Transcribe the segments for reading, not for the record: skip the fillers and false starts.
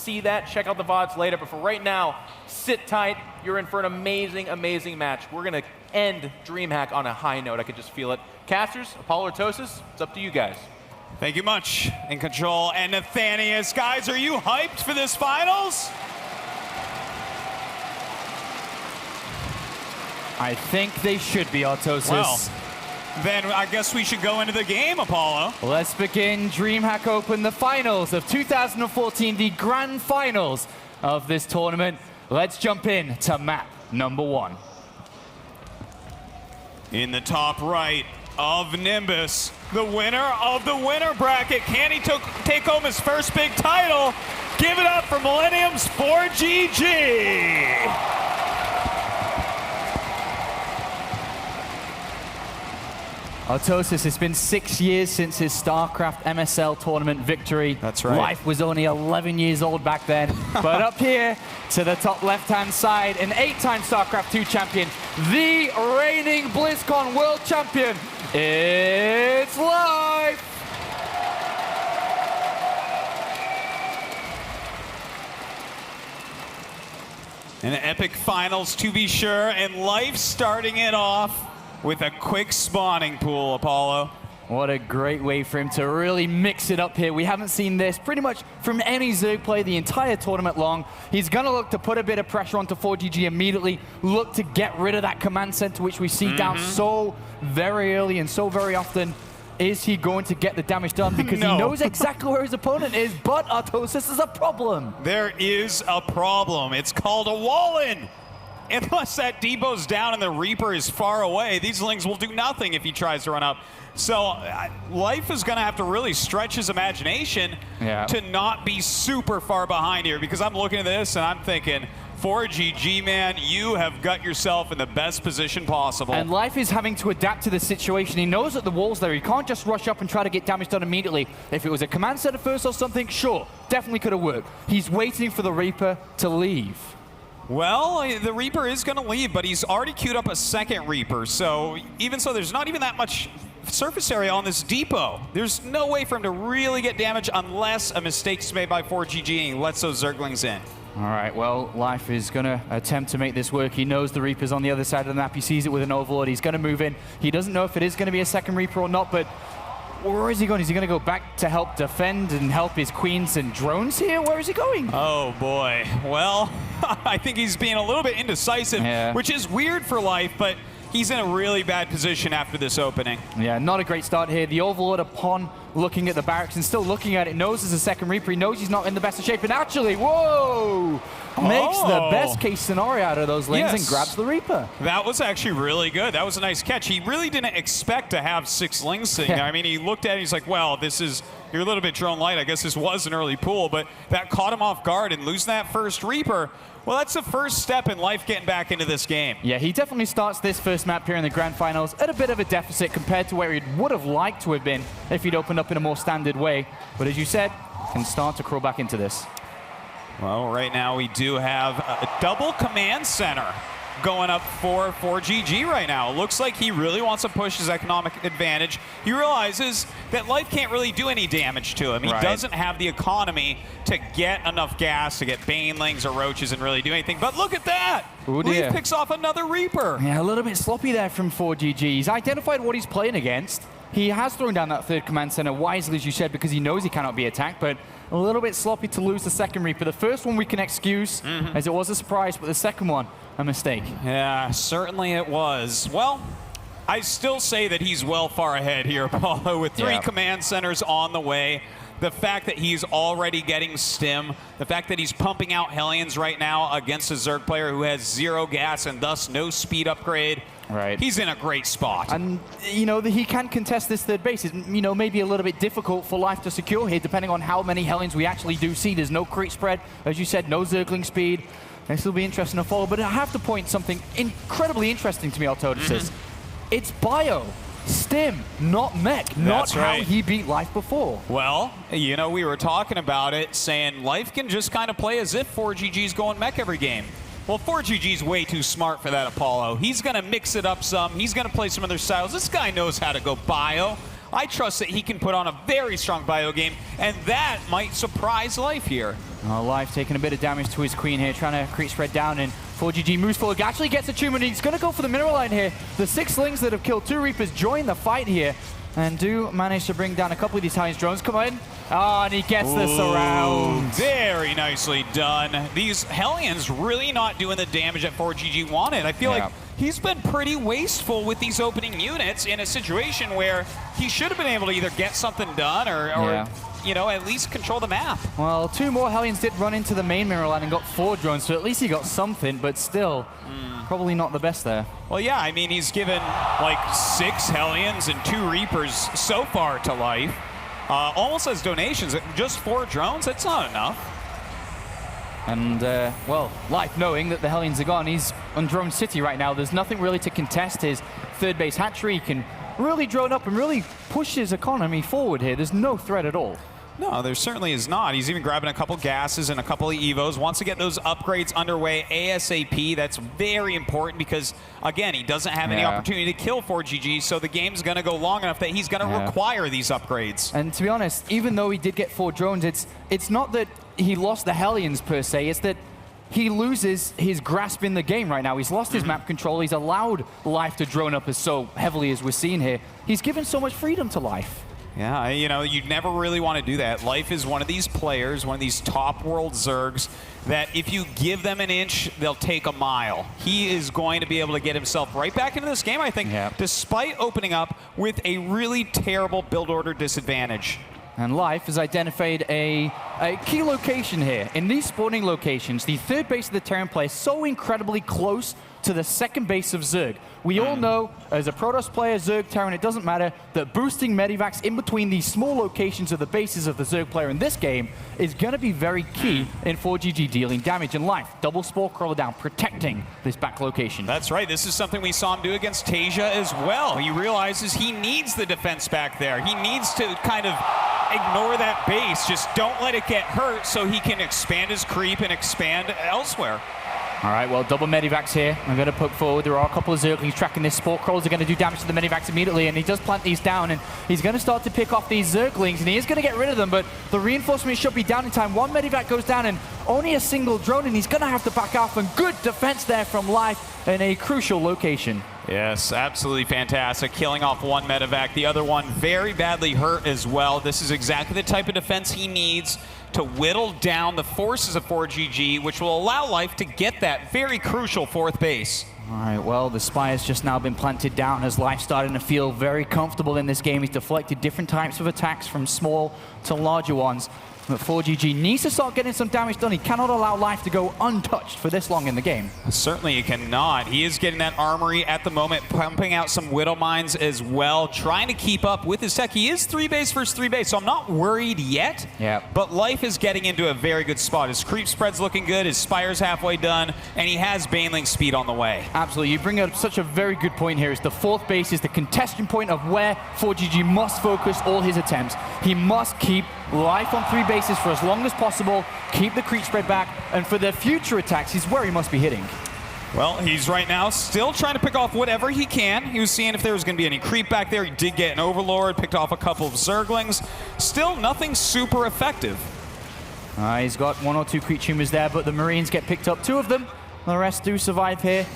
see that, check out the VODs later. But for right now, sit tight. You're in for an amazing, amazing match. We're going to end Dreamhack on a high note. I could just feel it. Casters, Apollo or Tosis, it's up to you guys. Thank you much. In control, and Nathanius. Guys, are you hyped for this finals? I think they should be, Autosis. Well, then I guess we should go into the game, Apollo. Let's begin Dreamhack Open, the finals of 2014, the grand finals of this tournament. Let's jump in to map number 1. In the top right of Nimbus, the winner of the winner bracket. Can he take home his first big title? Give it up for Millennium's ForGG. Autosis, it's been 6 years since his StarCraft MSL tournament victory. That's right. Life was only 11 years old back then. But up here to the top left-hand side, an 8-time StarCraft 2 champion, the reigning BlizzCon world champion, it's Life! An epic finals to be sure, and Life starting it off with a quick spawning pool, Apollo. What a great way for him to really mix it up here. We haven't seen this pretty much from any Zerg play the entire tournament long. He's going to look to put a bit of pressure onto ForGG immediately, look to get rid of that command center, which we see down so very early and so very often. Is he going to get the damage done? Because he knows exactly where his opponent is, but Autosis is a problem. There is a problem. It's called a wall-in. Unless that Debo's down and the Reaper is far away, these Lings will do nothing if he tries to run up. So Life is going to have to really stretch his imagination to not be super far behind here, because I'm looking at this and I'm thinking, ForGG, man, you have got yourself in the best position possible. And Life is having to adapt to the situation. He knows that the wall's there. He can't just rush up and try to get damage done immediately. If it was a command center first or something, sure, definitely could have worked. He's waiting for the Reaper to leave. Well, the Reaper is going to leave, but he's already queued up a second Reaper. So even so, there's not even that much surface area on this depot. There's no way for him to really get damage unless a mistake's made by ForGG and he lets those Zerglings in. All right, well, Life is going to attempt to make this work. He knows the Reaper's on the other side of the map. He sees it with an Overlord. He's going to move in. He doesn't know if it is going to be a second Reaper or not, but where is he going? Is he going to go back to help defend and help his queens and drones here? Where is he going? Oh, boy. Well, I think he's being a little bit indecisive, which is weird for Life, but he's in a really bad position after this opening. Yeah, not a great start here. The Overlord, upon looking at the barracks and still looking at it, knows there's a second Reaper. He knows he's not in the best of shape, and actually, whoa! Makes the best case scenario out of those Lings and grabs the Reaper. That was actually really good. That was a nice catch. He really didn't expect to have 6 Lings sitting there. I mean, he looked at it, he's like, well, this is, you're a little bit drone light. I guess this was an early pool, but that caught him off guard, and losing that first Reaper, well, that's the first step in Life getting back into this game. Yeah, he definitely starts this first map here in the grand finals at a bit of a deficit compared to where he would have liked to have been if he'd opened up in a more standard way. But as you said, can start to crawl back into this. Well, right now we do have a double command center going up for ForGG right now. It looks like he really wants to push his economic advantage. He realizes that Life can't really do any damage to him. He doesn't have the economy to get enough gas to get Banelings or Roaches and really do anything. But look at that! Leaf picks off another Reaper. Yeah, a little bit sloppy there from ForGG. He's identified what he's playing against. He has thrown down that third command center wisely, as you said, because he knows he cannot be attacked, but a little bit sloppy to lose the second Reaper. The first one we can excuse, as it was a surprise, but the second one, a mistake. Yeah, certainly it was. Well, I still say that he's well far ahead here, Apollo, with 3 command centers on the way. The fact that he's already getting stim, the fact that he's pumping out Hellions right now against a Zerg player who has 0 gas and thus no speed upgrade. He's in a great spot. And, you know, he can contest this third base. It's, you know, maybe a little bit difficult for Life to secure here, depending on how many Hellions we actually do see. There's no crit spread. As you said, no Zergling speed. This will be interesting to follow. But I have to point something incredibly interesting to me, Autosis. It's bio. Stim, not mech, not how he beat Life before. Well, you know, we were talking about it, saying Life can just kind of play as if ForGG's going mech every game. Well, ForGG's way too smart for that, Apollo. He's going to mix it up some. He's going to play some other styles. This guy knows how to go bio. I trust that he can put on a very strong bio game, and that might surprise Life here. Life taking a bit of damage to his queen here, trying to creep spread down, and ForGG moves forward, actually gets a tumor, and he's going to go for the mineral line here. The 6 Slings that have killed 2 Reapers join the fight here, and do manage to bring down a couple of these Hellions drones. Come on. Oh, and he gets the surround. Very nicely done. These Hellions really not doing the damage that ForGG wanted. I feel like he's been pretty wasteful with these opening units in a situation where he should have been able to either get something done or you know, at least control the map. Well, 2 more Hellions did run into the main mineral line and got 4 drones, so at least he got something, but still, probably not the best there. Well, yeah, I mean, he's given like 6 Hellions and 2 Reapers so far to Life. Almost as donations, just 4 drones, that's not enough. And, well, Life knowing that the Hellions are gone, he's on Drone City right now. There's nothing really to contest his 3rd base hatchery. He can really drone up and really push his economy forward here. There's no threat at all. No, there certainly is not. He's even grabbing a couple gases and a couple of Evos. Wants to get those upgrades underway ASAP. That's very important because, again, he doesn't have any opportunity to kill ForGG, so the game's going to go long enough that he's going to require these upgrades. And to be honest, even though he did get 4 drones, it's not that he lost the Hellions per se, it's that he loses his grasp in the game right now. He's lost his map control. He's allowed Life to drone up as so heavily as we're seeing here. He's given so much freedom to Life. Yeah, you know, you'd never really want to do that. Life is one of these players, one of these top world Zergs, that if you give them an inch, they'll take a mile. He is going to be able to get himself right back into this game, I think, despite opening up with a really terrible build order disadvantage. And Life has identified a key location here. In these spawning locations, the 3rd base of the Terran player is so incredibly close to the 2nd base of Zerg. We all know, as a Protoss player, Zerg, Terran, it doesn't matter, that boosting Medivacs in between these small locations of the bases of the Zerg player in this game is going to be very key in ForGG dealing damage. And Life, double Spore Crawler down, protecting this back location. That's right. This is something we saw him do against Tasia as well. He realizes he needs the defense back there. He needs to kind of ignore that base. Just don't let it get hurt so he can expand his creep and expand elsewhere. All right, well, double Medivacs here. I'm going to poke forward. There are a couple of Zerglings tracking this. Spore Crawlers are going to do damage to the Medivacs immediately, and he does plant these down, and he's going to start to pick off these Zerglings, and he is going to get rid of them, but the reinforcement should be down in time. 1 Medivac goes down, and only a single drone, and he's going to have to back off, and good defense there from Life in a crucial location. Yes, absolutely fantastic. Killing off 1 Medivac, the other one very badly hurt as well. This is exactly the type of defense he needs to whittle down the forces of ForGG, which will allow Life to get that very crucial 4th base. All right, well, the Spy has just now been planted down as Life starting to feel very comfortable in this game. He's deflected different types of attacks from small to larger ones. But ForGG needs to start getting some damage done. He cannot allow Life to go untouched for this long in the game. Certainly he cannot. He is getting that armory at the moment, pumping out some Widow Mines as well, trying to keep up with his tech. He is 3 base versus 3 base, so I'm not worried yet. But Life is getting into a very good spot. His creep spread's looking good, his Spire's halfway done, and he has Baneling speed on the way. Absolutely. You bring up such a very good point here. Is the 4th base is the contention point of where ForGG must focus all his attempts. He must keep Life on 3 bases for as long as possible, keep the creep spread back, and for their future attacks, he's where he must be hitting. Well, he's right now still trying to pick off whatever he can. He was seeing if there was going to be any creep back there. He did get an Overlord, picked off a couple of Zerglings. Still nothing super effective. He's got 1 or 2 creep tumors there, but the Marines get picked up, 2 of them. The rest do survive here.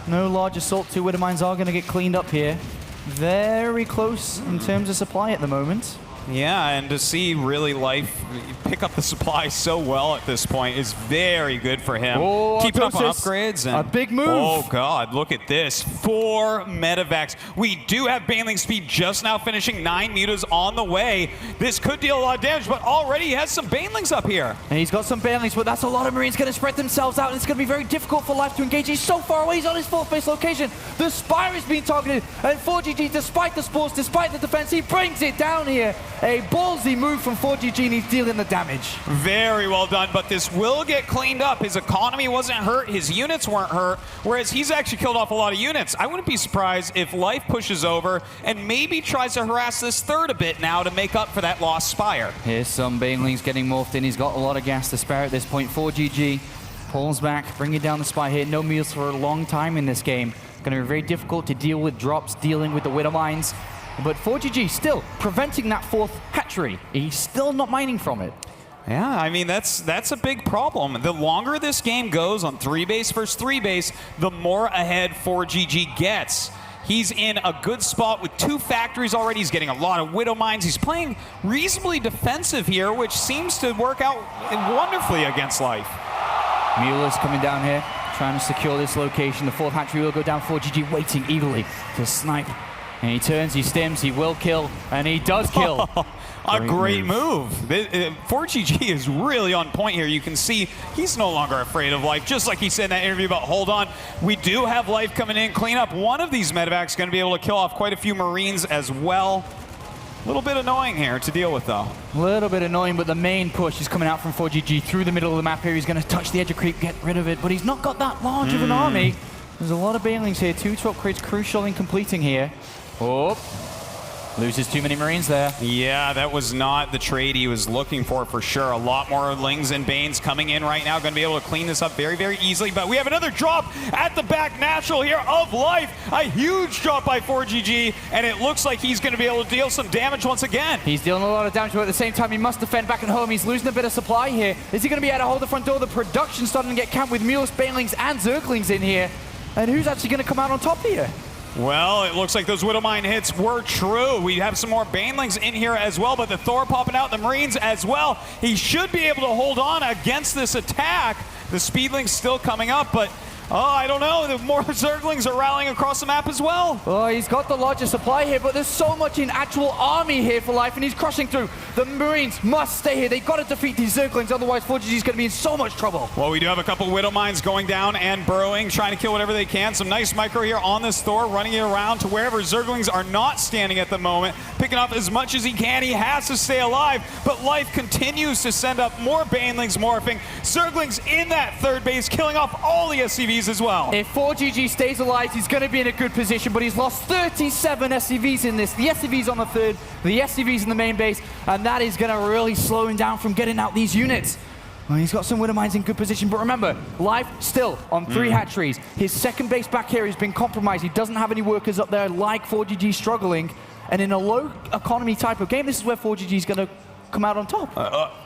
No large assault. 2 Widow Mines are going to get cleaned up here. Very close in terms of supply at the moment. Yeah, and to see really Life pick up the supply so well at this point is very good for him. Oh, keeping up on upgrades. And, a big move. Oh, God, look at this. 4 Medivacs. We do have Baneling speed just now finishing 9 mutas on the way. This could deal a lot of damage, but already he has some Banelings up here. And he's got some Banelings, but that's a lot of Marines going to spread themselves out, and it's going to be very difficult for Life to engage. He's so far away. He's on his 4th base location. The Spire is being targeted, and ForGG, despite the spores, despite the defense, he brings it down here. A ballsy move from ForGG, and he's dealing the damage. Very well done, but this will get cleaned up. His economy wasn't hurt, his units weren't hurt, whereas he's actually killed off a lot of units. I wouldn't be surprised if Life pushes over and maybe tries to harass this 3rd a bit now to make up for that lost Spire. Here's some Banelings getting morphed in. He's got a lot of gas to spare at this point. ForGG pulls back, bringing down the Spy here. No meals for a long time in this game. Going to be very difficult to deal with drops, dealing with the Widow Mines. But ForGG still preventing that 4th hatchery. He's still not mining from it. Yeah, I mean, that's a big problem. The longer this game goes on 3-base versus 3-base, the more ahead ForGG gets. He's in a good spot with 2 factories already. He's getting a lot of Widow Mines. He's playing reasonably defensive here, which seems to work out wonderfully against Life. Mueller's coming down here, trying to secure this location. The 4th hatchery will go down. ForGG waiting eagerly to snipe. And he turns, he stims, he will kill, and he does kill. A great move. ForGG is really on point here. You can see he's no longer afraid of Life, just like he said in that interview about hold on. We do have Life coming in, clean up. One of these medevacs going to be able to kill off quite a few Marines as well. A little bit annoying here to deal with, though. A little bit annoying, but the main push is coming out from ForGG through the middle of the map here. He's going to touch the edge of creep, get rid of it, but he's not got that large of an army. There's a lot of banelings here. 2 top crates crucial in completing here. Oh, loses too many Marines there. Yeah, that was not the trade he was looking for sure. A lot more Lings and Banes coming in right now. Going to be able to clean this up very, very easily. But we have another drop at the back natural here of Life. A huge drop by ForGG, and it looks like he's going to be able to deal some damage once again. He's dealing a lot of damage, but at the same time, he must defend back at home. He's losing a bit of supply here. Is he going to be able to hold the front door? The production starting to get camped with Mules, Banelings, and Zerglings in here. And who's actually going to come out on top here? Well, it looks like those Widowmine hits were true. We have some more Banelings in here as well, but the Thor popping out, the Marines as well. He should be able to hold on against this attack. The Speedlings still coming up, but I don't know. The more Zerglings are rallying across the map as well. Oh, he's got the larger supply here, but there's so much in actual army here for Life, and he's crushing through. The Marines must stay here. They've got to defeat these Zerglings, otherwise ForGG is going to be in so much trouble. Well, we do have a couple Widow Mines going down and burrowing, trying to kill whatever they can. Some nice micro here on this Thor, running it around to wherever Zerglings are not standing at the moment, picking up as much as he can. He has to stay alive, but Life continues to send up more Banelings morphing. Zerglings in that 3rd base, killing off all the SCVs as well. If ForGG stays alive, he's going to be in a good position, but he's lost 37 SCVs in this. The SCVs on the 3rd, the SCVs in the main base, and that is going to really slow him down from getting out these units. Well, he's got some Widow Mines in good position, but remember, Life still on 3 hatcheries. His 2nd base back here has been compromised. He doesn't have any workers up there like ForGG struggling, and in a low economy type of game, this is where ForGG is going to come out on top.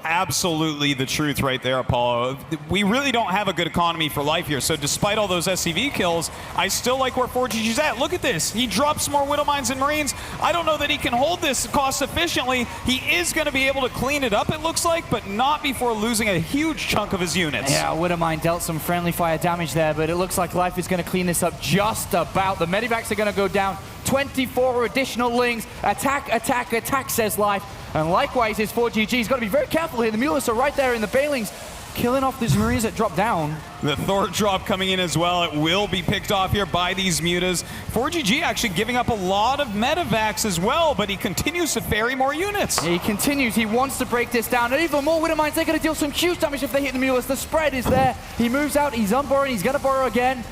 Absolutely the truth right there, Apollo. We really don't have a good economy for Life here, so despite all those SCV kills, I still like where ForGG's at. Look at this. He drops more Widow Mines and Marines. I don't know that he can hold this cost efficiently. He is going to be able to clean it up, it looks like, but not before losing a huge chunk of his units. Yeah, Widow Mine dealt some friendly fire damage there, but it looks like Life is going to clean this up just about. The Medivacs are going to go down. 24 additional Lings. Attack, attack, attack, says Life. And likewise is ForGG. He's got to be very careful here. The Mules are right there in the Banelings, killing off these Marines that drop down. The Thor drop coming in as well. It will be picked off here by these Mutas. ForGG actually giving up a lot of medevacs as well, but he continues to ferry more units. He continues. He wants to break this down. And even more Widow Mines, they're going to deal some huge damage if they hit the Mules. The spread is there. He moves out. He's unburrowing. He's going to burrow again.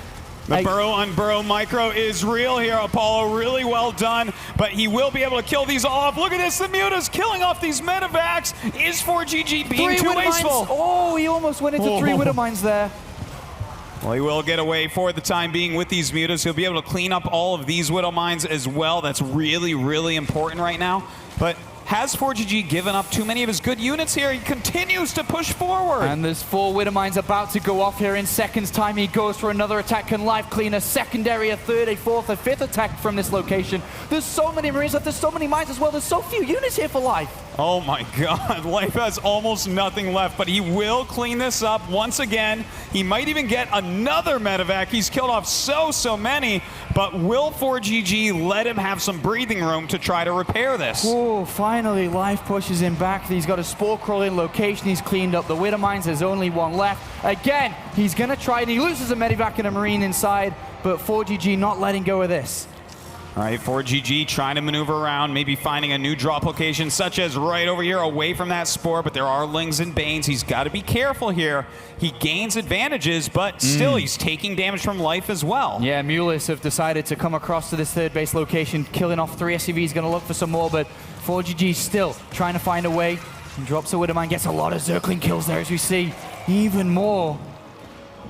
The burrow on burrow micro is real here, Apollo. Really well done, but he will be able to kill these all off. Look at this, the Muta's killing off these medevacs. Is ForGG being too wasteful? Oh, he almost went into 3 Widow Mines there. Well, he will get away for the time being with these Mutas. He'll be able to clean up all of these Widow Mines as well. That's really, really important right now. But has ForGG given up too many of his good units here? He continues to push forward. And there's 4 Widow Mines about to go off here in seconds time. He goes for another attack. Can Life clean a secondary, a 3rd, a 4th, a 5th attack from this location? There's so many Marines left. There's so many mines as well. There's so few units here for Life. Oh my God, Life has almost nothing left, but he will clean this up once again. He might even get another medevac. He's killed off so many, but will ForGG let him have some breathing room to try to repair this? Oh, finally, Life pushes him back. He's got a spore crawling location. He's cleaned up the Widow Mines. There's only 1 left. Again, he's going to try, and he loses a medevac and a Marine inside, but ForGG not letting go of this. All right, ForGG trying to maneuver around, maybe finding a new drop location, such as right over here away from that spore, but there are Lings and Banes. He's got to be careful here. He gains advantages, but still he's taking damage from Life as well. Yeah, Mulis have decided to come across to this 3rd base location, killing off 3 SCVs, going to look for some more, but ForGG still trying to find a way. He drops a Widow Mine, gets a lot of Zergling kills there as we see. Even more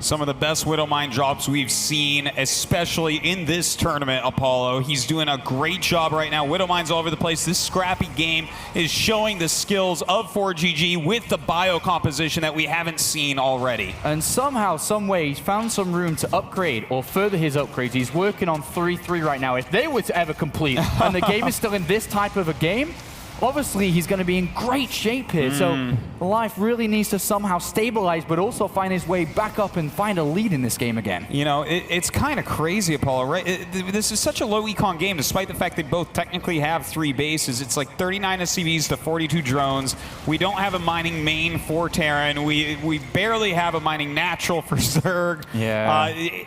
Some of the best Widowmine drops we've seen, especially in this tournament, Apollo. He's doing a great job right now. Widowmine's all over the place. This scrappy game is showing the skills of ForGG with the bio composition that we haven't seen already. And somehow, some way, he's found some room to upgrade or further his upgrades. He's working on 3-3 right now. If they were to ever complete, and the game is still in this type of a game, obviously, he's going to be in great shape here. So Life really needs to somehow stabilize, but also find his way back up and find a lead in this game again. You know, it's kind of crazy, Apollo, right? This is such a low econ game, despite the fact they both technically have 3 bases. It's like 39 SCVs to 42 drones. We don't have a mining main for Terran. We barely have a mining natural for Zerg. Yeah.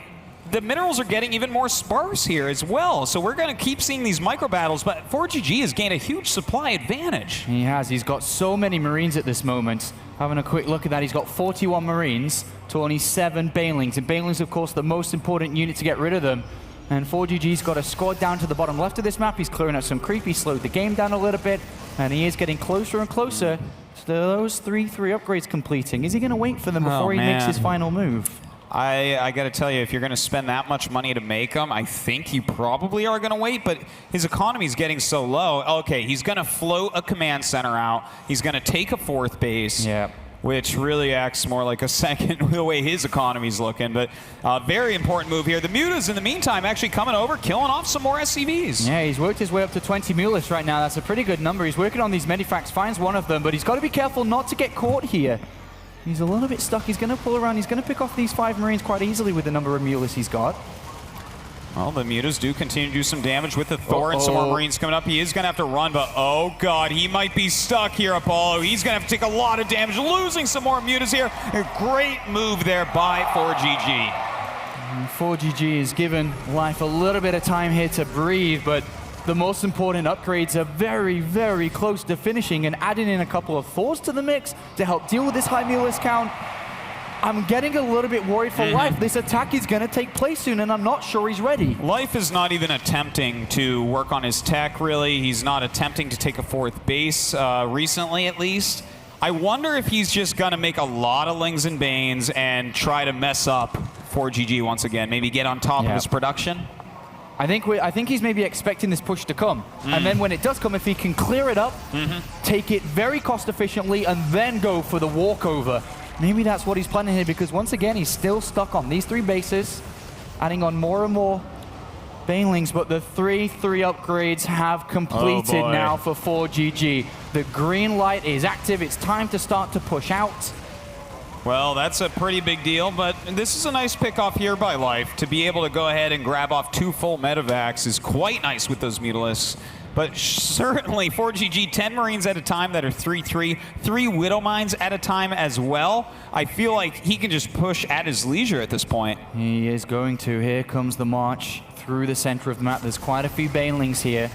The minerals are getting even more sparse here as well, so we're going to keep seeing these micro battles, but ForGG has gained a huge supply advantage. He has. He's got so many Marines at this moment. Having a quick look at that, he's got 41 Marines to only 7 Banelings, and Banelings, of course, the most important unit to get rid of them. And ForGG's got a squad down to the bottom left of this map. He's clearing out some creep. He slowed the game down a little bit, and he is getting closer and closer to those 3-3 upgrades completing. Is he going to wait for them before he makes his final move? I got to tell you, if you're going to spend that much money to make them, I think you probably are going to wait, but his economy's getting so low. Okay, he's going to float a command center out. He's going to take a 4th base, which really acts more like a second the way his economy's looking, but very important move here. The Mutas, in the meantime, actually coming over, killing off some more SCVs. Yeah, he's worked his way up to 20 Mutas right now. That's a pretty good number. He's working on these Medifacts, finds one of them, but he's got to be careful not to get caught here. He's a little bit stuck. He's going to pull around. He's going to pick off these 5 Marines quite easily with the number of Mulas he's got. Well, the Mutas do continue to do some damage with the Thor and some more Marines coming up. He is going to have to run, but oh god, he might be stuck here, Apollo. He's going to have to take a lot of damage, losing some more Mutas here. A great move there by ForGG. And ForGG is given Life a little bit of time here to breathe, but the most important upgrades are very, very close to finishing, and adding in a couple of Thors to the mix to help deal with this high Mulus count. I'm getting a little bit worried for Life. This attack is going to take place soon, and I'm not sure he's ready. Life is not even attempting to work on his tech, really. He's not attempting to take a 4th base, recently at least. I wonder if he's just going to make a lot of Lings and Banes and try to mess up ForGG once again, maybe get on top of his production. I think he's maybe expecting this push to come. And then when it does come, if he can clear it up, take it very cost efficiently, and then go for the walkover. Maybe that's what he's planning here, because once again, he's still stuck on these 3 bases, adding on more and more Banelings, but the 3-3 upgrades have completed now for ForGG. The green light is active. It's time to start to push out. Well, that's a pretty big deal, but this is a nice pick-off here by Life. To be able to go ahead and grab off 2 full medevacs is quite nice with those Mutalisks. But certainly, ForGG, 10 Marines at a time that are 3-3, 3 Widowmines at a time as well. I feel like he can just push at his leisure at this point. He is going to. Here comes the march through the center of the map. There's quite a few Banelings here.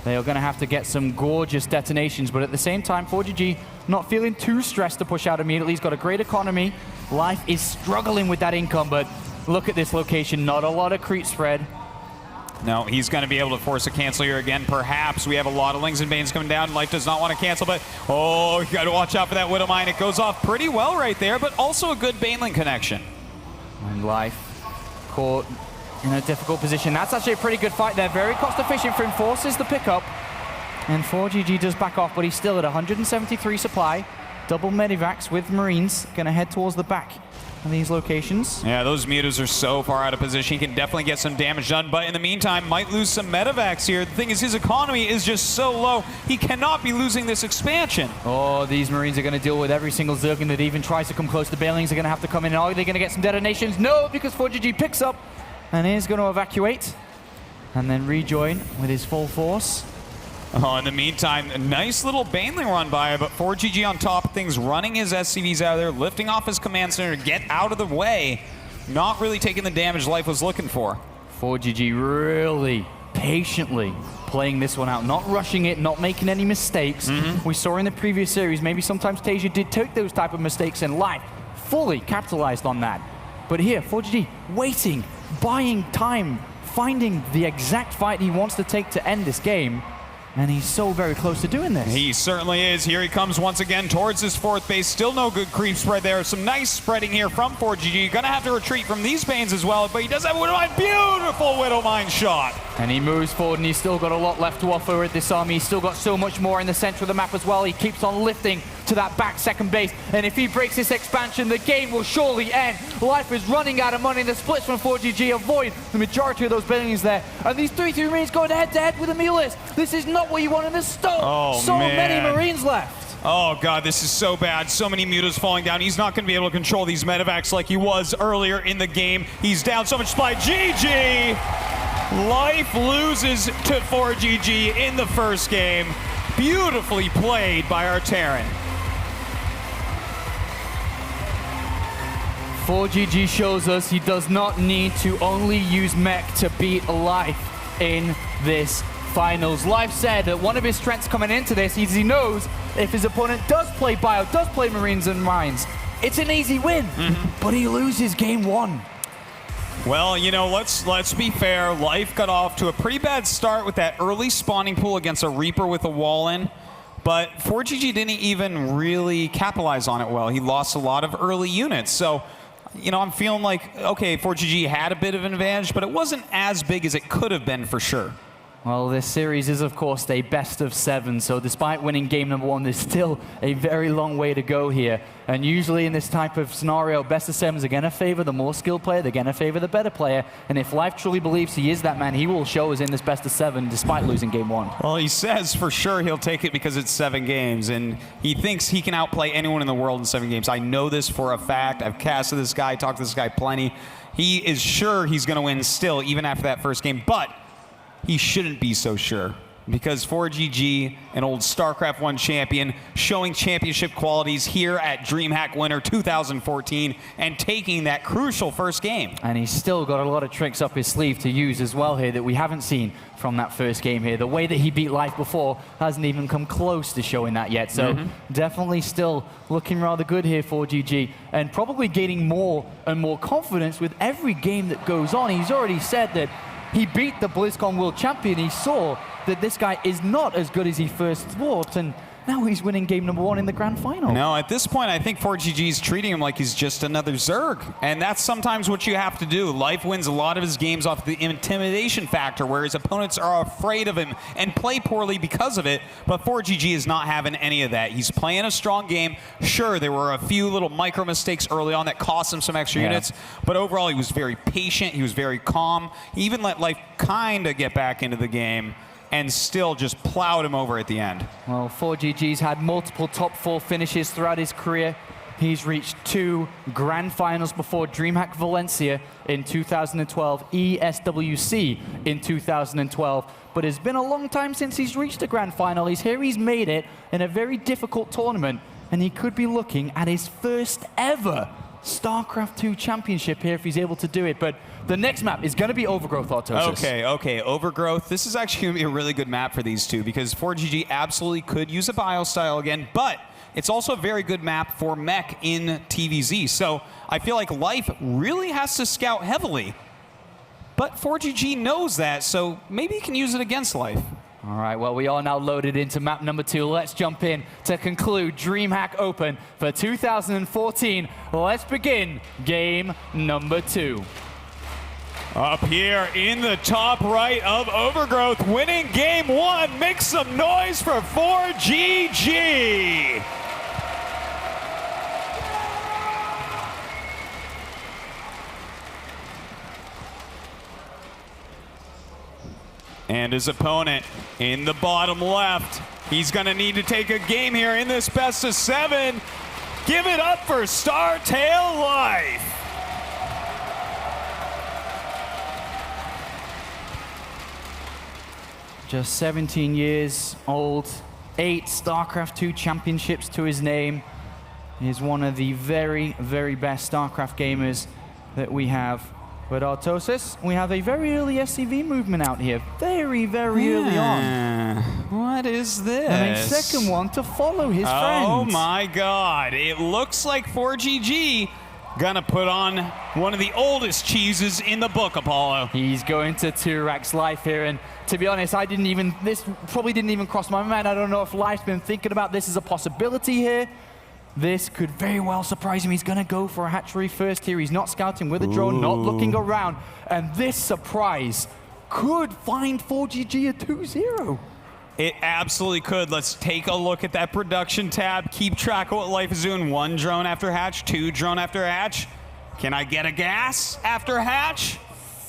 They are going to have to get some gorgeous detonations, but at the same time, ForGG not feeling too stressed to push out immediately. He's got a great economy. Life is struggling with that income, but look at this location. Not a lot of creep spread. No, he's going to be able to force a cancel here again. Perhaps we have a lot of Lings and Banes coming down. Life does not want to cancel, but oh, you got to watch out for that Widowmine. It goes off pretty well right there, but also a good Baneling connection. And Life caught in a difficult position. That's actually a pretty good fight there. Very cost efficient for him. Forces the pickup. And ForGG does back off, but he's still at 173 supply. Double Medivacs with Marines. Going to head towards the back of these locations. Yeah, those Mutas are so far out of position. He can definitely get some damage done, but in the meantime, might lose some Medivacs here. The thing is, his economy is just so low. He cannot be losing this expansion. Oh, these Marines are going to deal with every single Zerglin that even tries to come close. The Banelings are going to have to come in. Are they going to get some detonations? No, because ForGG picks up and is going to evacuate and then rejoin with his full force. Oh, in the meantime, a nice little Baneling run by, but ForGG on top of things, running his SCVs out of there, lifting off his command center to get out of the way. Not really taking the damage Life was looking for. ForGG really patiently playing this one out, not rushing it, not making any mistakes. We saw in the previous series, maybe sometimes Tasia did take those type of mistakes, and Life fully capitalized on that. But here, ForGG waiting, buying time, finding the exact fight he wants to take to end this game. And he's so very close to doing this. He certainly is. Here he comes once again towards his fourth base. Still no good creep spread there. Some nice spreading here from ForGG. Gonna have to retreat from these panes as well, but he does have a Widowmine. Beautiful Widowmine shot. And he moves forward, and he's still got a lot left to offer with this army. He's still got so much more in the center of the map as well. He keeps on lifting to that back second base. And if he breaks this expansion, the game will surely end. Life is running out of money. The splits from ForGG avoid the majority of those buildings there. And these 3-3 Marines going head-to-head with Amelis. This is not what you want in this stone. Oh, so man. many Marines left. Oh, God, this is so bad. So many mutas falling down. He's not going to be able to control these medevacs like he was earlier in the game. He's down so much supply. GG! Life loses to ForGG in the first game. Beautifully played by our Terran. ForGG shows us he does not need to only use mech to beat Life in this finals. Life said that one of his strengths coming into this is he knows if his opponent does play bio, does play Marines and Mines, it's an easy win. But he loses game one. Well, you know, let's be fair. Life got off to a pretty bad start with that early spawning pool against a Reaper with a wall in. But ForGG didn't even really capitalize on it well. He lost a lot of early units. So, you know, I'm feeling like, okay, ForGG had a bit of an advantage, but it wasn't as big as it could have been for sure. Well, this series is, of course, a best of 7, so despite winning game number 1, there's still a very long way to go here. And usually in this type of scenario, best of 7s are going to favor the more skilled player, they're going to favor the better player, and if Life truly believes he is that man, he will show us in this best of 7 despite losing game 1. Well, he says for sure he'll take it because it's 7 games, and he thinks he can outplay anyone in the world in 7 games. I know this for a fact. I've casted this guy, talked to this guy plenty. He is sure he's going to win still, even after that first game, but he shouldn't be so sure because ForGG, an old StarCraft 1 champion, showing championship qualities here at Dreamhack winner 2014 and taking that crucial first game. And he's still got a lot of tricks up his sleeve to use as well here that we haven't seen from that first game here. The way that he beat Life before hasn't even come close to showing that yet. So definitely still looking rather good here for ForGG and probably gaining more and more confidence with every game that goes on. He's already said that he beat the BlizzCon World Champion. He saw that this guy is not as good as he first thought, and now he's winning game number 1 in the grand final. No, at this point, I think ForGG is treating him like he's just another Zerg, and that's sometimes what you have to do. Life wins a lot of his games off the intimidation factor, where his opponents are afraid of him and play poorly because of it, but ForGG is not having any of that. He's playing a strong game. Sure, there were a few little micro mistakes early on that cost him some extra units, but overall, he was very patient. He was very calm. He even let Life kind of get back into the game and still just plowed him over at the end. Well, ForGG's had multiple top 4 finishes throughout his career. He's reached 2 grand finals before Dreamhack Valencia in 2012, ESWC in 2012. But it's been a long time since he's reached a grand final. He's made it in a very difficult tournament, and he could be looking at his first ever StarCraft 2 championship here if he's able to do it. But the next map is going to be Overgrowth, Autosis. Okay, Overgrowth. This is actually going to be a really good map for these two because ForGG absolutely could use a bio style again, but it's also a very good map for mech in TVZ. So I feel like Life really has to scout heavily, but ForGG knows that, so maybe he can use it against Life. All right, well, we are now loaded into map number 2. Let's jump in to conclude Dreamhack Open for 2014. Let's begin game number 2. Up here in the top right of Overgrowth, winning game 1. Make some noise for ForGG. And his opponent in the bottom left. He's going to need to take a game here in this best of 7. Give it up for Startail Life. Just 17 years old, 8 StarCraft 2 championships to his name. He's one of the very, very best StarCraft gamers that we have. But Autosis, we have a very early SCV movement out here. Very, very early on. What is this? And a second one to follow his friend. Oh my God. It looks like ForGG Gonna put on one of the oldest cheeses in the book, Apollo. He's going to 2-Rack's life here, and to be honest, this probably didn't even cross my mind. I don't know if Life's been thinking about this as a possibility here. This could very well surprise him. He's going to go for a hatchery first here. He's not scouting with a drone, not looking around, and this surprise could find ForGG a 2-0. It absolutely could. Let's take a look at that production tab. Keep track of what Life is doing. 1 drone after hatch, 2 drone after hatch. Can I get a gas after hatch?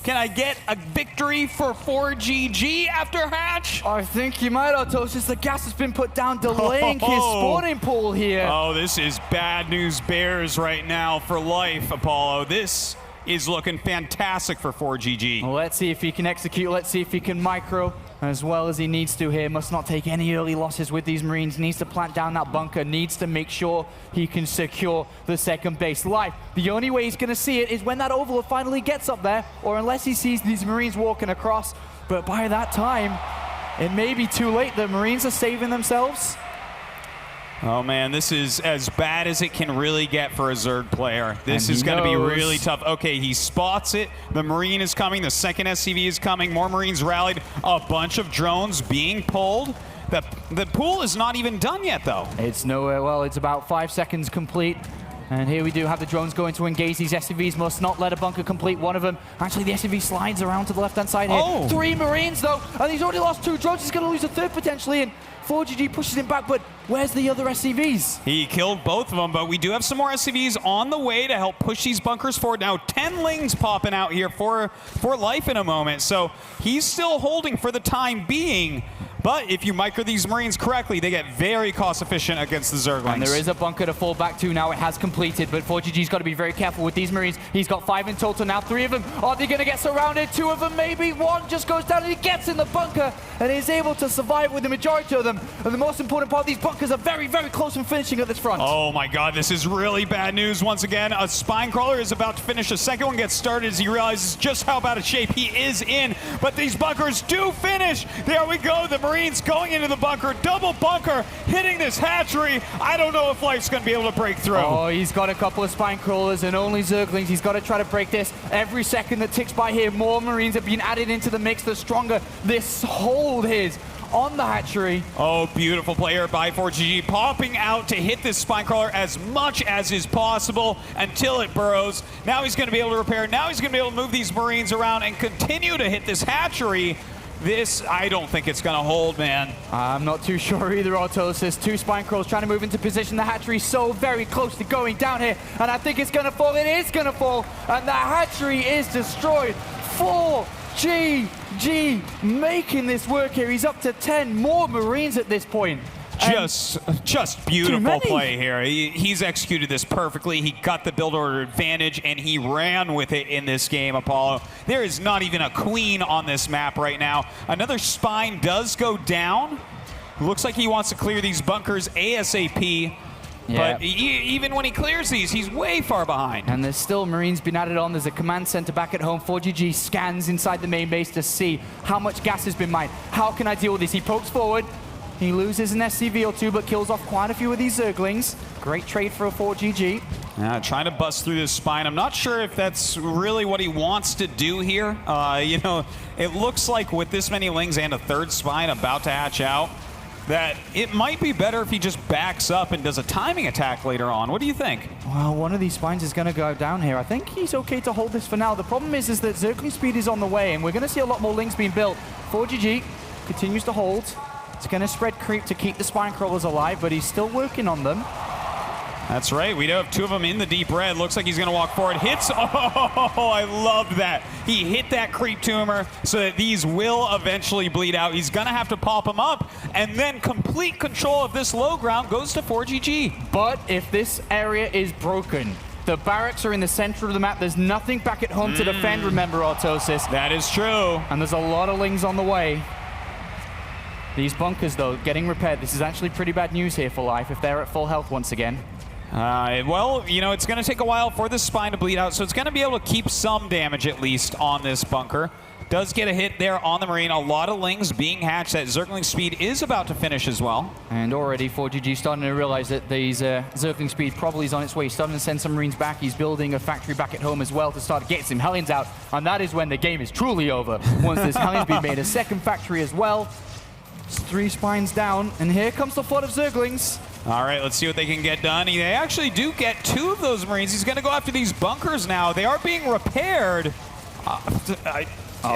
Can I get a victory for ForGG after hatch? I think you might, Autosis. The gas has been put down, delaying his spawning pool here. Oh, this is bad news bears right now for Life, Apollo. This is looking fantastic for ForGG. Well, let's see if he can execute. Let's see if he can micro as well as he needs to here. Must not take any early losses with these Marines. Needs to plant down that bunker. Needs to make sure he can secure the second base. Life, the only way he's going to see it is when that overload finally gets up there, or unless he sees these Marines walking across. But by that time, it may be too late. The Marines are saving themselves. Oh man, this is as bad as it can really get for a Zerg player. This is going to be really tough. Okay, he spots it. The Marine is coming. The second SCV is coming. More Marines rallied. A bunch of drones being pulled. The pool is not even done yet, though. It's nowhere. Well, it's about 5 seconds complete. And here we do have the drones going to engage these SCVs. Must not let a bunker complete one of them. Actually, the SCV slides around to the left-hand side here. Oh. 3 Marines, though, and he's already lost 2 drones. He's going to lose a third, potentially, and ForGG pushes him back, but where's the other SCVs? He killed both of them, but we do have some more SCVs on the way to help push these bunkers forward. Now, 10 Lings popping out here for Life in a moment, so he's still holding for the time being. But if you micro these Marines correctly, they get very cost-efficient against the Zerglings. And there is a bunker to fall back to now. It has completed, but ForGG's got to be very careful with these Marines. He's got 5 in total now. 3 of them. Are they going to get surrounded? 2 of them, maybe. 1 just goes down, and he gets in the bunker, and is able to survive with the majority of them. And the most important part, these bunkers are very, very close from finishing at this front. Oh my god, this is really bad news once again. A spine crawler is about to finish. A second one gets started as he realizes just how bad a shape he is in. But these bunkers do finish. There we go. The Marines going into the bunker. Double bunker hitting this hatchery. I don't know if Life's going to be able to break through. Oh, he's got a couple of spine crawlers and only Zerglings. He's got to try to break this. Every second that ticks by here, more Marines have been added into the mix. The stronger this hold is on the hatchery. Oh, beautiful player by ForGG, popping out to hit this spine crawler as much as is possible until it burrows. Now he's going to be able to repair. Now he's going to be able to move these Marines around and continue to hit this hatchery. This, I don't think it's going to hold, man. I'm not too sure either, Autosis. 2 spine crawls trying to move into position. The hatchery so very close to going down here, and I think it's going to fall. It is going to fall, and the hatchery is destroyed. ForGG making this work here. He's up to 10 more Marines at this point. Just beautiful play here. He's executed this perfectly. He got the build order advantage, and he ran with it in this game, Apollo. There is not even a queen on this map right now. Another spine does go down. Looks like he wants to clear these bunkers ASAP. Yeah. But even when he clears these, he's way far behind. And there's still Marines being added on. There's a command center back at home. ForGG scans inside the main base to see how much gas has been mined. How can I deal with this? He pokes forward. He loses an SCV or 2, but kills off quite a few of these Zerglings. Great trade for a ForGG. Yeah, trying to bust through this spine. I'm not sure if that's really what he wants to do here. You know, it looks like with this many Lings and a 3rd spine about to hatch out, that it might be better if he just backs up and does a timing attack later on. What do you think? Well, one of these spines is going to go down here. I think he's okay to hold this for now. The problem is that Zergling speed is on the way, and we're going to see a lot more Lings being built. ForGG continues to hold. It's going to spread creep to keep the spine crawlers alive, but he's still working on them. That's right. We do have 2 of them in the deep red. Looks like he's going to walk forward. Hits. Oh, I love that. He hit that creep tumor so that these will eventually bleed out. He's going to have to pop them up, and then complete control of this low ground goes to ForGG. But if this area is broken, the barracks are in the center of the map. There's nothing back at home to defend, remember, Autosis. That is true. And there's a lot of Lings on the way. These bunkers, though, getting repaired. This is actually pretty bad news here for Life if they're at full health once again. Well, you know, it's going to take a while for this spine to bleed out, so it's going to be able to keep some damage at least on this bunker. Does get a hit there on the Marine. A lot of Lings being hatched. That Zergling speed is about to finish as well. And already ForGG starting to realize that these Zergling speed probably is on its way. He's starting to send some Marines back. He's building a factory back at home as well to start getting some Hellions out. And that is when the game is truly over. Once this Hellion's been made, a second factory as well. It's 3 spines down, and here comes the flood of Zerglings. All right, let's see what they can get done. They actually do get 2 of those Marines. He's going to go after these bunkers now. They are being repaired.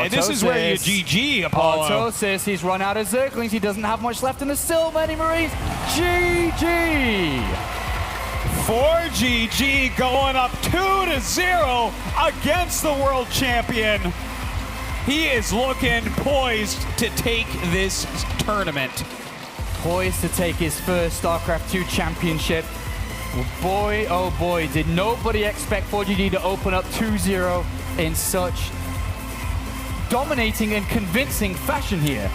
This is where you GG, Apollo. Autosis, he's run out of Zerglings. He doesn't have much left, and there's still many Marines. GG! ForGG going up 2-0 against the world champion. He is looking poised to take this tournament. Poised to take his first StarCraft 2 championship. Well, boy, oh boy, did nobody expect ForGG to open up 2-0 in such dominating and convincing fashion here.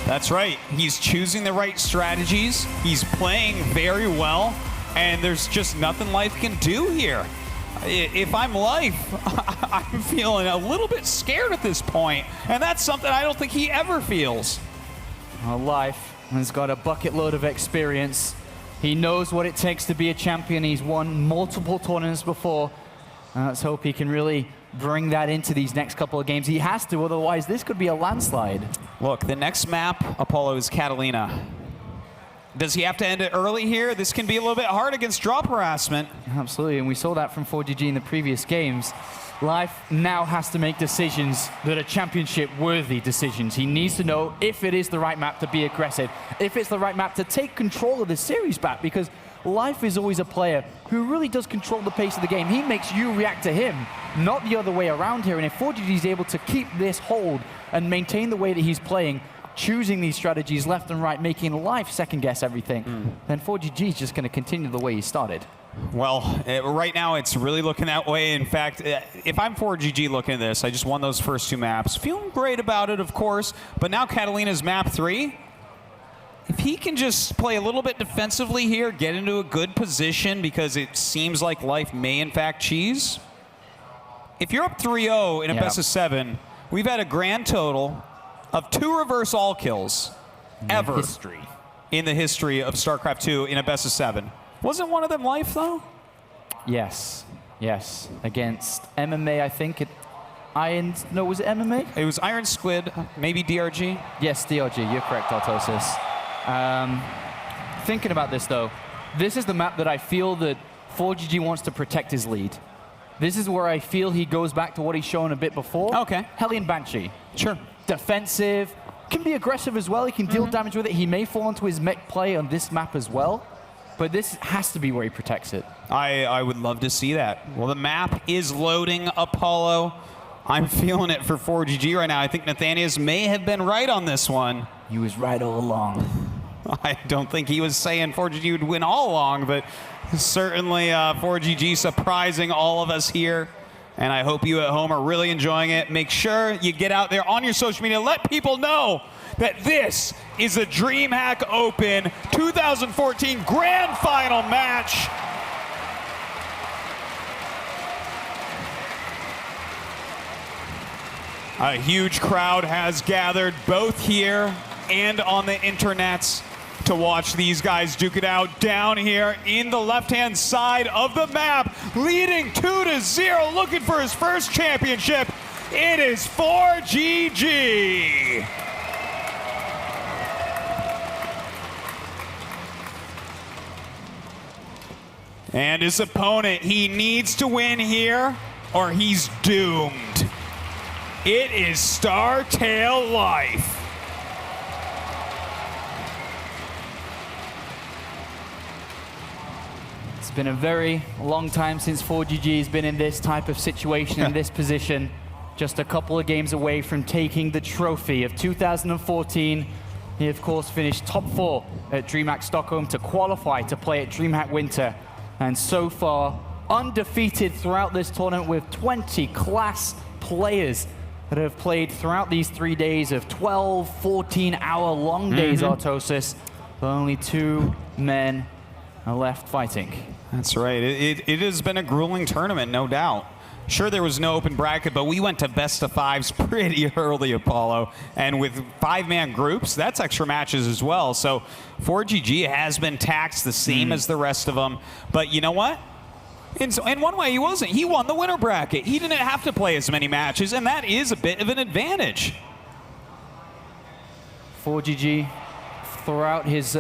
That's right. He's choosing the right strategies. He's playing very well, and there's just nothing Life can do here. If I'm Life, I'm feeling a little bit scared at this point, and that's something I don't think he ever feels. Well, Life has got a bucket load of experience. He knows what it takes to be a champion. He's won multiple tournaments before. Let's hope he can really bring that into these next couple of games. He has to, otherwise this could be a landslide. Look, the next map, Apollo, is Catalina. Does he have to end it early here? This can be a little bit hard against drop harassment. Absolutely, and we saw that from ForGG in the previous games. Life now has to make decisions that are championship-worthy decisions. He needs to know if it is the right map to be aggressive, if it's the right map to take control of the series back, because Life is always a player who really does control the pace of the game. He makes you react to him, not the other way around here. And if ForGG is able to keep this hold and maintain the way that he's playing, choosing these strategies left and right, making Life second-guess everything, then ForGG is just going to continue the way he started. Well, right now it's really looking that way. In fact, if I'm ForGG looking at this, I just won those first 2 maps. Feeling great about it, of course, but now Catalina's map 3. If he can just play a little bit defensively here, get into a good position, because it seems like Life may in fact cheese. If you're up 3-0 in a best of 7, we've had a grand total of 2 reverse all kills ever in the history of StarCraft 2 in a best of 7. Wasn't one of them Life, though? Yes, yes. Against MMA, I think. No, was it MMA? It was Iron Squid, maybe DRG? Yes, DRG. You're correct, Autosis. Thinking about this, though, this is the map that I feel that ForGG wants to protect his lead. This is where I feel he goes back to what he's shown a bit before. Okay. Hellion Banshee. Sure. Defensive. Can be aggressive as well. He can deal damage with it. He may fall into his mech play on this map as well. But this has to be where he protects it. I would love to see that. Well, the map is loading, Apollo. I'm feeling it for ForGG right now. I think Nathanias may have been right on this one. He was right all along. I don't think he was saying ForGG would win all along, but certainly ForGG surprising all of us here. And I hope you at home are really enjoying it. Make sure you get out there on your social media. Let people know that this is a Dreamhack Open 2014 Grand Final match. A huge crowd has gathered both here and on the internets to watch these guys duke it out down here in the left-hand side of the map, leading 2-0, looking for his first championship. It is ForGG. And his opponent, he needs to win here or he's doomed. It is Startail Life. It's been a very long time since ForGG has been in this type of situation, in this position. Just a couple of games away from taking the trophy of 2014. He, of course, finished top 4 at Dreamhack Stockholm to qualify to play at Dreamhack Winter. And so far, undefeated throughout this tournament with 20 class players that have played throughout these 3 days of 12, 14-hour long days, Autosis. But only 2 men are left fighting. That's right. It has been a grueling tournament, no doubt. Sure, there was no open bracket, but we went to best of fives pretty early, Apollo. And with 5-man groups, that's extra matches as well. So ForGG has been taxed the same as the rest of them. But you know what? In one way, he wasn't. He won the winner bracket. He didn't have to play as many matches, and that is a bit of an advantage. ForGG, throughout his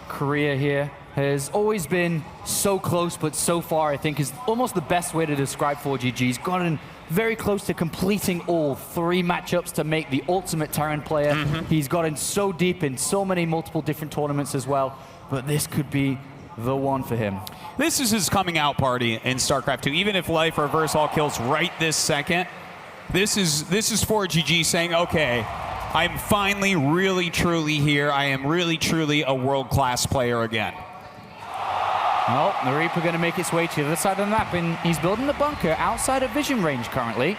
career here, has always been so close, but so far I think is almost the best way to describe ForGG. He's gotten very close to completing all 3 matchups to make the ultimate Terran player. He's gotten so deep in so many multiple different tournaments as well, but this could be the one for him. This is his coming out party in StarCraft 2. Even if Life reverse all kills right this second, this is ForGG saying, okay, I'm finally really truly here. I am really truly a world-class player again. Well, the Reaper going to make its way to the other side of the map, and he's building the bunker outside of vision range currently.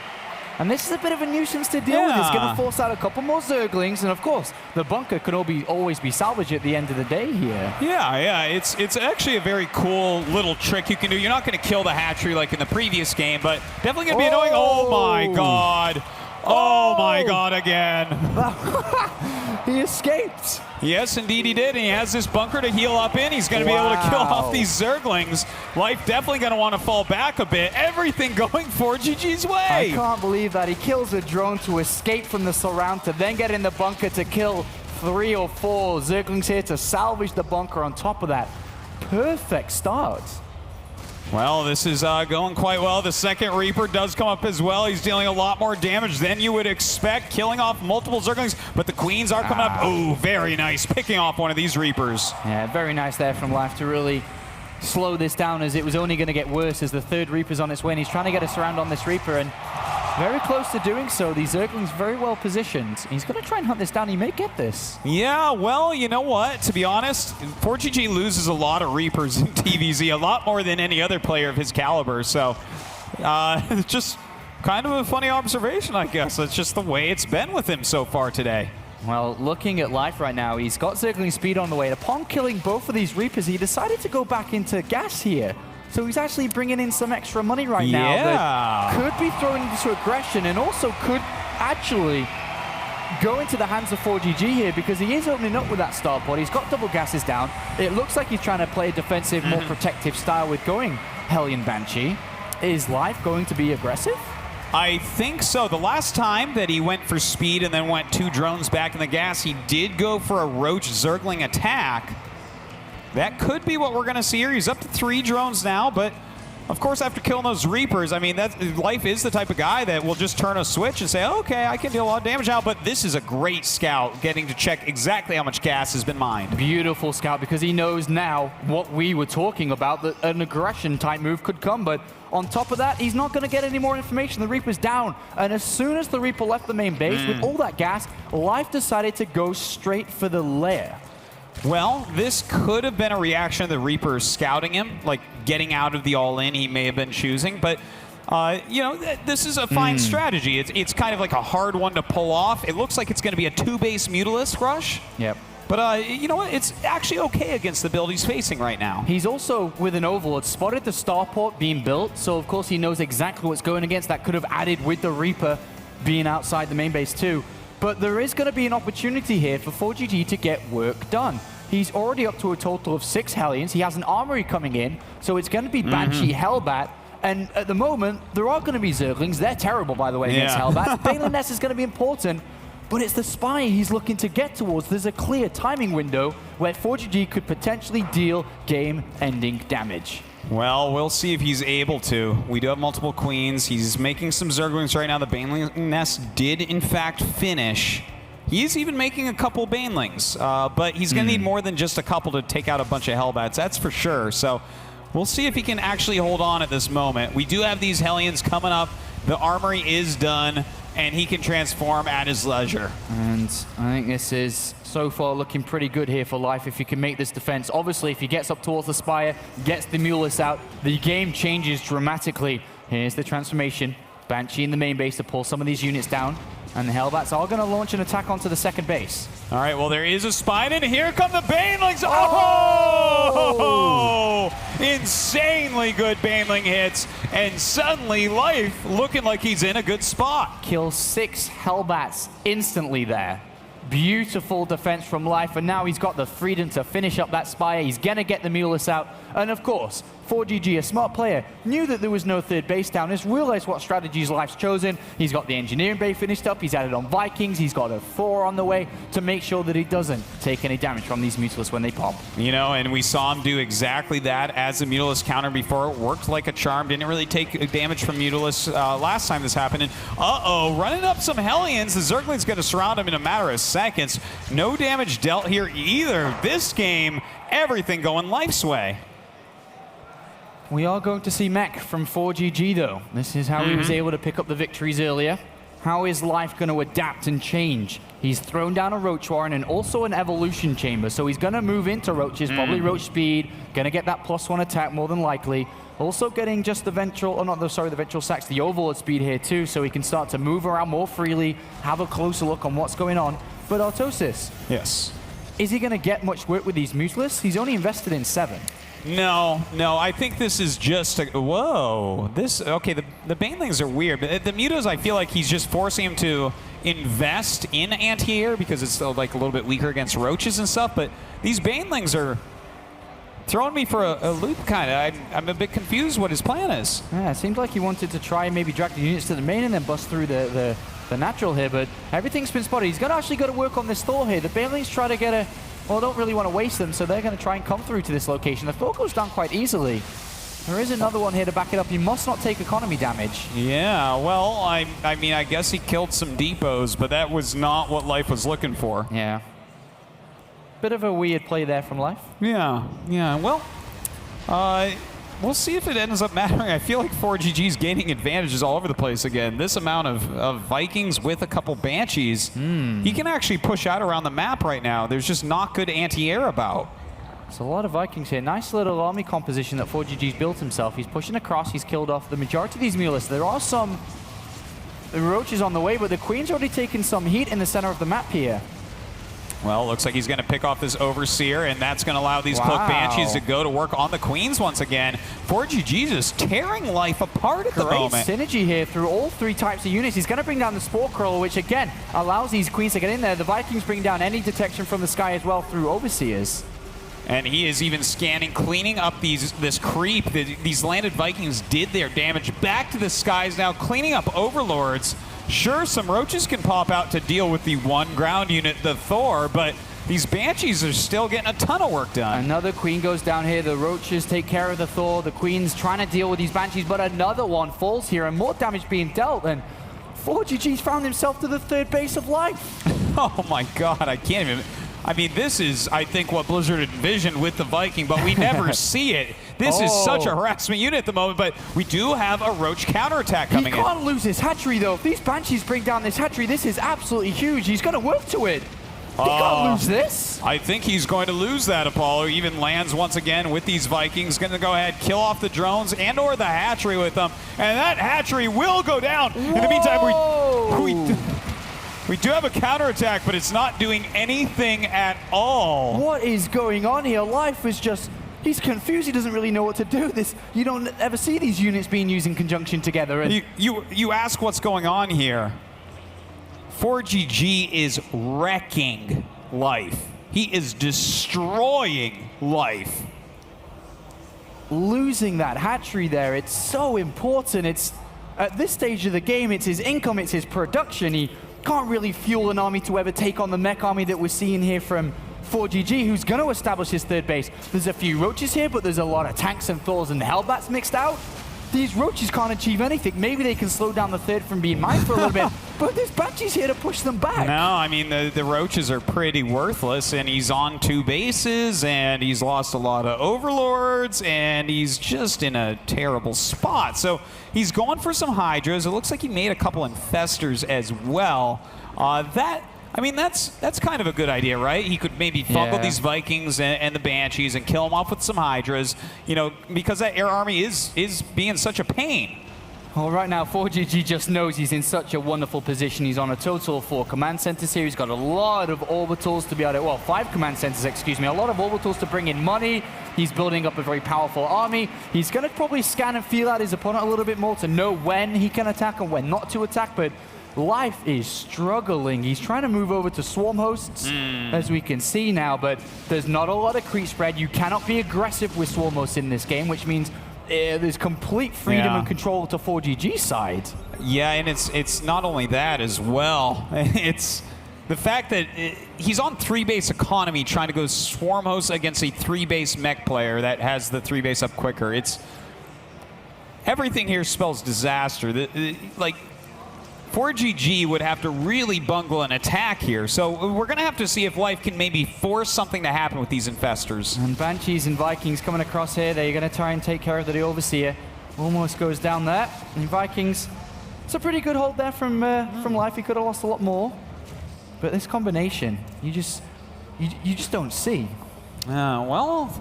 And this is a bit of a nuisance to deal with. It's going to force out a couple more Zerglings, and of course, the bunker could always be salvaged at the end of the day here. Yeah, it's actually a very cool little trick you can do. You're not going to kill the hatchery like in the previous game, but definitely going to be annoying. Oh my god. Oh my god again. He escaped. Yes, indeed he did, and he has this bunker to heal up in. He's going to be able to kill off these Zerglings. Life definitely going to want to fall back a bit. Everything going ForGG's way. I can't believe that. He kills a drone to escape from the surround, to then get in the bunker to kill 3 or 4 Zerglings here to salvage the bunker on top of that. Perfect start. Well, this is going quite well. The second Reaper does come up as well. He's dealing a lot more damage than you would expect, killing off multiple Zerglings, but the Queens are coming up. Oh, very nice, picking off one of these Reapers. Yeah, very nice there from Life to really slow this down, as it was only going to get worse as the third Reaper's on its way, and he's trying to get a surround on this Reaper, and very close to doing so. These Zerglings very well positioned. He's going to try and hunt this down. He may get this. Yeah, well, you know what? To be honest, ForGG loses a lot of Reapers in TVZ, a lot more than any other player of his caliber. So, it's just kind of a funny observation, I guess. It's just the way it's been with him so far today. Well, looking at Life right now, he's got Zergling speed on the way. Upon killing both of these Reapers, he decided to go back into gas here. So he's actually bringing in some extra money right now that could be thrown into aggression, and also could actually go into the hands of ForGG here, because he is opening up with that starport. He's got double gases down. It looks like he's trying to play a defensive, more protective style with going Hellion Banshee. Is Life going to be aggressive? I think so. The last time that he went for speed and then went 2 drones back in the gas, he did go for a Roach Zergling attack. That could be what we're going to see here. He's up to 3 drones now, but of course, after killing those Reapers, I mean, Life is the type of guy that will just turn a switch and say, okay, I can deal a lot of damage now, but this is a great scout, getting to check exactly how much gas has been mined. Beautiful scout, because he knows now what we were talking about, that an aggression type move could come, but on top of that, he's not going to get any more information. The Reaper's down, and as soon as the Reaper left the main base with all that gas, Life decided to go straight for the lair. Well, this could have been a reaction to the Reaper scouting him, like getting out of the all-in he may have been choosing, but you know, this is a fine strategy. It's kind of like a hard one to pull off. It looks like it's going to be a 2-base Mutalisk rush. Yep. But you know what? It's actually okay against the build he's facing right now. He's also, with an Overlord, spotted the starport being built, so of course he knows exactly what's going against. That could have added with the Reaper being outside the main base too. But there is going to be an opportunity here for ForGG to get work done. He's already up to a total of 6 Hellions. He has an armory coming in, so it's going to be Banshee, Hellbat, and at the moment, there are going to be Zerglings. They're terrible, by the way, against Hellbat. Balin Nest is going to be important, but it's the Spire he's looking to get towards. There's a clear timing window where ForGG could potentially deal game-ending damage. Well, we'll see if he's able to. We do have multiple Queens. He's making some Zerglings right now. The Baneling Nest did, in fact, finish. He's even making a couple Banelings, but he's going to need more than just a couple to take out a bunch of Hellbats, that's for sure. So we'll see if he can actually hold on at this moment. We do have these Hellions coming up. The armory is done, and he can transform at his leisure. And I think this is so far looking pretty good here for Life if he can make this defense. Obviously, if he gets up towards the Spire, gets the Mutalisk out, the game changes dramatically. Here's the transformation. Banshee in the main base to pull some of these units down. And the Hellbats are going to launch an attack onto the second base. All right, well, there is a Spine, and here come the Banelings. Oh! insanely good Baneling hits, and suddenly Life looking like he's in a good spot. Kills 6 Hellbats instantly there. Beautiful defense from Life, and now he's got the freedom to finish up that Spire. He's going to get the Mulus out. And of course, ForGG, a smart player, knew that there was no third base down. He's realized what strategies Life's chosen. He's got the Engineering Bay finished up. He's added on Vikings. He's got a 4 on the way to make sure that he doesn't take any damage from these Mutalisk when they pop. You know, and we saw him do exactly that as a Mutalisk counter before. It worked like a charm. Didn't really take damage from Mutalisk last time this happened. And running up some Hellions. The Zergling's going to surround him in a matter of seconds. No damage dealt here either. This game, everything going Life's way. We are going to see Mech from ForGG, though. This is how he was able to pick up the victories earlier. How is Life going to adapt and change? He's thrown down a Roach Warren and also an Evolution Chamber, so he's going to move into Roaches, probably Roach Speed, going to get that +1 attack more than likely. Also getting just the Ventral, the Ventral Sacks, the Overlord Speed here too, so he can start to move around more freely, have a closer look on what's going on. But Artosis, yes, is he going to get much work with these Mutalisks? He's only invested in 7. No, I think this is just a, whoa. Okay, the Banelings are weird, but the Mutos, I feel like he's just forcing him to invest in anti-air because it's like a little bit weaker against Roaches and stuff, but these Banelings are throwing me for a loop, kind of. I'm a bit confused what his plan is. Yeah, it seemed like he wanted to try and maybe drag the units to the main and then bust through the natural here, but everything's been spotted. He's actually got to work on this Thor here. The Banelings try to get a... Well, don't really want to waste them, so they're going to try and come through to this location. The Thor goes down quite easily. There is another one here to back it up. He must not take economy damage. Yeah, well, I mean, I guess he killed some depots, but that was not what Life was looking for. Yeah. Bit of a weird play there from Life. Yeah. Well, we'll see if it ends up mattering. I feel like ForGG's gaining advantages all over the place again. This amount of Vikings with a couple Banshees, he can actually push out around the map right now. There's just not good anti-air about. There's a lot of Vikings here. Nice little army composition that ForGG's built himself. He's pushing across. He's killed off the majority of these Mulists. There are some Roaches on the way, but the Queen's already taken some heat in the center of the map here. Well, looks like he's going to pick off this Overseer, and that's going to allow these Cloak Banshees to go to work on the Queens once again. ForGG just tearing Life apart at the moment. Great synergy here through all 3 types of units. He's going to bring down the Spore Crawler, which again allows these Queens to get in there. The Vikings bring down any detection from the sky as well through Overseers. And he is even scanning, cleaning up this creep. These landed Vikings did their damage back to the skies now, cleaning up Overlords. Sure, some Roaches can pop out to deal with the 1 ground unit, the Thor, but these Banshees are still getting a ton of work done. Another Queen goes down here. The Roaches take care of the Thor. The Queen's trying to deal with these Banshees, but another one falls here and more damage being dealt. And ForGG's found himself to the 3rd base of Life. Oh my God, I can't even... I mean, this is, I think, what Blizzard envisioned with the Viking, but we never see it. This is such a harassment unit at the moment, but we do have a Roach counterattack coming in. He can't lose his hatchery, though. If these Banshees bring down this hatchery, this is absolutely huge. He's going to work to it. He can't lose this. I think he's going to lose that, Apollo. Even lands once again with these Vikings. Going to go ahead, kill off the drones and or the hatchery with them. And that hatchery will go down. Whoa. In the meantime, we do have a counterattack, but it's not doing anything at all. What is going on here? Life is just... He's confused. He doesn't really know what to do. You don't ever see these units being used in conjunction together. And you ask what's going on here. ForGG is wrecking Life. He is destroying Life. Losing that hatchery there, it's so important. It's at this stage of the game, it's his income, it's his production. He can't really fuel an army to ever take on the mech army that we're seeing here from ForGG, who's going to establish his 3rd base. There's a few Roaches here, but there's a lot of tanks and Thors and Hellbats mixed out. These Roaches can't achieve anything. Maybe they can slow down the 3rd from being mined for a little bit, but there's Banshees here to push them back. No, I mean, the Roaches are pretty worthless, and he's on 2 bases, and he's lost a lot of Overlords, and he's just in a terrible spot. So he's going for some Hydras. It looks like he made a couple Infestors as well. That's kind of a good idea, right? He could maybe fungal these Vikings and the Banshees and kill them off with some Hydras, you know, because that air army is being such a pain. Well, right now, ForGG just knows he's in such a wonderful position. He's on a total of 4 command centers here. He's got a lot of orbitals to be able to, well, 5 command centers, excuse me. A lot of orbitals to bring in money. He's building up a very powerful army. He's going to probably scan and feel out his opponent a little bit more to know when he can attack and when not to attack, but Life is struggling. He's trying to move over to swarm hosts, as we can see now, but there's not a lot of creep spread. You cannot be aggressive with swarm hosts in this game, which means there's complete freedom and control to ForGG's side. Yeah, and it's not only that as well. It's the fact that he's on 3-base economy trying to go swarm hosts against a 3-base mech player that has the 3-base up quicker. It's everything here spells disaster. Like, ForGG would have to really bungle an attack here. So we're going to have to see if Life can maybe force something to happen with these infestors. And Banshees and Vikings coming across here. They're going to try and take care of the Overseer. Almost goes down there. And Vikings, it's a pretty good hold there from Life. He could have lost a lot more. But this combination, you just don't see. Well,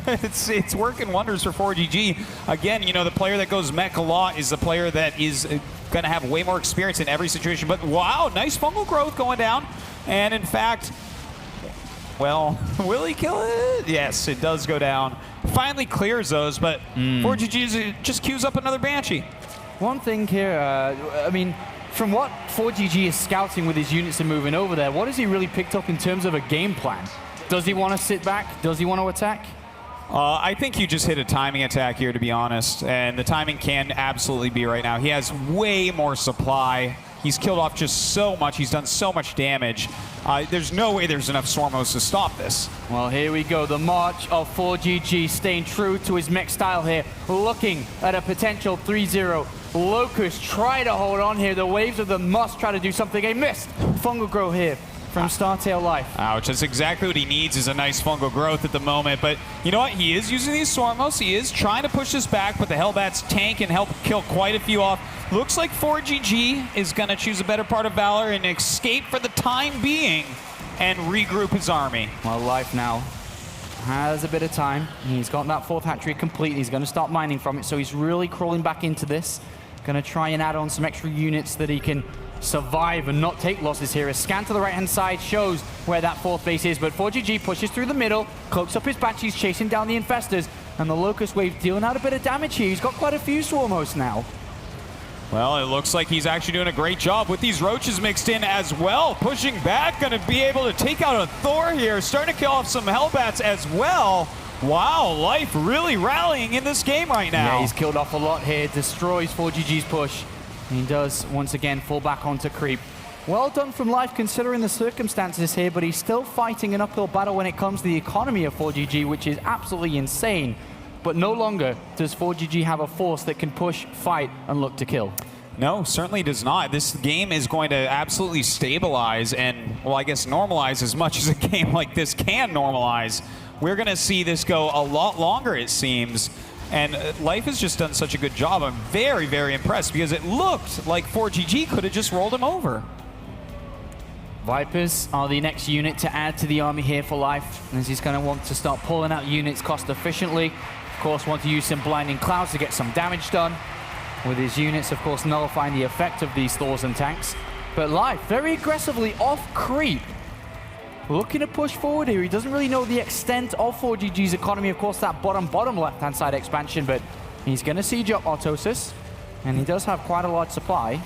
it's working wonders for ForGG. Again, you know, the player that goes mech a lot is the player that is going to have way more experience in every situation. But wow, nice fungal growth going down. And in fact, well, will he kill it? Yes, it does go down. Finally clears those, but ForGG just queues up another Banshee. One thing here, I mean, from what ForGG is scouting with his units and moving over there, what has he really picked up in terms of a game plan? Does he want to sit back? Does he want to attack? I think you just hit a timing attack here, to be honest, and the timing can absolutely be right now. He has way more supply. He's killed off just so much. He's done so much damage. There's no way there's enough Swarmos to stop this. Well, here we go. The march of ForGG staying true to his mech style here, looking at a potential 3-0. Locust try to hold on here. The waves of the must try to do something. A missed fungal grow here from Startail Life. Ouch, that's exactly what he needs, is a nice fungal growth at the moment. But you know what? He is using these Swarmos. He is trying to push this back, but the Hellbats tank and help kill quite a few off. Looks like ForGG is going to choose a better part of Valor and escape for the time being and regroup his army. Well, Life now has a bit of time. He's got that 4th hatchery complete. He's going to start mining from it, so he's really crawling back into this. Going to try and add on some extra units that he can survive and not take losses here. A scan to the right-hand side shows where that 4th base is, but ForGG pushes through the middle, cloaks up his Banshees, chasing down the Infestors, and the Locust Wave dealing out a bit of damage here. He's got quite a few Swarm hosts now. Well, it looks like he's actually doing a great job with these Roaches mixed in as well. Pushing back, going to be able to take out a Thor here, starting to kill off some Hellbats as well. Wow, Life really rallying in this game right now. Yeah, he's killed off a lot here, destroys ForGG's push. He does, once again, fall back onto creep. Well done from Life considering the circumstances here, but he's still fighting an uphill battle when it comes to the economy of ForGG, which is absolutely insane. But no longer does ForGG have a force that can push, fight, and look to kill. No, certainly does not. This game is going to absolutely stabilize and, well, I guess normalize as much as a game like this can normalize. We're going to see this go a lot longer, it seems. And Life has just done such a good job. I'm very, very impressed because it looked like ForGG could have just rolled him over. Vipers are the next unit to add to the army here for Life, as he's going to want to start pulling out units cost efficiently. Of course, want to use some blinding clouds to get some damage done. With his units, of course, nullifying the effect of these Thors and tanks. But Life, very aggressively off creep. Looking to push forward here. He doesn't really know the extent of ForGG's economy. Of course, that bottom left-hand side expansion, but he's going to siege up Autosis, and he does have quite a large supply.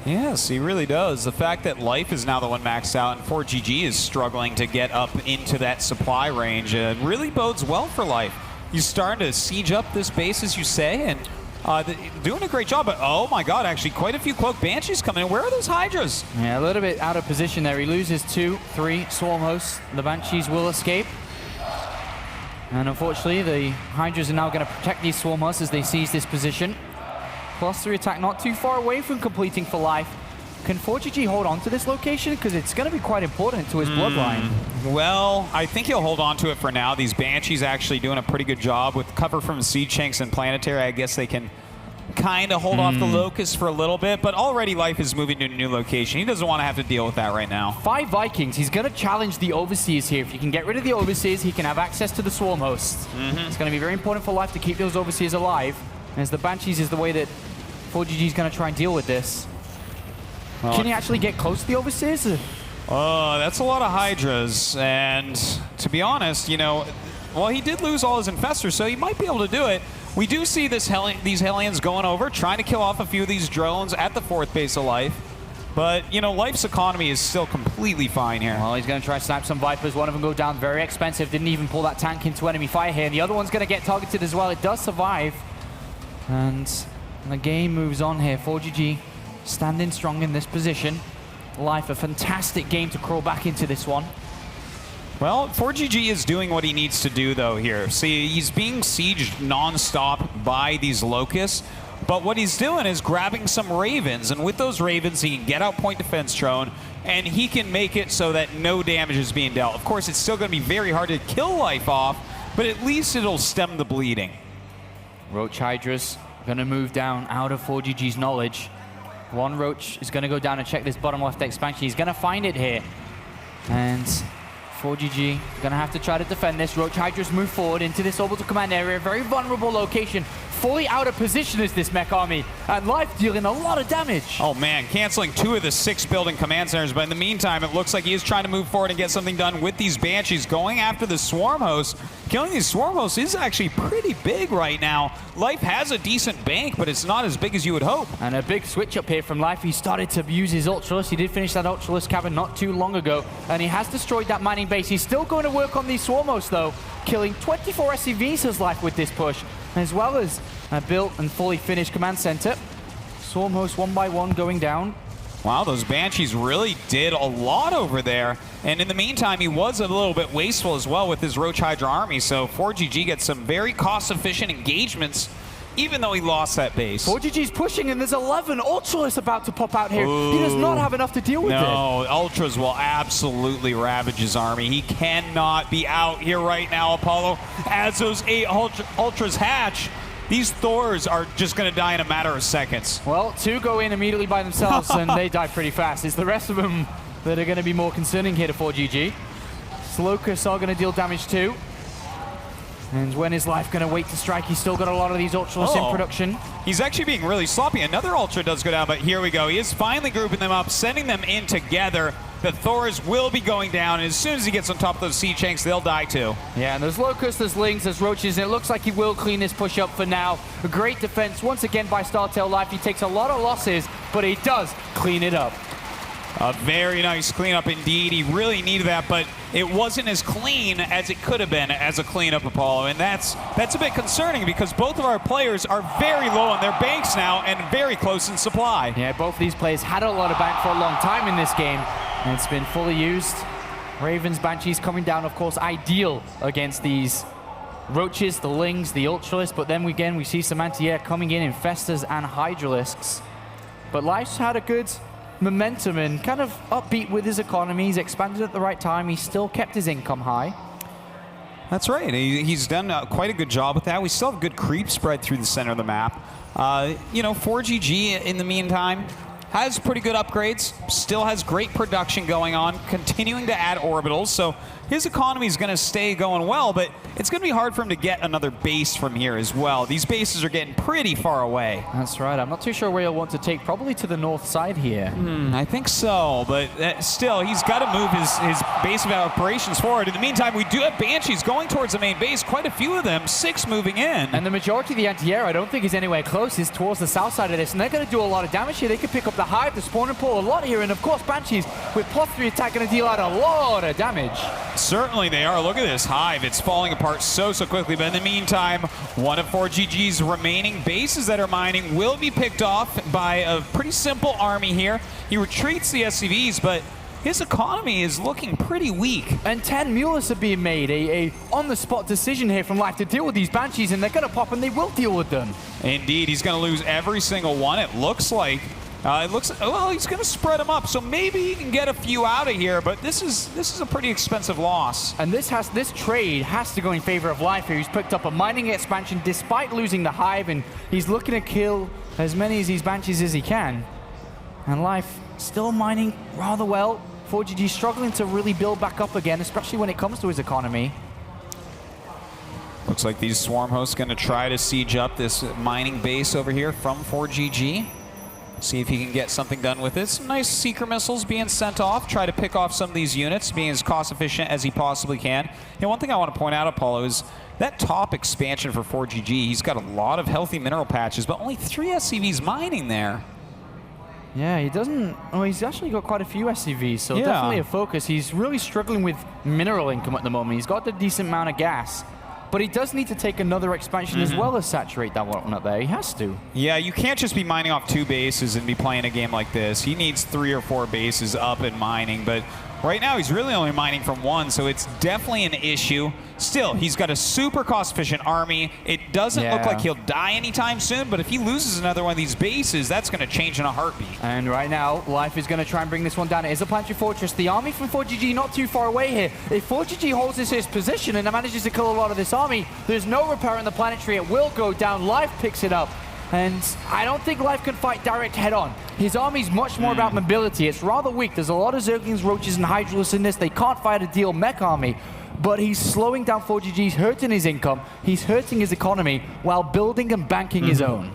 Yes, he really does. The fact that Life is now the one maxed out and ForGG is struggling to get up into that supply range really bodes well for Life. He's starting to siege up this base, as you say, and doing a great job. But oh my god, actually quite a few Cloak Banshees coming in. Where are those Hydras? Yeah, a little bit out of position there. He loses 2, 3 Swarm hosts. The Banshees will escape. And unfortunately, the Hydras are now going to protect these Swarm hosts as they seize this position. +3 attack not too far away from completing for Life. Can ForGG hold on to this location? Because it's going to be quite important to his bloodline. Well, I think he'll hold on to it for now. These Banshees actually doing a pretty good job with cover from Siege Shanks and Planetary. I guess they can kind of hold off the Locust for a little bit, but already Life is moving to a new location. He doesn't want to have to deal with that right now. 5 Vikings. He's going to challenge the Overseers here. If you can get rid of the Overseers, he can have access to the Swarm hosts. It's going to be very important for Life to keep those Overseers alive, as the Banshees is the way that ForGG's going to try and deal with this. Can he actually get close to the Overseers? That's a lot of Hydras, and to be honest, you know, well, he did lose all his Infestors, so he might be able to do it. We do see these Hellions going over, trying to kill off a few of these drones at the 4th base of Life. But, you know, Life's economy is still completely fine here. Well, he's going to try to snipe some Vipers. One of them go down, very expensive. Didn't even pull that tank into enemy fire here. And the other one's going to get targeted as well. It does survive. And the game moves on here. ForGG standing strong in this position. Life, a fantastic game to crawl back into this one. Well, ForGG is doing what he needs to do, though, here. See, he's being sieged non-stop by these Locusts, but what he's doing is grabbing some Ravens, and with those Ravens, he can get out point defense drone, and he can make it so that no damage is being dealt. Of course, it's still going to be very hard to kill Life off, but at least it'll stem the bleeding. Roach Hydra's going to move down out of ForGG's knowledge. One Roach is going to go down and check this bottom left expansion. He's going to find it here. And ForGG going to have to try to defend this. Roach Hydra's move forward into this orbital command area. Very vulnerable location. Fully out of position is this mech army. And Life dealing a lot of damage. Oh man, canceling 2 of the 6 building command centers. But in the meantime, it looks like he is trying to move forward and get something done with these Banshees. Going after the Swarm Hosts. Killing these Swarm Hosts is actually pretty big right now. Life has a decent bank, but it's not as big as you would hope. And a big switch up here from Life. He started to use his Ultralisk. He did finish that Ultralisk cabin not too long ago. And he has destroyed that mining base. He's still going to work on these Swarm Hosts, though. Killing 24 SCVs as Life with this push, as well as a built and fully finished command center. Swarm Hosts one by one going down. Wow, those Banshees really did a lot over there. And in the meantime, he was a little bit wasteful as well with his Roach Hydra army. So ForGG gets some very cost-efficient engagements, even though he lost that base. ForGG's pushing, and there's 11 Ultras about to pop out here. Ooh. He does not have enough to deal with it. No, Ultras will absolutely ravage his army. He cannot be out here right now, Apollo. As those 8 Ultras hatch, these Thors are just going to die in a matter of seconds. Well, 2 go in immediately by themselves, and they die pretty fast. It's the rest of them that are going to be more concerning here to ForGG. Locusts are going to deal damage too. And when is Life going to wait to strike? He's still got a lot of these Ultras in production. He's actually being really sloppy. Another Ultra does go down, but here we go. He is finally grouping them up, sending them in together. The Thors will be going down, and as soon as he gets on top of those Sea Chanks, they'll die too. Yeah, and there's Locusts, there's Lings, there's Roaches, and it looks like he will clean this push up for now. A great defense once again by Startail Life. He takes a lot of losses, but he does clean it up. A very nice cleanup indeed. He really needed that, but it wasn't as clean as it could have been as a cleanup, Apollo. And that's a bit concerning because both of our players are very low on their banks now and very close in supply. Yeah, both of these players had a lot of bank for a long time in this game, and it's been fully used. Ravens, Banshees coming down, of course, ideal against these Roaches, the Lings, the Ultralisks, but then again, we see some anti-air coming in Infestors and Hydralisks. But Life's had a good momentum and kind of upbeat with his economy. He's expanded at the right time. He's still kept his income high. That's right. He's done quite a good job with that. We still have good creep spread through the center of the map. You know, ForGG in the meantime has pretty good upgrades, still has great production going on, continuing to add orbitals, so his economy is going to stay going well, but it's going to be hard for him to get another base from here as well. These bases are getting pretty far away. That's right. I'm not too sure where he'll want to take, probably to the north side here. I think so, but still, he's got to move his base of operations forward. In the meantime, we do have Banshees going towards the main base, quite a few of them, 6 moving in. And the majority of the anti-air, I don't think is anywhere close, is towards the south side of this, and they're going to do a lot of damage here. They could pick up the Hive, the Spawn and Pull a lot here, and of course, Banshees with +3 attack going to deal out a lot of damage. Certainly they are. Look at this Hive. It's falling apart so quickly. But in the meantime, one of ForGG's remaining bases that are mining will be picked off by a pretty simple army here. He retreats the SCVs, but his economy is looking pretty weak. And 10 Mules are being made. A on-the-spot decision here from Life to deal with these Banshees, and they're going to pop and they will deal with them. Indeed. He's going to lose every single one, it looks like. Well, he's going to spread them up, so maybe he can get a few out of here, but this is a pretty expensive loss. And this trade has to go in favor of Life here. He's picked up a mining expansion despite losing the Hive, and he's looking to kill as many of these Banshees as he can. And Life still mining rather well. ForGG struggling to really build back up again, especially when it comes to his economy. Looks like these Swarm hosts going to try to siege up this mining base over here from ForGG. See if he can get something done with it. Some nice seeker missiles being sent off. Try to pick off some of these units, being as cost efficient as he possibly can. One thing I want to point out, Apollo, is that top expansion for ForGG. He's got a lot of healthy mineral patches, but only 3 SCVs mining there. Yeah, he doesn't. Oh, he's actually got quite a few SCVs, so Yeah. definitely a focus. He's really struggling with mineral income at the moment. He's got a decent amount of gas. But he does need to take another expansion as well as saturate that one up there. He has to. Yeah, you can't just be mining off 2 bases and be playing a game like this. He needs 3 or 4 bases up and mining, but right now he's really only mining from 1, so it's definitely an issue. Still, he's got a super cost-efficient army. It doesn't look like he'll die anytime soon, but if he loses another one of these bases, that's going to change in a heartbeat. And right now, Life is going to try and bring this one down. It is a planetary fortress. The army from ForGG not too far away here. If ForGG holds his position and manages to kill a lot of this army, there's no repair in the planetary. It will go down. Life picks it up. And I don't think Life can fight direct head-on. His army's much more about mobility. It's rather weak. There's a lot of Zerglings, Roaches, and Hydralisks in this. They can't fight a deal mech army. But he's slowing down ForGG. He's hurting his income. He's hurting his economy while building and banking his own.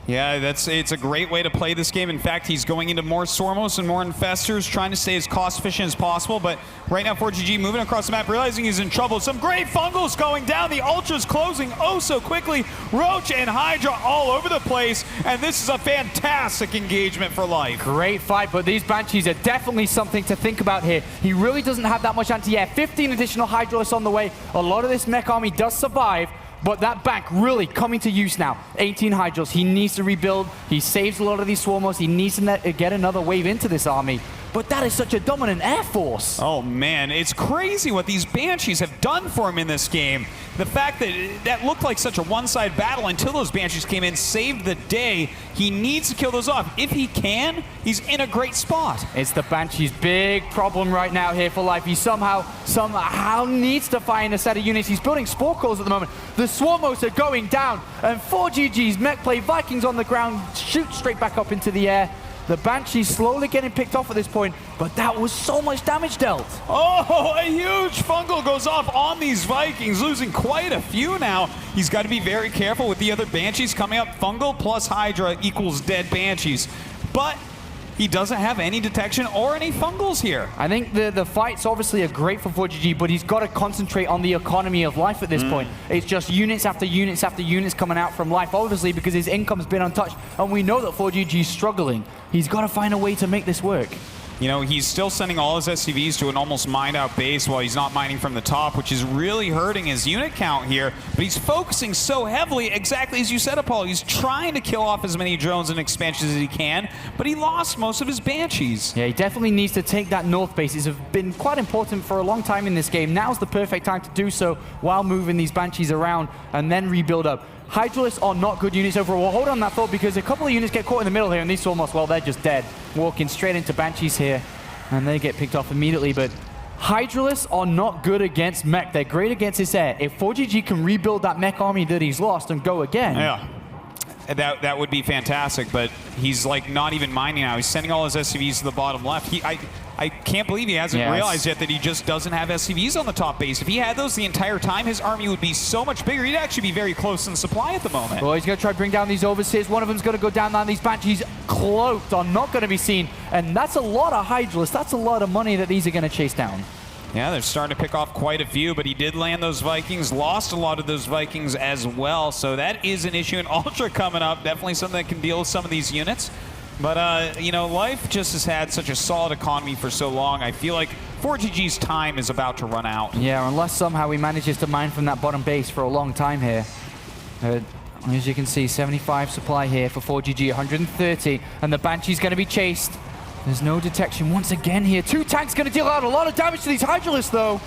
Yeah, it's a great way to play this game. In fact, he's going into more Stormos and more Infestors, trying to stay as cost-efficient as possible. But right now, ForGG moving across the map, realizing he's in trouble. Some great Fungals going down. The Ultra's closing oh so quickly. Roach and Hydra all over the place. And this is a fantastic engagement for Life. Great fight, but these Banshees are definitely something to think about here. He really doesn't have that much anti-air. 15 additional Hydralisks on the way. A lot of this mech army does survive. But that bank really coming to use now. 18 Hydros. He needs to rebuild. He saves a lot of these Swarmos. He needs to get another wave into this army. But that is such a dominant air force. Oh, man. It's crazy what these Banshees have done for him in this game. The fact that that looked like such a one-side battle until those Banshees came in, saved the day. He needs to kill those off. If he can, he's in a great spot. It's the Banshee's big problem right now here for Life. He somehow needs to find a set of units. He's building Spore Cores at the moment. The Swarmos are going down. And ForGG's mech play Vikings on the ground, shoot straight back up into the air. The Banshee's slowly getting picked off at this point, but that was so much damage dealt. Oh, a huge Fungal goes off on these Vikings, losing quite a few now. He's got to be very careful with the other Banshees coming up. Fungal plus Hydra equals dead Banshees. But he doesn't have any detection or any Fungals here. I think the fights obviously are great for ForGG, but he's got to concentrate on the economy of Life at this point. It's just units after units after units coming out from Life, obviously, because his income's been untouched, and we know that ForGG is struggling. He's got to find a way to make this work. You know, he's still sending all his SCVs to an almost mined out base while he's not mining from the top, which is really hurting his unit count here. But he's focusing so heavily, exactly as you said, Apollo. He's trying to kill off as many drones and expansions as he can, but he lost most of his Banshees. Yeah, he definitely needs to take that north base. It's been quite important for a long time in this game. Now's the perfect time to do so while moving these Banshees around and then rebuild up. Hydralisks are not good units overall. Hold on that thought, because a couple of units get caught in the middle here, and these Swarmos, well, they're just dead. Walking straight into Banshees here, and they get picked off immediately. But Hydralisks are not good against mech. They're great against his air. If ForGG can rebuild that mech army that he's lost and go again. Yeah. That would be fantastic, but he's like not even mining now. He's sending all his SCVs to the bottom left. I can't believe he hasn't realized yet that he just doesn't have SCVs on the top base. If he had those the entire time, his army would be so much bigger. He'd actually be very close in supply at the moment. Well, he's going to try to bring down these overseers. One of them's going to go down on these Banshees. Cloaked are not going to be seen. And that's a lot of Hydralisks. That's a lot of money that these are going to chase down. Yeah, they're starting to pick off quite a few, but he did land those Vikings, lost a lot of those Vikings as well. So that is an issue. And Ultra coming up, definitely something that can deal with some of these units. But, you know, Life just has had such a solid economy for so long. I feel like ForGG's time is about to run out. Yeah, unless somehow he manages to mine from that bottom base for a long time here. As you can see, 75 supply here for ForGG, 130. And the Banshee's going to be chased. There's no detection once again here. 2 tanks going to deal out a lot of damage to these Hydralisks, though.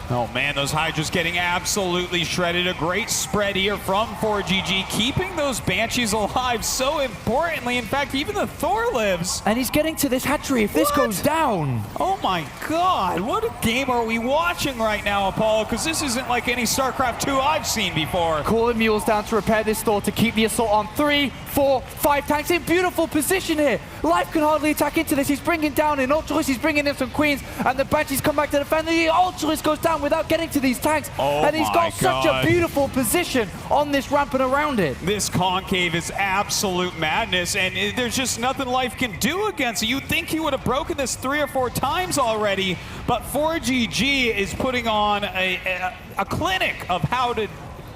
Oh man, those Hydras getting absolutely shredded. A great spread here from ForGG, keeping those Banshees alive so importantly. In fact, even the Thor lives. And he's getting to this hatchery if this goes down. Oh my god, what a game are we watching right now, Apollo? Because this isn't like any StarCraft 2 I've seen before. Calling mules down to repair this Thor to keep the assault on 3, 4, 5 tanks in beautiful position here. Life can hardly attack into this. He's bringing down an Ultralist, he's bringing in some Queens, and the Banshees come back to defend. The Ultralist goes down. down without getting to these tanks. Oh and he's my got such a God. beautiful position on this ramp and around it. This concave is absolute madness, and there's just nothing Life can do against it. You'd think he would have broken this 3 or 4 times already, but ForGG is putting on a clinic of how to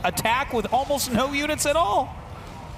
attack with almost no units at all.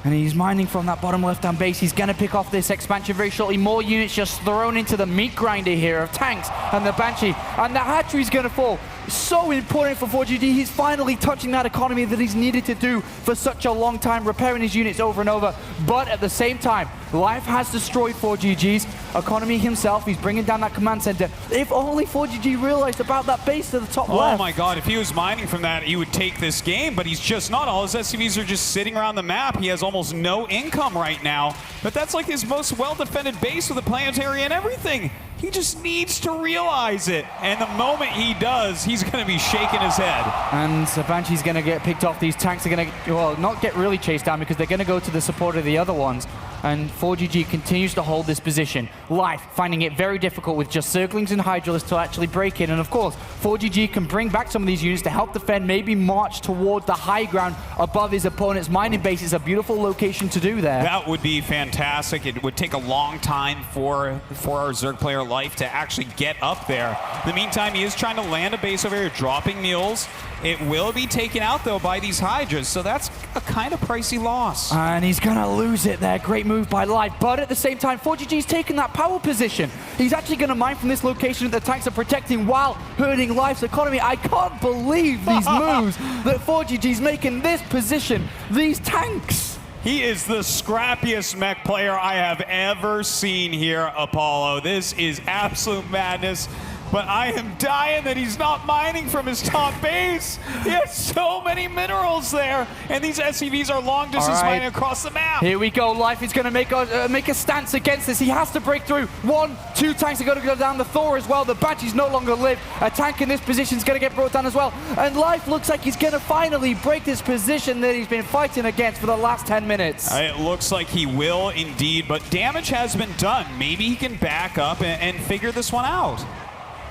And he's mining from that bottom left-hand base. He's going to pick off this expansion very shortly. More units just thrown into the meat grinder here of tanks and the Banshee. And the hatchery's going to fall. So important for ForGG. He's finally touching that economy that he's needed to do for such a long time, repairing his units over and over. But at the same time, Life has destroyed ForGG's economy himself. He's bringing down that command center. If only ForGG realized about that base to the top left. Oh my God, if he was mining from that, he would take this game, but he's just not. All his SCVs are just sitting around the map. He has almost no income right now, but that's like his most well-defended base with a planetary and everything. He just needs to realize it, and the moment he does, he's going to be shaking his head. And the Banshee's going to get picked off. These tanks are going to, well, not get really chased down because they're going to go to the support of the other ones. And ForGG continues to hold this position. Life finding it very difficult with just Zerglings and Hydralisks to actually break in. And of course, ForGG can bring back some of these units to help defend, maybe march toward the high ground above his opponent's mining base. It's a beautiful location to do there. That would be fantastic. It would take a long time for our Zerg player Life to actually get up there. In the meantime, he is trying to land a base over here, dropping mules. It will be taken out, though, by these Hydras, so that's a kind of pricey loss. And he's going to lose it there. Great move by Life. But at the same time, ForGG's taken that power position. He's actually going to mine from this location that the tanks are protecting while hurting Life's economy. I can't believe these moves that ForGG's making this position. These tanks. He is the scrappiest mech player I have ever seen here, Apollo. This is absolute madness. But I am dying that he's not mining from his top base. He has so many minerals there, and these SCVs are long distance mining across the map. Here we go. Life is going to make a stance against this. He has to break through. 1, 2 tanks are going to go down. The Thor as well. The Banshees no longer live. A tank in this position is going to get brought down as well. And Life looks like he's going to finally break this position that he's been fighting against for the last 10 minutes. It looks like he will indeed, but damage has been done. Maybe he can back up and figure this one out.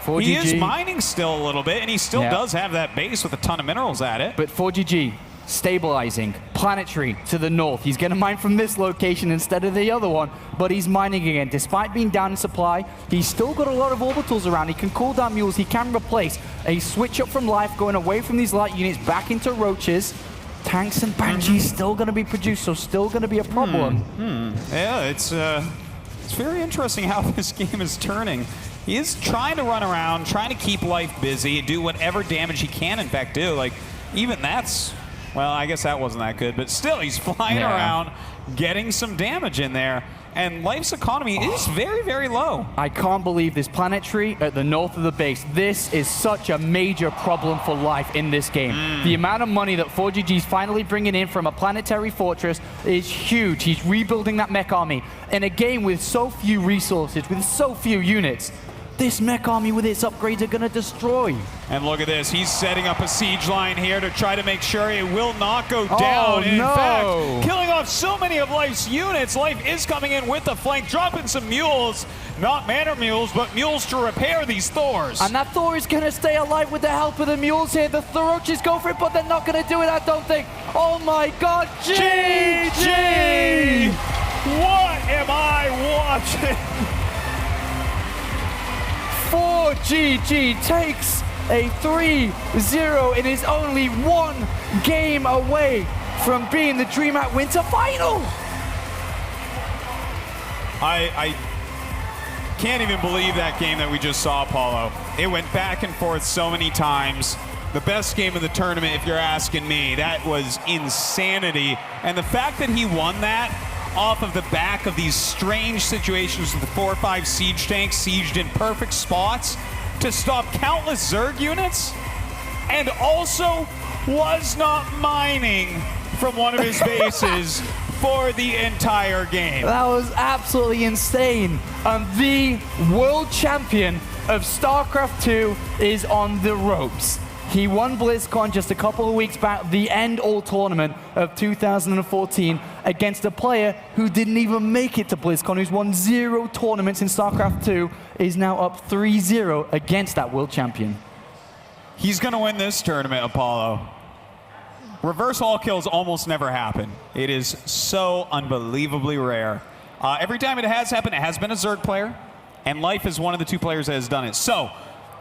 ForGG. He is mining still a little bit, and he still does have that base with a ton of minerals at it. But ForGG stabilizing planetary to the north. He's going to mine from this location instead of the other one, but he's mining again. Despite being down in supply, he's still got a lot of orbitals around. He can cool down mules. He can replace a switch up from Life, going away from these light units back into roaches. Tanks and Banshees still going to be produced, so still going to be a problem. Yeah, it's very interesting how this game is turning. He is trying to run around, trying to keep Life busy, do whatever damage he can, in fact, do. Like, even that's, well, I guess that wasn't that good, but still, he's flying around, getting some damage in there, and Life's economy is very, very low. I can't believe this planetary at the north of the base. This is such a major problem for Life in this game. The amount of money that ForGG's finally bringing in from a planetary fortress is huge. He's rebuilding that mech army in a game with so few resources, with so few units. This mech army with its upgrades are going to destroy. And look at this. He's setting up a siege line here to try to make sure it will not go down. And in fact, killing off so many of Life's units. Life is coming in with the flank, dropping some mules. Not manor mules, but mules to repair these Thors. And that Thor is going to stay alive with the help of the mules here. The Thoroches go for it, but they're not going to do it, I don't think. Oh my God, GG! What am I watching? ForGG takes a 3-0 and is only 1 game away from being the Dreamhack Winter Final. I can't even believe that game that we just saw, Apollo. It went back and forth so many times. The best game of the tournament, if you're asking me. That was insanity. And the fact that he won that off of the back of these strange situations with the 4 or 5 siege tanks sieged in perfect spots to stop countless Zerg units, and also was not mining from one of his bases for the entire game. That was absolutely insane. The world champion of StarCraft 2 is on the ropes. He won BlizzCon just a couple of weeks back, the end-all tournament of 2014, against a player who didn't even make it to BlizzCon, who's won 0 tournaments in StarCraft 2, is now up 3-0 against that world champion. He's going to win this tournament, Apollo. Reverse all kills almost never happen. It is so unbelievably rare. Every time it has happened, it has been a Zerg player, and Life is one of the 2 players that has done it. So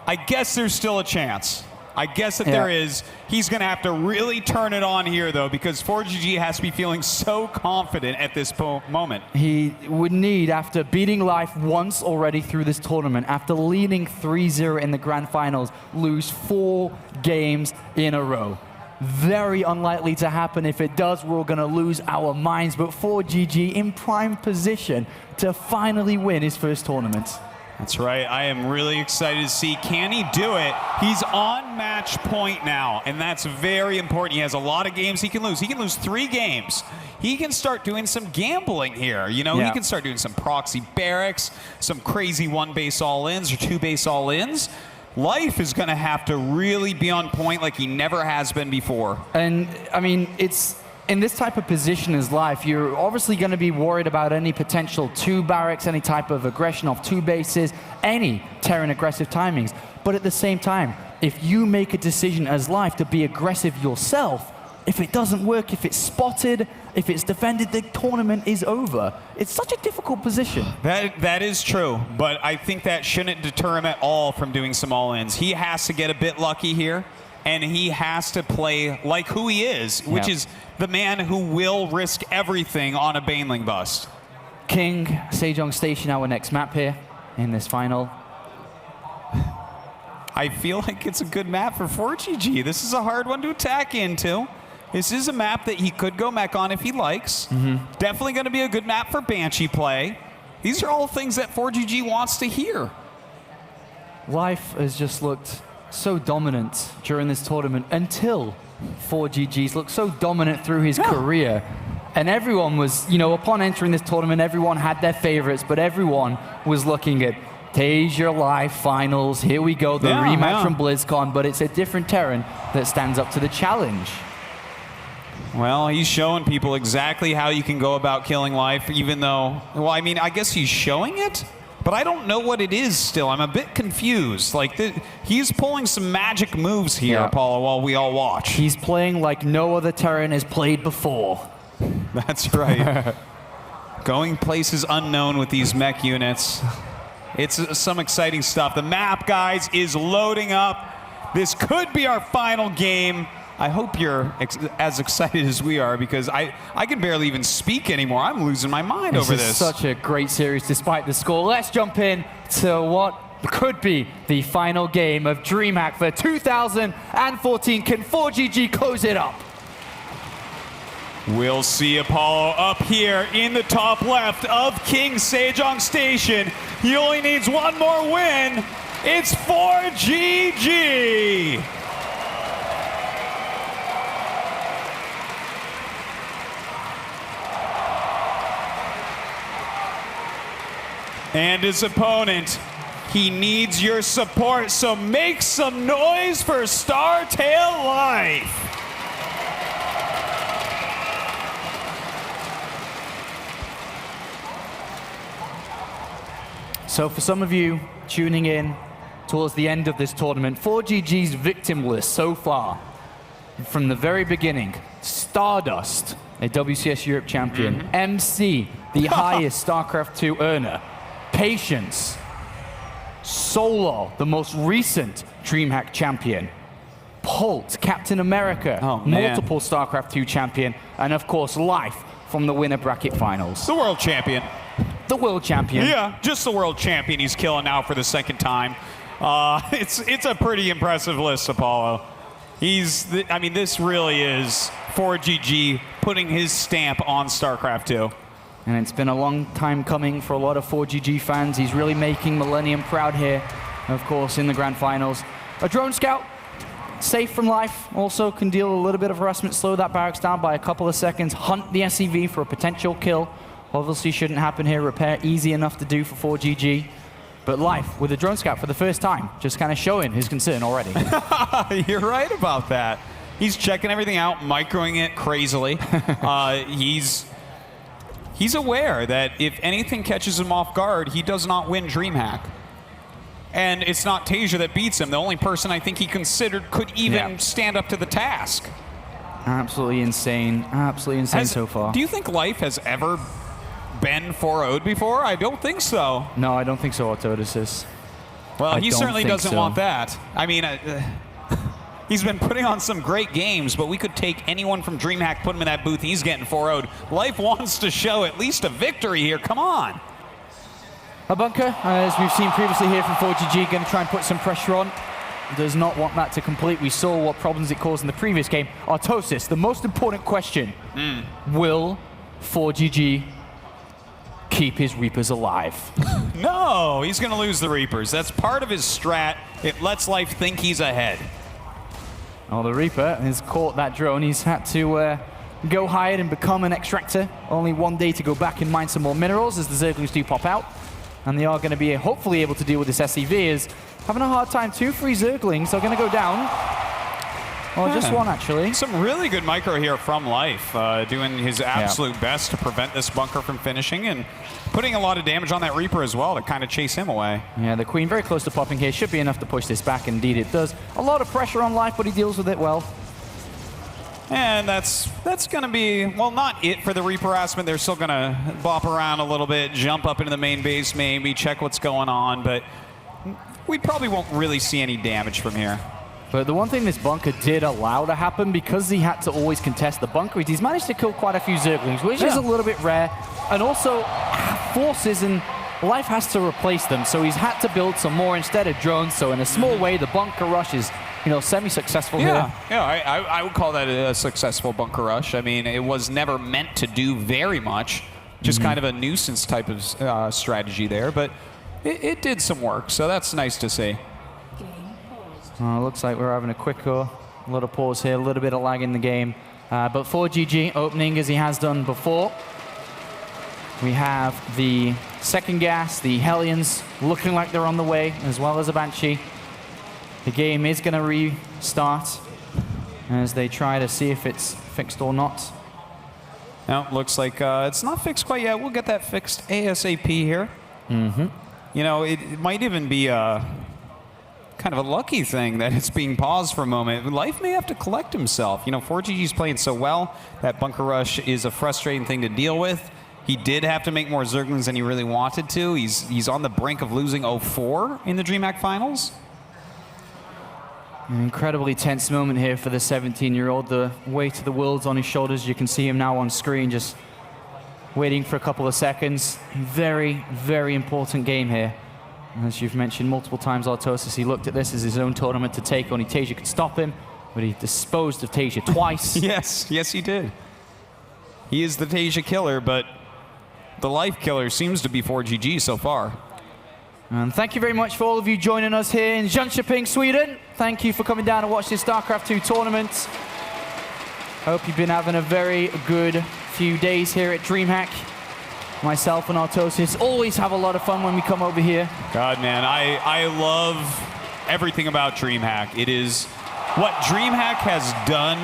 I guess there's still a chance. I guess that there is. He's going to have to really turn it on here, though, because ForGG has to be feeling so confident at this moment. He would need, after beating Life once already through this tournament, after leading 3-0 in the grand finals, lose 4 games in a row. Very unlikely to happen. If it does, we're all going to lose our minds. But ForGG in prime position to finally win his first tournament. That's right. I am really excited to see, can he do it? He's on match point now, and that's very important. He has a lot of games he can lose. He can lose 3 games. He can start doing some gambling here. You know, he can start doing some proxy barracks, some crazy 1 base all-ins or 2 base all-ins. Life is going to have to really be on point like he never has been before. And, I mean, it's in this type of position as Life, you're obviously going to be worried about any potential 2 barracks, any type of aggression off 2 bases, any Terran aggressive timings. But at the same time, if you make a decision as Life to be aggressive yourself, if it doesn't work, if it's spotted, if it's defended, the tournament is over. It's such a difficult position. That is true, but I think that shouldn't deter him at all from doing some all-ins. He has to get a bit lucky here, and he has to play like who he is, which is the man who will risk everything on a Baneling bust. King, Sejong Station, our next map here in this final. I feel like it's a good map for ForGG. This is a hard one to attack into. This is a map that he could go mech on if he likes. Definitely going to be a good map for Banshee play. These are all things that ForGG wants to hear. Life has just looked so dominant during this tournament until ForGG's looked so dominant through his career. And everyone was, you know, upon entering this tournament, everyone had their favorites, but everyone was looking at Tasia Life finals. Here we go, the rematch from BlizzCon, but it's a different Terran that stands up to the challenge. Well, he's showing people exactly how you can go about killing Life, even though, well, I mean, I guess he's showing it, but I don't know what it is still. I'm a bit confused. Like, he's pulling some magic moves here, Apollo, while we all watch. He's playing like no other Terran has played before. That's right. Going places unknown with these mech units. It's some exciting stuff. The map, guys, is loading up. This could be our final game. I hope you're as excited as we are, because I can barely even speak anymore. I'm losing my mind over this. This is such a great series despite the score. Let's jump in to what could be the final game of Dreamhack for 2014. Can ForGG close it up? We'll see Apollo up here in the top left of King Sejong Station. He only needs 1 more win. It's ForGG. And his opponent, he needs your support, so make some noise for Startail Life. So for some of you tuning in towards the end of this tournament, ForGG's victim list so far, from the very beginning: Stardust, a WCS Europe champion; MC, the highest StarCraft 2 earner; Patience; Solar, the most recent Dreamhack champion; Holt, Captain America, multiple StarCraft 2 champion; and of course Life from the winner bracket finals. The world champion. The world champion. Yeah, just the world champion he's killing now for the 2nd time. It's a pretty impressive list, Apollo. I mean, this really is ForGG putting his stamp on StarCraft 2. And it's been a long time coming for a lot of ForGG fans. He's really making Millennium proud here, of course, in the grand finals. A drone scout, safe from Life, also can deal a little bit of harassment, slow that barracks down by a couple of seconds, hunt the SCV for a potential kill. Obviously shouldn't happen here. Repair easy enough to do for ForGG. But Life, with a drone scout for the first time, just kind of showing his concern already. You're right about that. He's checking everything out, microing it crazily. He's aware that if anything catches him off guard, he does not win Dreamhack. and it's not Tasia that beats him. The only person I think he considered could even stand up to the task. Absolutely insane. Absolutely insane so far. Do you think Life has ever been 4-0'd before? I don't think so. No, I don't think so, Autodicus. Well, he certainly doesn't want that. I mean, he's been putting on some great games, but we could take anyone from Dreamhack, put him in that booth, he's getting 4-0'd. Life wants to show at least a victory here. Come on. A bunker, as we've seen previously here from ForGG, going to try and put some pressure on. Does not want that to complete. We saw what problems it caused in the previous game. Artosis, the most important question. Will ForGG keep his Reapers alive? No, he's going to lose the Reapers. That's part of his strat. It lets Life think he's ahead. Oh, the Reaper has caught that drone. He's had to go hide and become an extractor. Only 1 day to go back and mine some more minerals as the Zerglings do pop out. And they are going to be hopefully able to deal with this SCV. Is having a hard time. 2 free Zerglings are going to go down. Well, just one, actually. Some really good micro here from Life, doing his absolute best to prevent this bunker from finishing and putting a lot of damage on that Reaper as well to kind of chase him away. Yeah, the Queen very close to popping here. Should be enough to push this back. Indeed, it does. A lot of pressure on Life, but he deals with it well. And that's going to be, well, not it for the Reaper harassment. They're still going to bop around a little bit, jump up into the main base maybe, check what's going on, but we probably won't really see any damage from here. But the one thing this bunker did allow to happen, because he had to always contest the bunker, is he's managed to kill quite a few Zerglings, which is a little bit rare, and also forces and Life has to replace them, so he's had to build some more instead of drones, so in a small way, the bunker rush is, you know, semi-successful here. Yeah, I would call that a successful bunker rush. I mean, it was never meant to do very much, just kind of a nuisance type of strategy there, but it did some work, so that's nice to see. Looks like we're having a quick little pause here, a little bit of lag in the game. But ForGG opening as he has done before. We have the second gas, the Hellions looking like they're on the way, as well as a Banshee. The game is going to restart as they try to see if it's fixed or not. No, looks like it's not fixed quite yet. We'll get that fixed ASAP here. You know, it might even be kind of a lucky thing that it's being paused for a moment. Life may have to collect himself. You know, ForGG's playing so well. That bunker rush is a frustrating thing to deal with. He did have to make more Zerglings than he really wanted to. He's on the brink of losing 0-4 in the Dreamhack finals. An incredibly tense moment here for the 17-year-old. The weight of the world's on his shoulders. You can see him now on screen, just waiting for a couple of seconds. Very, very important game here. As you've mentioned multiple times, Artosis, he looked at this as his own tournament to take. Only Tasia could stop him, but he disposed of Tasia twice. Yes, he did. He is the Tasia killer, but the Life killer seems to be ForGG so far. And thank you very much for all of you joining us here in Jönköping, Sweden. Thank you for coming down and watch this StarCraft 2 tournament. Hope you've been having a very good few days here at Dreamhack. Myself and Artosis always have a lot of fun when we come over here. God, man, I love everything about Dreamhack. It is what Dreamhack has done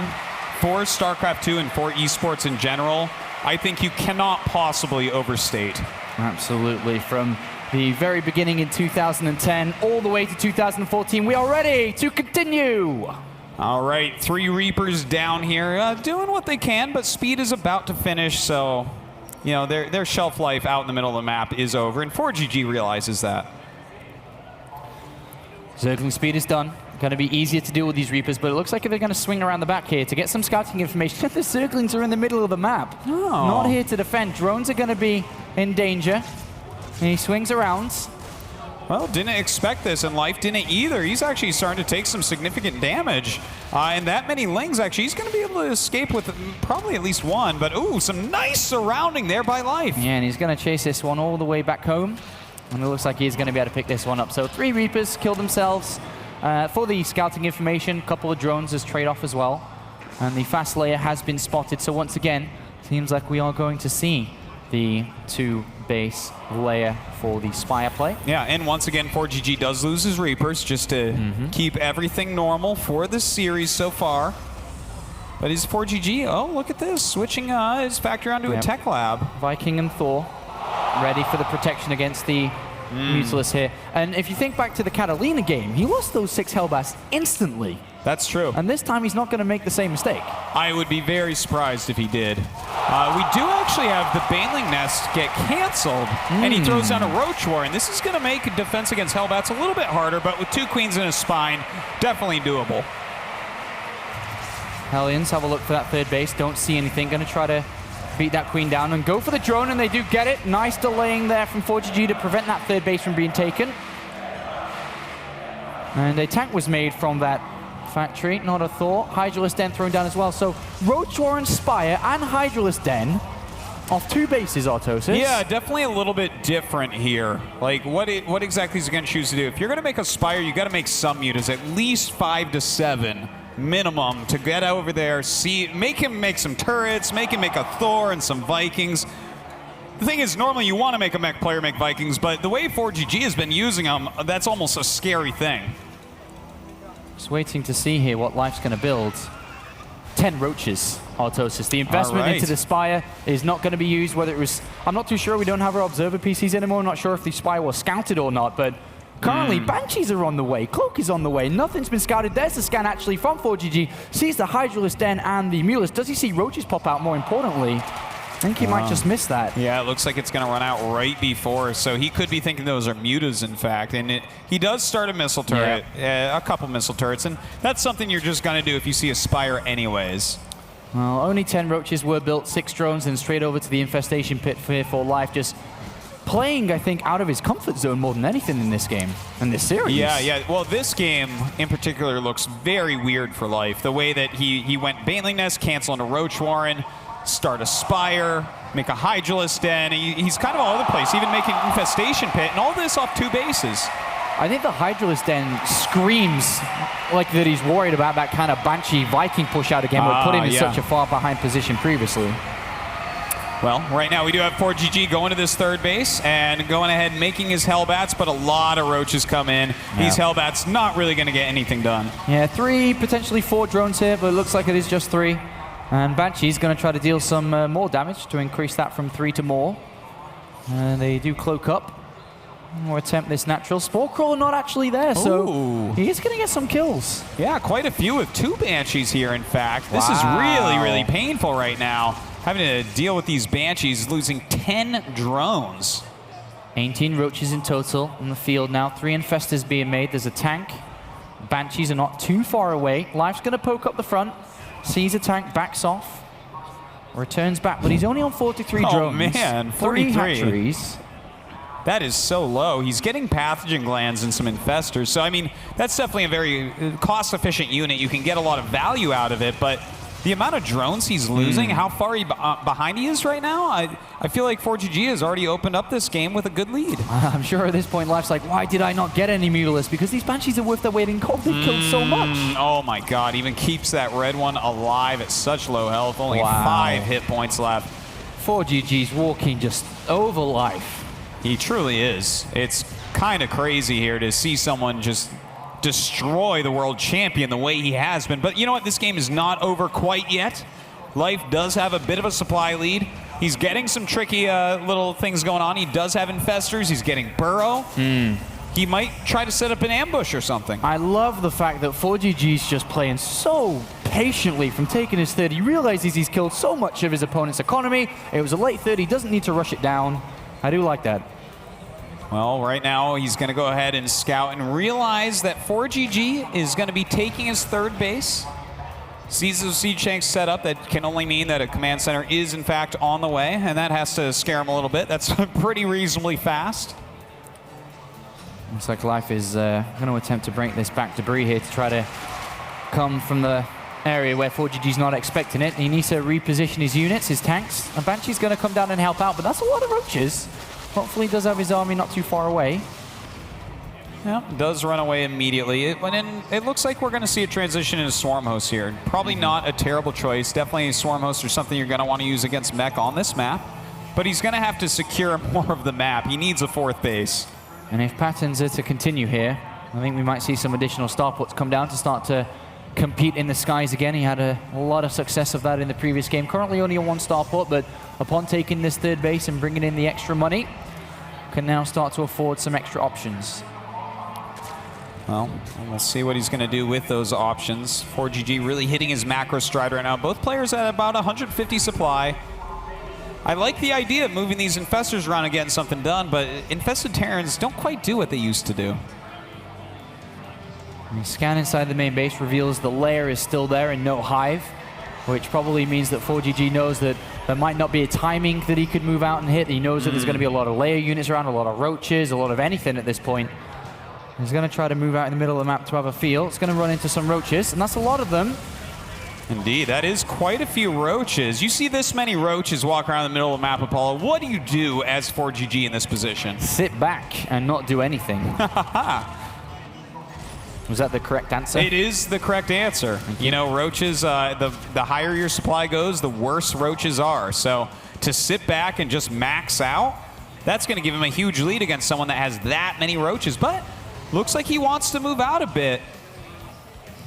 for StarCraft 2 and for esports in general. I think you cannot possibly overstate. Absolutely. From the very beginning in 2010 all the way to 2014, we are ready to continue. All right, 3 Reapers down here, doing what they can, but speed is about to finish, so you know, their shelf life out in the middle of the map is over, and ForGG realizes that. Zergling speed is done. Going to be easier to deal with these Reapers, but it looks like they're going to swing around the back here to get some scouting information. The Zerglings are in the middle of the map. Oh. Not here to defend. Drones are going to be in danger. And he swings around. Well, didn't expect this, and Life didn't either. He's actually starting to take some significant damage. And that many Lings, actually, he's going to be able to escape with probably at least one. But, ooh, some nice surrounding there by Life. Yeah, and he's going to chase this one all the way back home. And it looks like he's going to be able to pick this one up. So 3 Reapers kill themselves for the scouting information. A couple of drones as trade-off as well. And the fast layer has been spotted. So once again, seems like we are going to see the 2 base layer for the Spire play. Yeah, and once again, ForGG does lose his Reapers just to keep everything normal for the series so far. But is ForGG, oh, look at this, switching his factory onto a tech lab. Viking and Thor ready for the protection against the Mutalist here. And if you think back to the Catalina game, he lost those 6 Hellbats instantly. That's true. And this time he's not going to make the same mistake. I would be very surprised if he did. We do actually have the Baneling Nest get canceled, and he throws down a Roach War, and this is going to make defense against Hellbats a little bit harder, but with 2 Queens and a Spine, definitely doable. Hellions have a look for that third base. Don't see anything. Going to try to beat that Queen down and go for the drone, and they do get it. Nice delaying there from ForGG to prevent that third base from being taken. And a tank was made from that factory, not a thought. Hydralisk Den thrown down as well. So Roach War and Spire and Hydralisk Den off 2 bases, Artosis. Yeah, definitely a little bit different here. Like, what exactly is he going to choose to do? If you're going to make a Spire, you got to make some mutas, at least 5 to 7 minimum, to get over there, make him make some turrets, make him make a Thor and some Vikings. The thing is, normally you want to make a mech player make Vikings, but the way ForGG has been using them, that's almost a scary thing. Just waiting to see here what Life's going to build. 10 Roaches, Artosis. The investment into the Spire is not going to be used, whether it was... I'm not too sure. We don't have our Observer PCs anymore. I'm not sure if the Spire was scouted or not, but currently Banshees are on the way. Cloak is on the way. Nothing's been scouted. There's the scan actually from ForGG. Sees the Hydralisk Den and the Mulus. Does he see Roaches pop out more importantly? I think he might just miss that. Yeah, it looks like it's going to run out right before, so he could be thinking those are mutas, in fact. And he does start a missile turret, a couple missile turrets, and that's something you're just going to do if you see a Spire anyways. Well, only 10 Roaches were built, 6 drones, and straight over to the Infestation Pit for Life. Just playing, I think, out of his comfort zone more than anything in this game, in this series. Yeah. Well, this game in particular looks very weird for Life. The way that he went Baneling Nest, cancel into Roach Warren, start a Spire, make a Hydralisk Den. He's kind of all over the place, even making Infestation Pit, and all this off 2 bases. I think the Hydralisk Den screams like that he's worried about that kind of Banshee Viking push out again, but put him in such a far behind position previously. Well, right now we do have ForGG going to this third base and going ahead making his Hellbats, but a lot of Roaches come in. Yeah. These Hellbats not really going to get anything done. Yeah, 3, potentially 4 drones here, but it looks like it is just 3. And Banshee's going to try to deal some more damage to increase that from 3 to more. And they do cloak up. Or attempt this natural. Spore Crawler not actually there, so he is going to get some kills. Yeah, quite a few with 2 Banshees here, in fact. This is really, really painful right now. Having to deal with these Banshees, losing 10 drones. 18 Roaches in total on the field now. 3 Infestors being made. There's a tank. Banshees are not too far away. Life's going to poke up the front. Sees a tank, backs off. Returns back, but he's only on 43 drones. Oh, man, 43. 3 hatcheries. That is so low. He's getting pathogen glands and some infestors. So, I mean, that's definitely a very cost-efficient unit. You can get a lot of value out of it, but the amount of drones he's losing, how far behind he is right now, I feel like ForGG has already opened up this game with a good lead. I'm sure at this point, Life's like, why did I not get any Mutalisks? Because these Banshees are worth their weight in gold. They've killed so much. Oh, my God. Even keeps that red one alive at such low health. Only 5 hit points left. ForGG's walking just over Life. He truly is. It's kind of crazy here to see someone just destroy the world champion the way he has been. But you know what? This game is not over quite yet. Life does have a bit of a supply lead. He's getting some tricky little things going on. He does have infestors. He's getting burrow. He might try to set up an ambush or something. I love the fact that ForGG's just playing so patiently from taking his third. He realizes he's killed so much of his opponent's economy. It was a late third. He doesn't need to rush it down. I do like that. Well, right now he's going to go ahead and scout and realize that ForGG is going to be taking his third base. Sees those siege tanks set up. That can only mean that a command center is in fact on the way, and that has to scare him a little bit. That's pretty reasonably fast. Looks like Life is going to attempt to break this back debris here to try to come from the area where ForGG's not expecting it. He needs to reposition his units, his tanks. And Banshee's going to come down and help out, but that's a lot of Roaches. Hopefully he does have his army not too far away. Yeah, does run away immediately. It looks like we're going to see a transition into Swarm Host here. Probably not a terrible choice. Definitely a Swarm Host or something you're going to want to use against mech on this map. But he's going to have to secure more of the map. He needs a 4th base. And if patterns are to continue here, I think we might see some additional starports come down to start to compete in the skies again. He had a lot of success of that in the previous game. Currently only a 1 starport, but upon taking this third base and bringing in the extra money, can now start to afford some extra options. Well, we'll see what he's going to do with those options. ForGG really hitting his macro stride right now. Both players at about 150 supply. I like the idea of moving these Infestors around and getting something done, but Infested Terrans don't quite do what they used to do. And the scan inside the main base reveals the lair is still there and no hive, which probably means that ForGG knows that there might not be a timing that he could move out and hit. He knows that there's going to be a lot of lair units around, a lot of roaches, a lot of anything at this point. He's going to try to move out in the middle of the map to have a feel. It's going to run into some roaches, and that's a lot of them. Indeed, that is quite a few roaches. You see this many roaches walk around the middle of the map, Apollo. What do you do as ForGG in this position? Sit back and not do anything. Was that the correct answer? It is the correct answer. You know, roaches, the higher your supply goes, the worse roaches are. So to sit back and just max out, that's going to give him a huge lead against someone that has that many roaches. But looks like he wants to move out a bit.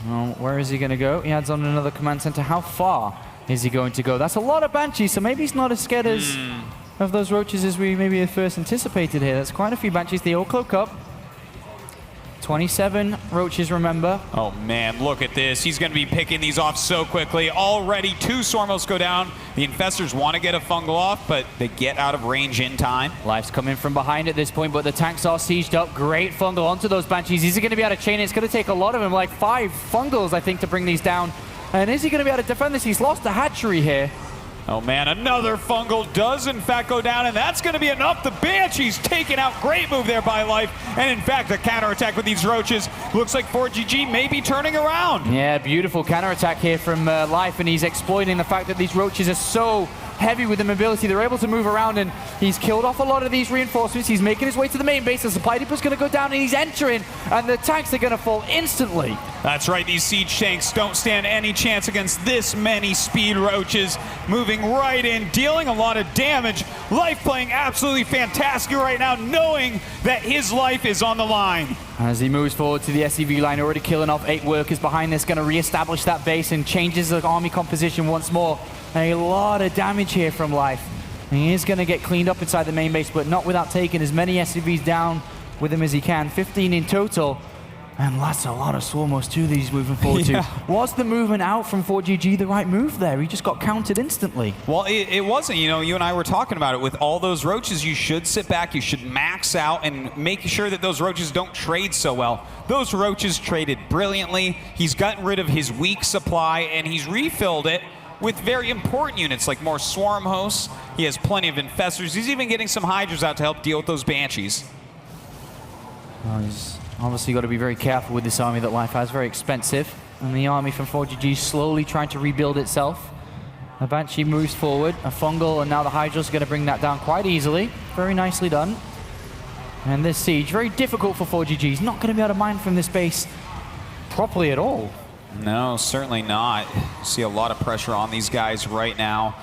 Well, where is he going to go? He adds on another command center. How far is he going to go? That's a lot of Banshees, so maybe he's not as scared of those roaches as we maybe at first anticipated here. That's quite a few Banshees. They all cloak up. 27 roaches, remember. Oh man, look at this. He's going to be picking these off so quickly. Already 2 Swarmos go down. The Infestors want to get a fungal off, but they get out of range in time. Life's coming from behind at this point, but the tanks are sieged up. Great fungal onto those Banshees. Is he going to be able to chain it? It's going to take a lot of them, like 5 fungals, I think, to bring these down. And is he going to be able to defend this? He's lost the hatchery here. Oh man, another fungal does in fact go down, and that's going to be enough. The Banshee's taken out. Great move there by Life. And in fact, the counterattack with these roaches looks like ForGG may be turning around. Yeah, beautiful counterattack here from Life, and he's exploiting the fact that these roaches are so heavy with the mobility. They're able to move around, and he's killed off a lot of these reinforcements. He's making his way to the main base. The supply depot's going to go down, and he's entering, and the tanks are going to fall instantly. That's right, these siege tanks don't stand any chance against this many speed roaches. Moving right in, dealing a lot of damage. Life playing absolutely fantastic right now, knowing that his life is on the line. As he moves forward to the SCV line, already killing off 8 workers behind this, going to reestablish that base and changes the army composition once more. A lot of damage here from Life. He is going to get cleaned up inside the main base, but not without taking as many SCVs down with him as he can. 15 in total. And that's a lot of Swarmos too that he's moving forward to. Was the movement out from ForGG the right move there? He just got countered instantly. Well, it wasn't. You know, you and I were talking about it. With all those roaches, you should sit back, you should max out and make sure that those roaches don't trade so well. Those roaches traded brilliantly. He's gotten rid of his weak supply, and he's refilled it with very important units like more Swarm Hosts. He has plenty of Infestors. He's even getting some Hydras out to help deal with those Banshees. Well, he's obviously got to be very careful with this army that Life has. Very expensive. And the army from ForGG is slowly trying to rebuild itself. The Banshee moves forward. A fungal, and now the Hydra's going to bring that down quite easily. Very nicely done. And this siege, very difficult for ForGG. He's not going to be able to mine from this base properly at all. No, certainly not. See a lot of pressure on these guys right now.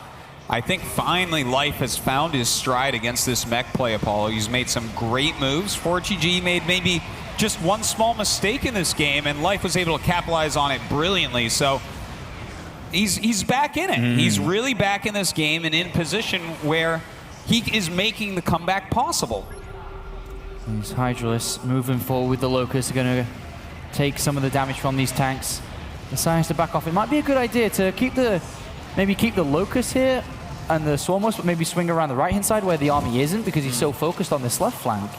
I think finally Life has found his stride against this mech play, Apollo. He's made some great moves. ForGG made maybe just one small mistake in this game, and Life was able to capitalize on it brilliantly. So he's back in it. He's really back in this game and in position where he is making the comeback possible. These Hydralists moving forward with the Locust are going to take some of the damage from these tanks. Decides to back off. It might be a good idea to maybe keep the Locust here and the Swarmos, but maybe swing around the right-hand side where the army isn't, because he's so focused on this left flank.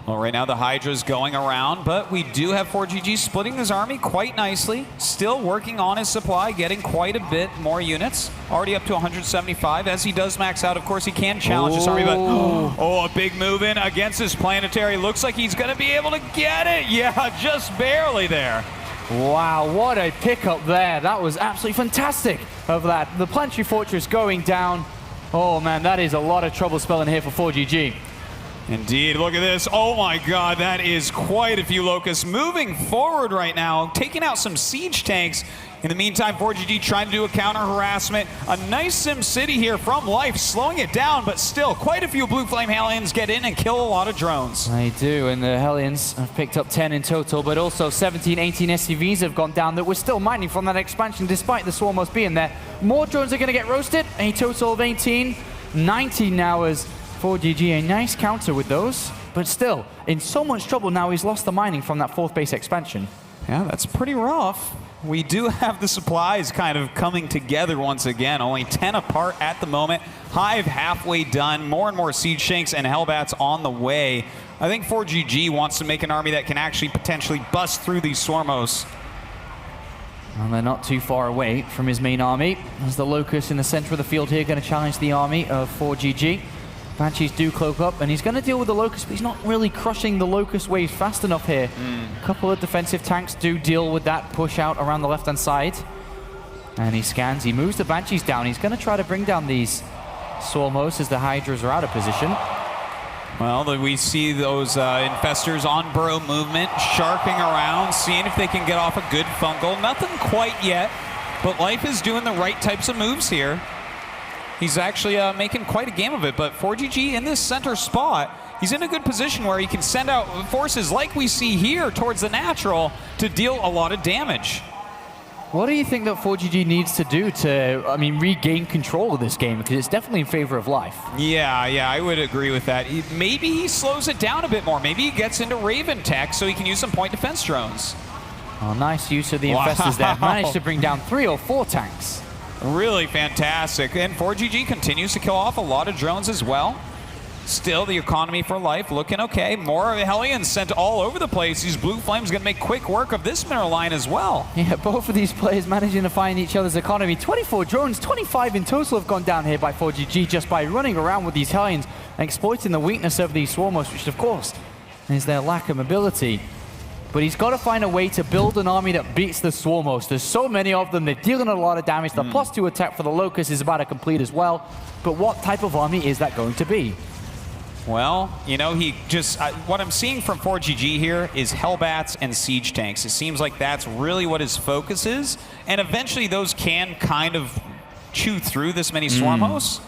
Well, right now the Hydra's going around, but we do have ForGG splitting his army quite nicely. Still working on his supply, getting quite a bit more units. Already up to 175. As he does max out, of course, he can challenge his army, but oh, a big move in against his planetary. Looks like he's going to be able to get it. Yeah, just barely there. Wow, what a pickup there. That was absolutely fantastic of that. The Planetary Fortress going down. Oh man, that is a lot of trouble spelling here for ForGG. Indeed, look at this. Oh my god, that is quite a few Locusts moving forward right now, taking out some siege tanks. In the meantime, ForGG trying to do a counter harassment. A nice Sim City here from Life, slowing it down, but still quite a few Blue Flame Hellions get in and kill a lot of drones. They do, and the Hellions have picked up 10 in total, but also 17, 18 SCVs have gone down that were still mining from that expansion despite the Swarmos being there. More drones are going to get roasted, a total of 18. 19 now as ForGG, a nice counter with those, but still, in so much trouble now he's lost the mining from that 4th base expansion. Yeah, that's pretty rough. We do have the supplies kind of coming together once again, only 10 apart at the moment. Hive halfway done, more and more Siege Shanks and Hellbats on the way. I think ForGG wants to make an army that can actually potentially bust through these Swarmos. And they're not too far away from his main army. There's the Locust in the center of the field here, going to challenge the army of ForGG. Banshees do cloak up, and he's going to deal with the Locust, but he's not really crushing the Locust wave fast enough here. A couple of defensive tanks do deal with that push out around the left-hand side. And he scans, he moves the Banshees down. He's going to try to bring down these Swarmos as the Hydras are out of position. Well, we see those infestors on burrow movement, sharping around, seeing if they can get off a good fungal. Nothing quite yet, but Life is doing the right types of moves here. He's actually making quite a game of it, but ForGG in this center spot, he's in a good position where he can send out forces like we see here towards the natural to deal a lot of damage. What do you think that ForGG needs to do to, regain control of this game? Because it's definitely in favor of Life. Yeah, I would agree with that. Maybe he slows it down a bit more. Maybe he gets into Raven tech so he can use some point defense drones. Oh, nice use of the infestors there. Managed to bring down 3 or 4 tanks. Really fantastic. And ForGG continues to kill off a lot of drones as well. Still, the economy for Life looking okay. More Hellions sent all over the place. These Blue Flames going to make quick work of this mineral line as well. Yeah, both of these players managing to find each other's economy. 24 drones, 25 in total have gone down here by ForGG just by running around with these Hellions and exploiting the weakness of these Swarmos, which of course is their lack of mobility. But he's got to find a way to build an army that beats the Swarmos. There's so many of them, they're dealing a lot of damage. The +2 attack for the Locust is about to complete as well. But what type of army is that going to be? Well, you know, he just, what I'm seeing from ForGG here is Hellbats and Siege Tanks. It seems like that's really what his focus is. And eventually those can kind of chew through this many Swarmos.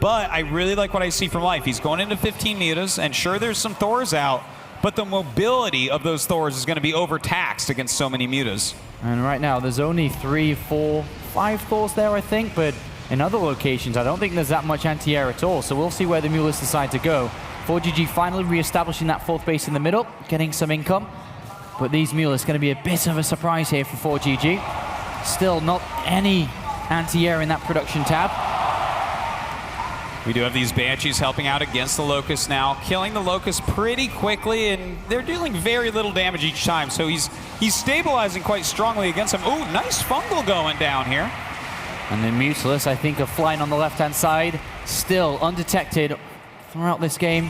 But I really like what I see from Life. He's going into 15 mutas, and sure, there's some Thors out, but the mobility of those Thors is going to be overtaxed against so many mutas. And right now, there's only 3, 4, 5 Thors there, I think, but in other locations, I don't think there's that much anti-air at all, so we'll see where the Mulas decide to go. ForGG finally re-establishing that 4th base in the middle, getting some income, but these Mulas going to be a bit of a surprise here for ForGG. Still not any anti-air in that production tab. We do have these Banshees helping out against the Locust now, killing the Locust pretty quickly, and they're dealing very little damage each time, so he's stabilizing quite strongly against them. Ooh, nice fungal going down here. And then Mutilus, I think, are flying on the left-hand side, still undetected throughout this game.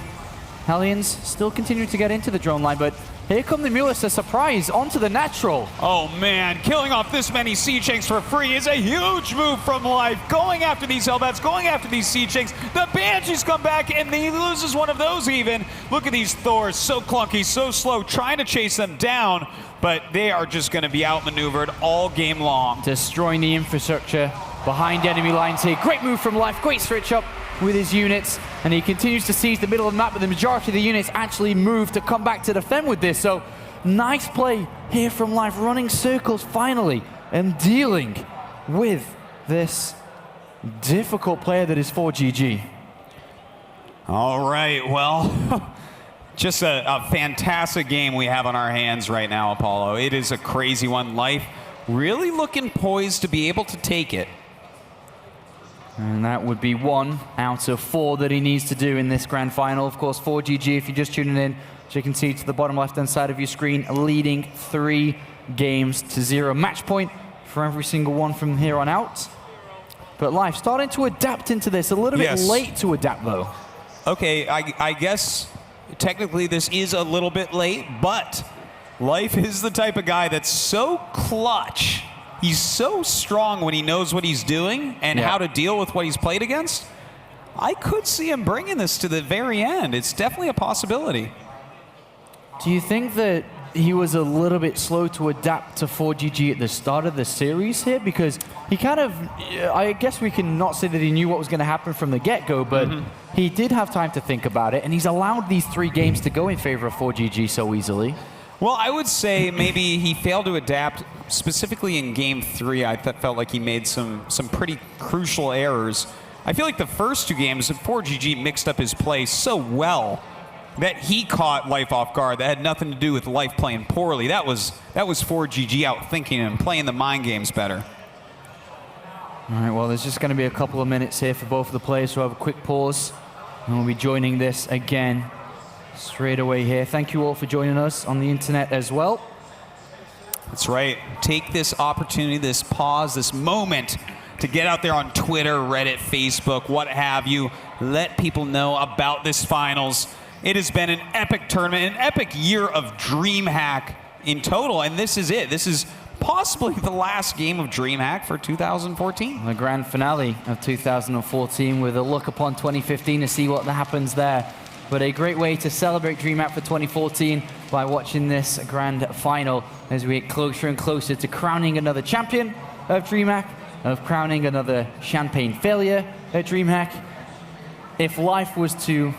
Hellions still continuing to get into the drone line, but here come the Mutilus, a surprise, onto the natural. Oh man, killing off this many Siege Tanks for free is a huge move from Life. Going after these Hellbats, going after these Siege Tanks. The Banshees come back and he loses one of those even. Look at these Thors, so clunky, so slow, trying to chase them down, but they are just going to be outmaneuvered all game long. Destroying the infrastructure behind enemy lines here. Great move from Life, great switch up with his units, and he continues to seize the middle of the map, but the majority of the units actually move to come back to defend with this. So nice play here from Life, running circles finally and dealing with this difficult player that is ForGG. All right, well, just a fantastic game we have on our hands right now, Apollo. It is a crazy one. Life really looking poised to be able to take it. And that would be 1 out of 4 that he needs to do in this grand final. Of course, ForGG, if you're just tuning in, as you can see to the bottom left-hand side of your screen, leading 3 games to 0. Match point for every single one from here on out. But Life starting to adapt into this, a little bit late to adapt though. Okay, I guess technically this is a little bit late, but Life is the type of guy that's so clutch. He's so strong when he knows what he's doing and how to deal with what he's played against. I could see him bringing this to the very end. It's definitely a possibility. Do you think that he was a little bit slow to adapt to ForGG at the start of the series here? Because he kind of, I guess we can not say that he knew what was going to happen from the get-go, but he did have time to think about it, and he's allowed these 3 games to go in favor of ForGG so easily. Well, I would say maybe he failed to adapt specifically in Game 3. I felt like he made some pretty crucial errors. I feel like the first 2 games, 4GG mixed up his play so well that he caught Life off guard. That had nothing to do with Life playing poorly. That was 4GG out thinking him, playing the mind games better. All right, well, there's just going to be a couple of minutes here for both of the players, so we'll have a quick pause, and we'll be joining this again straight away here. Thank you all for joining us on the internet as well. That's right. Take this opportunity, this pause, this moment to get out there on Twitter, Reddit, Facebook, what have you. Let people know about this finals. It has been an epic tournament, an epic year of Dreamhack in total, and this is it. This is possibly the last game of Dreamhack for 2014. The grand finale of 2014 with a look upon 2015 to see what happens there. But a great way to celebrate Dreamhack for 2014 by watching this grand final as we get closer and closer to crowning another champion of Dreamhack, of crowning another champagne failure at Dreamhack. If Life was to...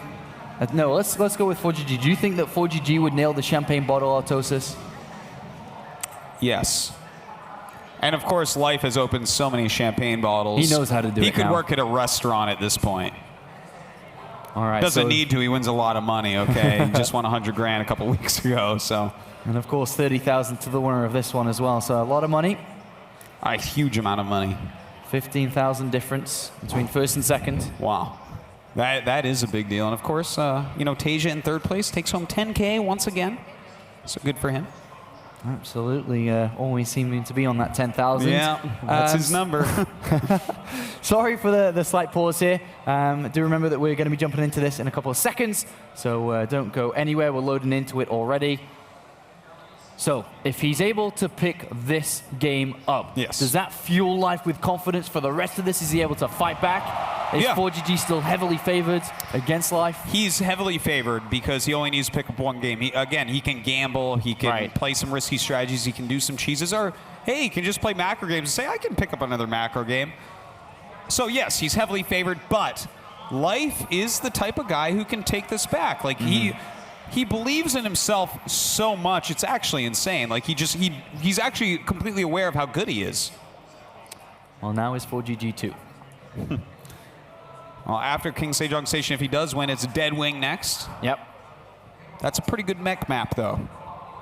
no, let's go with 4GG. Do you think that 4GG would nail the champagne bottle, Artosis? Yes. And of course, Life has opened so many champagne bottles. He knows how to do it He could now. work at a restaurant at this point. All right. Doesn't need to. He wins a lot of money, okay? He just won 100 grand a couple weeks ago, so. And of course, 30,000 to the winner of this one as well. So a lot of money. A huge amount of money. 15,000 difference between first and second. Wow. That is a big deal. And of course, you know, Tasia in third place takes home 10K once again. So good for him. Absolutely. Always seeming to be on that 10,000. Yeah, that's his number. Sorry for the slight pause here. Do remember that we're going to be jumping into this in a couple of seconds. So don't go anywhere. We're loading into it already. So if he's able to pick this game up, yes, does that fuel Life with confidence for the rest of this? Is he able to fight back? Is 4GG still heavily favored against Life? He's heavily favored because he only needs to pick up one game. He can gamble, he can play some risky strategies, he can do some cheeses, or hey, he can just play macro games and say, I can pick up another macro game. So yes, he's heavily favored, but Life is the type of guy who can take this back. Like he believes in himself so much, it's actually insane. Like he's actually completely aware of how good he is. Well, now is 4GG too. Well, after King Sejong Station, if he does win, it's Dead Wing next. Yep. That's a pretty good mech map, though.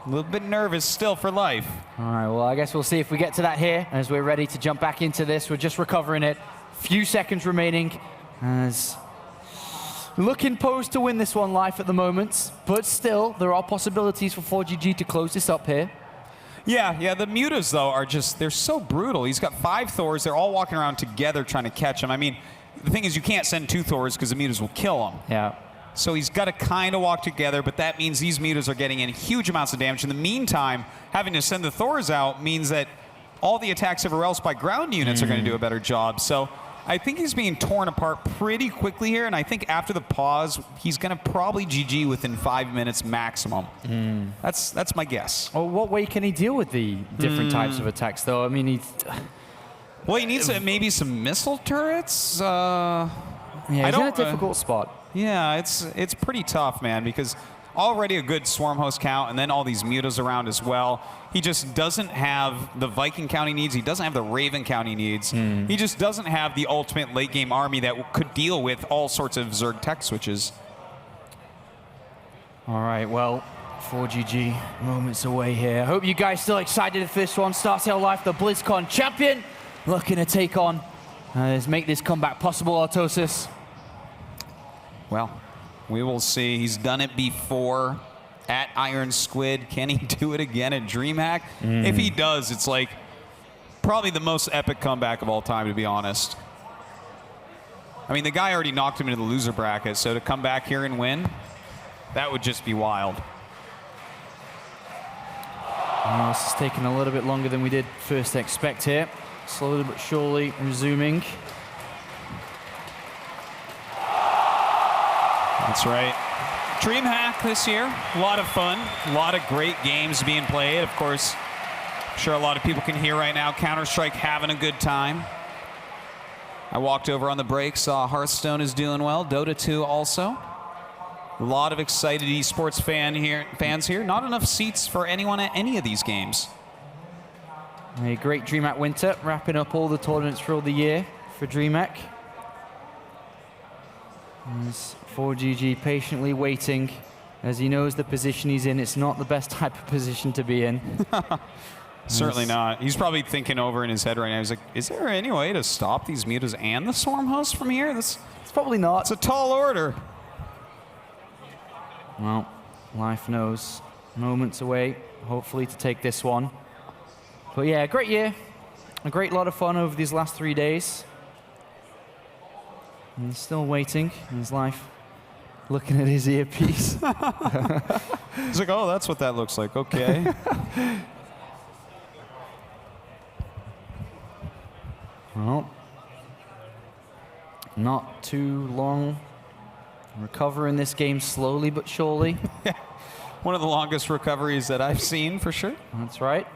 A little bit nervous still for Life. All right, well, I guess we'll see if we get to that here as we're ready to jump back into this. We're just recovering it. Few seconds remaining as looking posed to win this one Life at the moment, but still, there are possibilities for 4GG to close this up here. Yeah, the mutas, though, are just, they're so brutal. He's got 5 Thors. They're all walking around together trying to catch him. I mean, the thing is, you can't send 2 Thors because the mutas will kill him. Yeah. So he's got to kind of walk together, but that means these mutas are getting in huge amounts of damage. In the meantime, having to send the Thors out means that all the attacks everywhere else by ground units are going to do a better job. So I think he's being torn apart pretty quickly here, and I think after the pause, he's going to probably GG within 5 minutes maximum. That's my guess. Oh, what way can he deal with the different types of attacks, though? I mean, Well, he needs maybe some missile turrets. yeah, he's in a difficult spot. Yeah, it's pretty tough, man, because already a good swarm host count, and then all these mutas around as well. He just doesn't have the Viking count he needs. He doesn't have the Raven count he needs. He just doesn't have the ultimate late game army that could deal with all sorts of Zerg tech switches. All right, well, 4GG moments away here. I hope you guys still excited for this one. Startail Life, the BlizzCon champion, looking to take on, let's make this comeback possible, Artosis. Well, we will see. He's done it before at Iron Squid. Can he do it again at Dreamhack? If he does, it's like probably the most epic comeback of all time, to be honest. I mean, the guy already knocked him into the loser bracket, so to come back here and win, that would just be wild. Well, this is taking a little bit longer than we did first expect here. Slowly but surely resuming. That's right. Dreamhack this year, a lot of fun, a lot of great games being played. Of course, I'm sure a lot of people can hear right now Counter-Strike having a good time. I walked over on the break, saw Hearthstone is doing well, Dota 2 also. A lot of excited esports fans here. Not enough seats for anyone at any of these games. A great Dreamhack winter, wrapping up all the tournaments for all the year for Dreamhack. As ForGG patiently waiting as he knows the position he's in. It's not the best type of position to be in. Certainly not. He's probably thinking over in his head right now. He's like, is there any way to stop these mutas and the Swarm host from here? It's probably not. It's a tall order. Well, Life knows. Moments away, hopefully, to take this one. But yeah, great year. A great lot of fun over these last 3 days. And he's still waiting in his life, looking at his earpiece. He's like, oh, that's what that looks like. Okay. Well, not too long. Recovering this game slowly but surely. One of the longest recoveries that I've seen, for sure. That's right.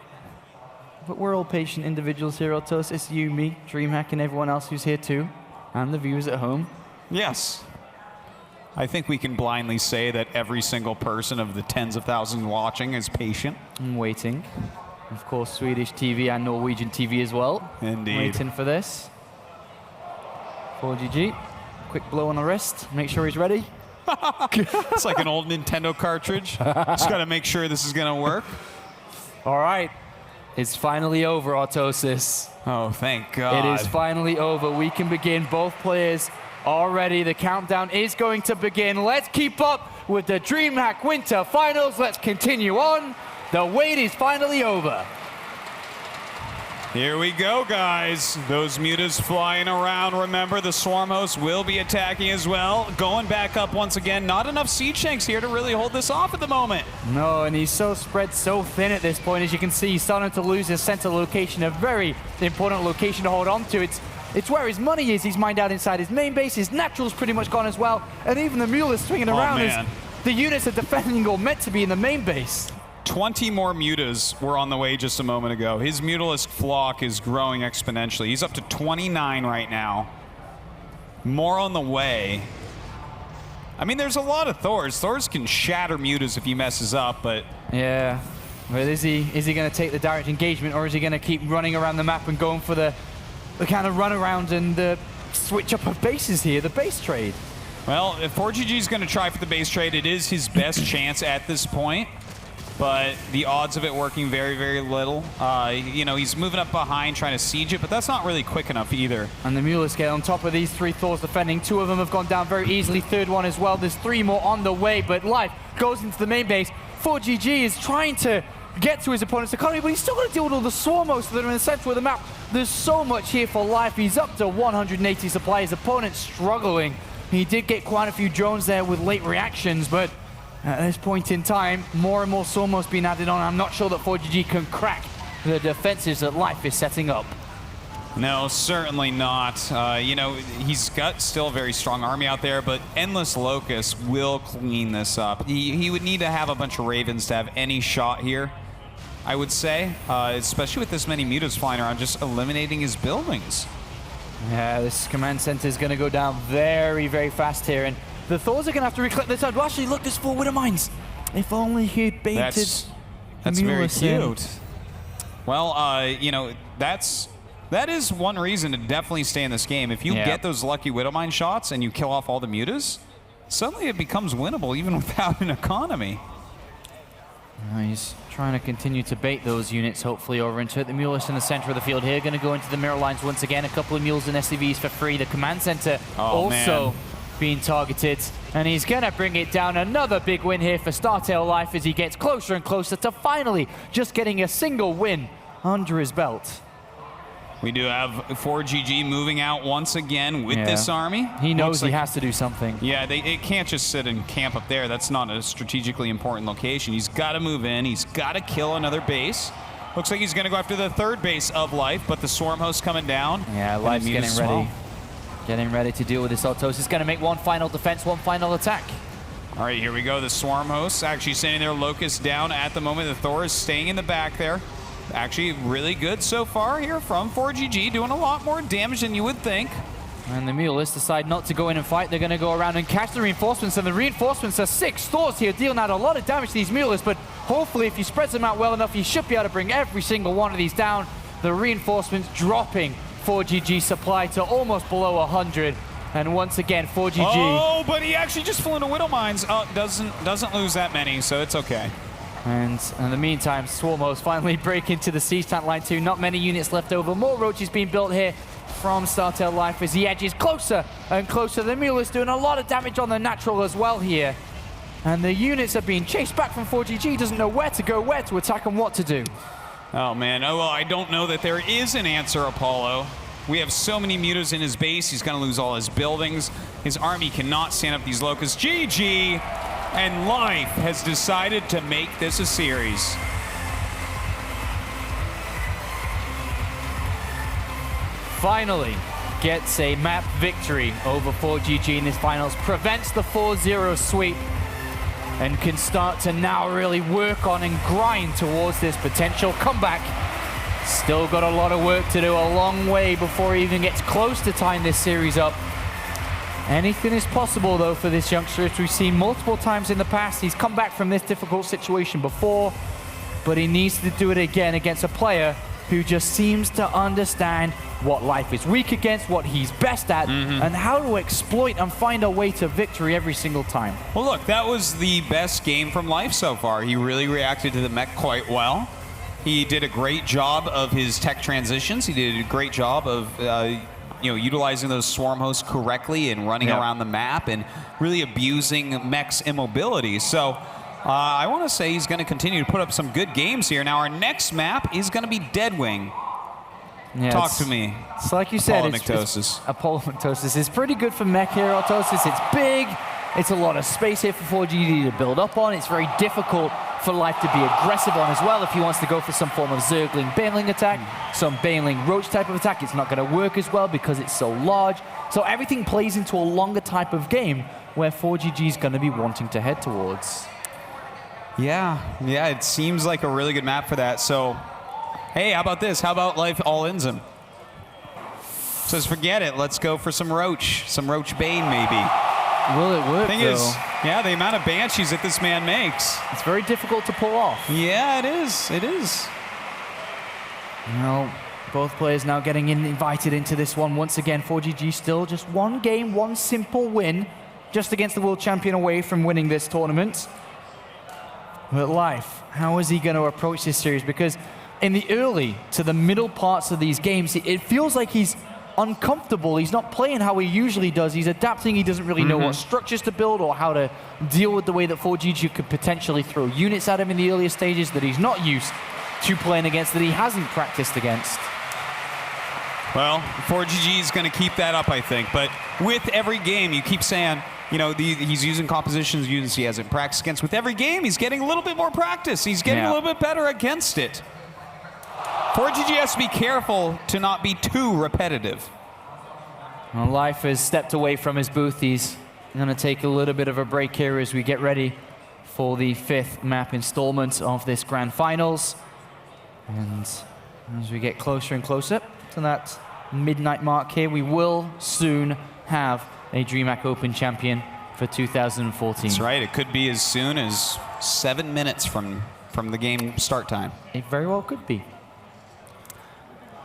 But we're all patient individuals here, Otos. It's you, me, Dreamhack, and everyone else who's here too, and the viewers at home. Yes. I think we can blindly say that every single person of the tens of thousands watching is patient. And waiting. Of course, Swedish TV and Norwegian TV as well. Indeed. Waiting for this. ForGG. Quick blow on the wrist. Make sure he's ready. It's like an old Nintendo cartridge. Just got to make sure this is going to work. All right. It's finally over, Autosis. Oh, thank God. It is finally over. We can begin. Both players are ready. The countdown is going to begin. Let's keep up with the Dreamhack Winter Finals. Let's continue on. The wait is finally over. Here we go, guys. Those mutas flying around. Remember, the Swarm host will be attacking as well. Going back up once again. Not enough siege tanks here to really hold this off at the moment. No, and he's so spread so thin at this point. As you can see, he's starting to lose his center location, a very important location to hold on to. It's where his money is. He's mined out inside his main base. His natural's pretty much gone as well. And even the mule is swinging around as the units are defending or meant to be in the main base. 20 more mutas were on the way just a moment ago. His mutalisk flock is growing exponentially. He's up to 29 right now. More on the way. I mean, there's a lot of Thors. Thors can shatter mutas if he messes up, but... Yeah. But is he going to take the direct engagement, or is he going to keep running around the map and going for the kind of run around and the switch up of bases here, the base trade? Well, if ForGG is going to try for the base trade, it is his best chance at this point. But the odds of it working very, very little. You know, he's moving up behind, trying to siege it, but that's not really quick enough either. And the Mueller scale on top of these 3 Thors defending. 2 of them have gone down very easily. 3rd one as well. There's 3 more on the way, but Life goes into the main base. ForGG is trying to get to his opponent's economy, but he's still going to deal with all the Swarmos that are in the center of the map. There's so much here for Life. He's up to 180 supply. His opponent's struggling. He did get quite a few drones there with late reactions, but at this point in time, more and more Swarmos being added on. I'm not sure that ForGG can crack the defenses that Life is setting up. No, certainly not. You know, he's got still a very strong army out there, but Endless Locust will clean this up. He would need to have a bunch of Ravens to have any shot here, I would say, especially with this many mutas flying around, just eliminating his buildings. Yeah, this command center is going to go down very, very fast here, and the Thors are going to have to recollect their time. Well, actually, look, there's 4 Widow Mines. If only he'd baited. That's very cute. Well, you know, that is one reason to definitely stay in this game. If you get those lucky Widow Mine shots and you kill off all the mutas, suddenly it becomes winnable even without an economy. He's trying to continue to bait those units, hopefully, over into it. The Mules in the center of the field here. Going to go into the mirror lines once again. A couple of mules and SCVs for free. The command center also being targeted. And he's going to bring it down. Another big win here for StarTale Life as he gets closer and closer to finally just getting a single win under his belt. We do have ForGG moving out once again with this army. He knows he has to do something. Yeah, it can't just sit and camp up there. That's not a strategically important location. He's got to move in. He's got to kill another base. Looks like he's going to go after the 3rd base of Life, but the Swarm host coming down. Yeah, Life's getting ready. Getting ready to deal with this Autos. He's going to make one final defense, one final attack. All right, here we go. The Swarm host actually sending their Locust down at the moment. The Thor is staying in the back there. Actually, really good so far here from ForGG, doing a lot more damage than you would think. And the Mulists decide not to go in and fight. They're going to go around and catch the reinforcements, and the reinforcements are 6 Thors here, dealing out a lot of damage to these Mulists, but hopefully if he spreads them out well enough, he should be able to bring every single one of these down. The reinforcements dropping ForGG supply to almost below 100. And once again, ForGG. Oh, but he actually just flew into Widow Mines. Oh, doesn't lose that many, so it's okay. And in the meantime, Swarmos finally break into the siege tank line 2. Not many units left over. More roaches being built here from Startail Life as he edges closer and closer. The mule is doing a lot of damage on the natural as well here. And the units are being chased back from ForGG. Doesn't know where to go, where to attack, and what to do. Oh, man. Oh, well, I don't know that there is an answer, Apollo. We have so many mutas in his base. He's going to lose all his buildings. His army cannot stand up these locusts. GG! And Life has decided to make this a series. Finally gets a map victory over ForGG in his finals. Prevents the 4-0 sweep. And can start to now really work on and grind towards this potential comeback. Still got a lot of work to do, a long way before he even gets close to tying this series up. Anything is possible, though, for this youngster. As we've seen multiple times in the past, he's come back from this difficult situation before, but he needs to do it again against a player who just seems to understand what Life is weak against, what he's best at, and how to exploit and find a way to victory every single time. Well, look, that was the best game from Life so far. He really reacted to the mech quite well. He did a great job of his tech transitions. He did a great job of utilizing those swarm hosts correctly and running around the map and really abusing mech's immobility. So I want to say he's going to continue to put up some good games here. Now our next map is going to be Deadwing. Yeah, Talk to me. It's like you said, Apollo Apollo It's pretty good for mech here, Autosis. It's big. It's a lot of space here for ForGG to build up on. It's very difficult for Life to be aggressive on as well if he wants to go for some form of Zergling Baneling attack, some Baneling Roach type of attack. It's not going to work as well because it's so large. So everything plays into a longer type of game where ForGG is going to be wanting to head towards. Yeah, it seems like a really good map for that. So, hey, how about this? How about Life all-ins him? Says forget it. Let's go for some Roach Bane maybe. Will it work, Thing though? is, yeah, the amount of Banshees that this man makes. It's very difficult to pull off. Yeah, it is. It is. Well, both players now getting invited into this one. Once again, ForGG still just one game, one simple win, just against the world champion away from winning this tournament. But Life, how is he going to approach this series? Because in the early to the middle parts of these games, it feels like he's uncomfortable. He's not playing how he usually does. He's adapting. He doesn't really know what structures to build or how to deal with the way that ForGG could potentially throw units at him in the earlier stages that he's not used to playing against, that he hasn't practiced against. Well, ForGG is going to keep that up, I think. But with every game, you keep saying, he's using compositions units he hasn't practiced against. With every game, he's getting a little bit more practice. He's getting a little bit better against it. ForGG has to be careful to not be too repetitive. Well, Life has stepped away from his booth. He's going to take a little bit of a break here as we get ready for the 5th map installment of this Grand Finals. And as we get closer and closer to that midnight mark here, we will soon have a Dreamhack Open champion for 2014. That's right. It could be as soon as 7 minutes from the game start time. It very well could be.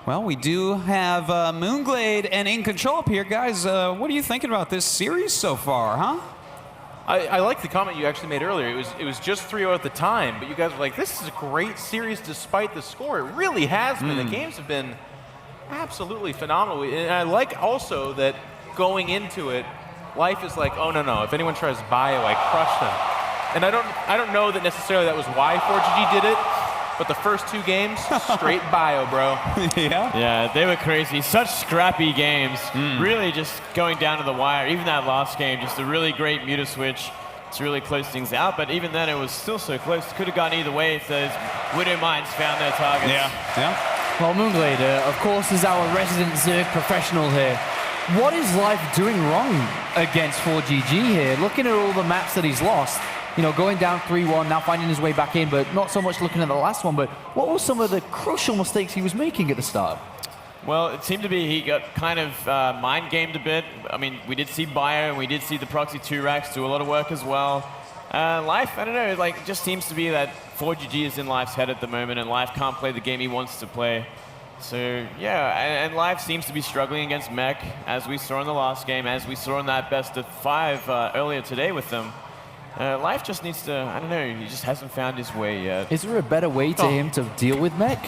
Well, we do have Moonglade and In Control up here. Guys, what are you thinking about this series so far, huh? I like the comment you actually made earlier. It was just 3-0 at the time, but you guys were like, this is a great series despite the score. It really has been. The games have been absolutely phenomenal. And I like also that going into it, Life is like, oh, no. If anyone tries bio, I crush them. And I don't know that necessarily that was why ForGG did it, but the first 2 games, straight bio, bro. Yeah, they were crazy. Such scrappy games. Really just going down to the wire. Even that last game, just a really great muta switch to really close things out. But even then, it was still so close. Could have gone either way if those Widow Mines found their targets. Yeah. Well, Moonglade, of course, is our resident Zerg professional here. What is Life doing wrong against ForGG here? Looking at all the maps that he's lost, going down 3-1, now finding his way back in, but not so much looking at the last one, but what were some of the crucial mistakes he was making at the start? Well, it seemed to be he got kind of mind-gamed a bit. I mean, we did see Bio, and we did see the Proxy 2-Racks do a lot of work as well. Life, I don't know, it just seems to be that ForGG is in Life's head at the moment, and Life can't play the game he wants to play. So yeah, and Life seems to be struggling against Mech, as we saw in the last game, as we saw in that best of 5 earlier today with them. Life just needs to, I don't know, he just hasn't found his way yet. Is there a better way to him to deal with Mech?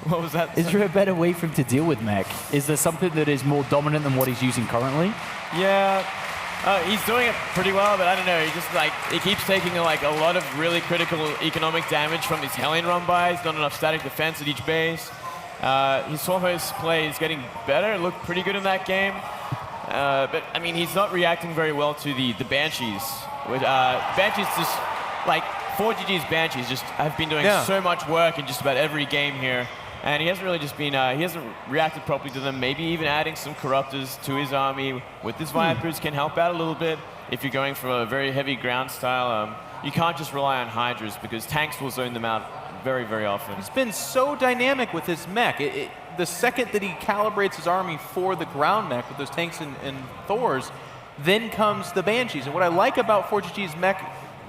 What was that? Is there a better way for him to deal with Mech? Is there something that is more dominant than what he's using currently? Yeah, he's doing it pretty well, but I don't know, he keeps taking a lot of really critical economic damage from these Hellion run-bys, not enough static defense at each base. His Swarmhost play is getting better, it looked pretty good in that game. But I mean, he's not reacting very well to the Banshees. With Banshees just, ForGG's Banshees just have been doing so much work in just about every game here. And he hasn't really just been, he hasn't reacted properly to them. Maybe even adding some Corruptors to his army with his Vipers can help out a little bit. If you're going for a very heavy ground style, you can't just rely on Hydras because tanks will zone them out very, very often. He's been so dynamic with his mech. The second that he calibrates his army for the ground mech with those tanks and Thors, then comes the Banshees. And what I like about ForGG's mech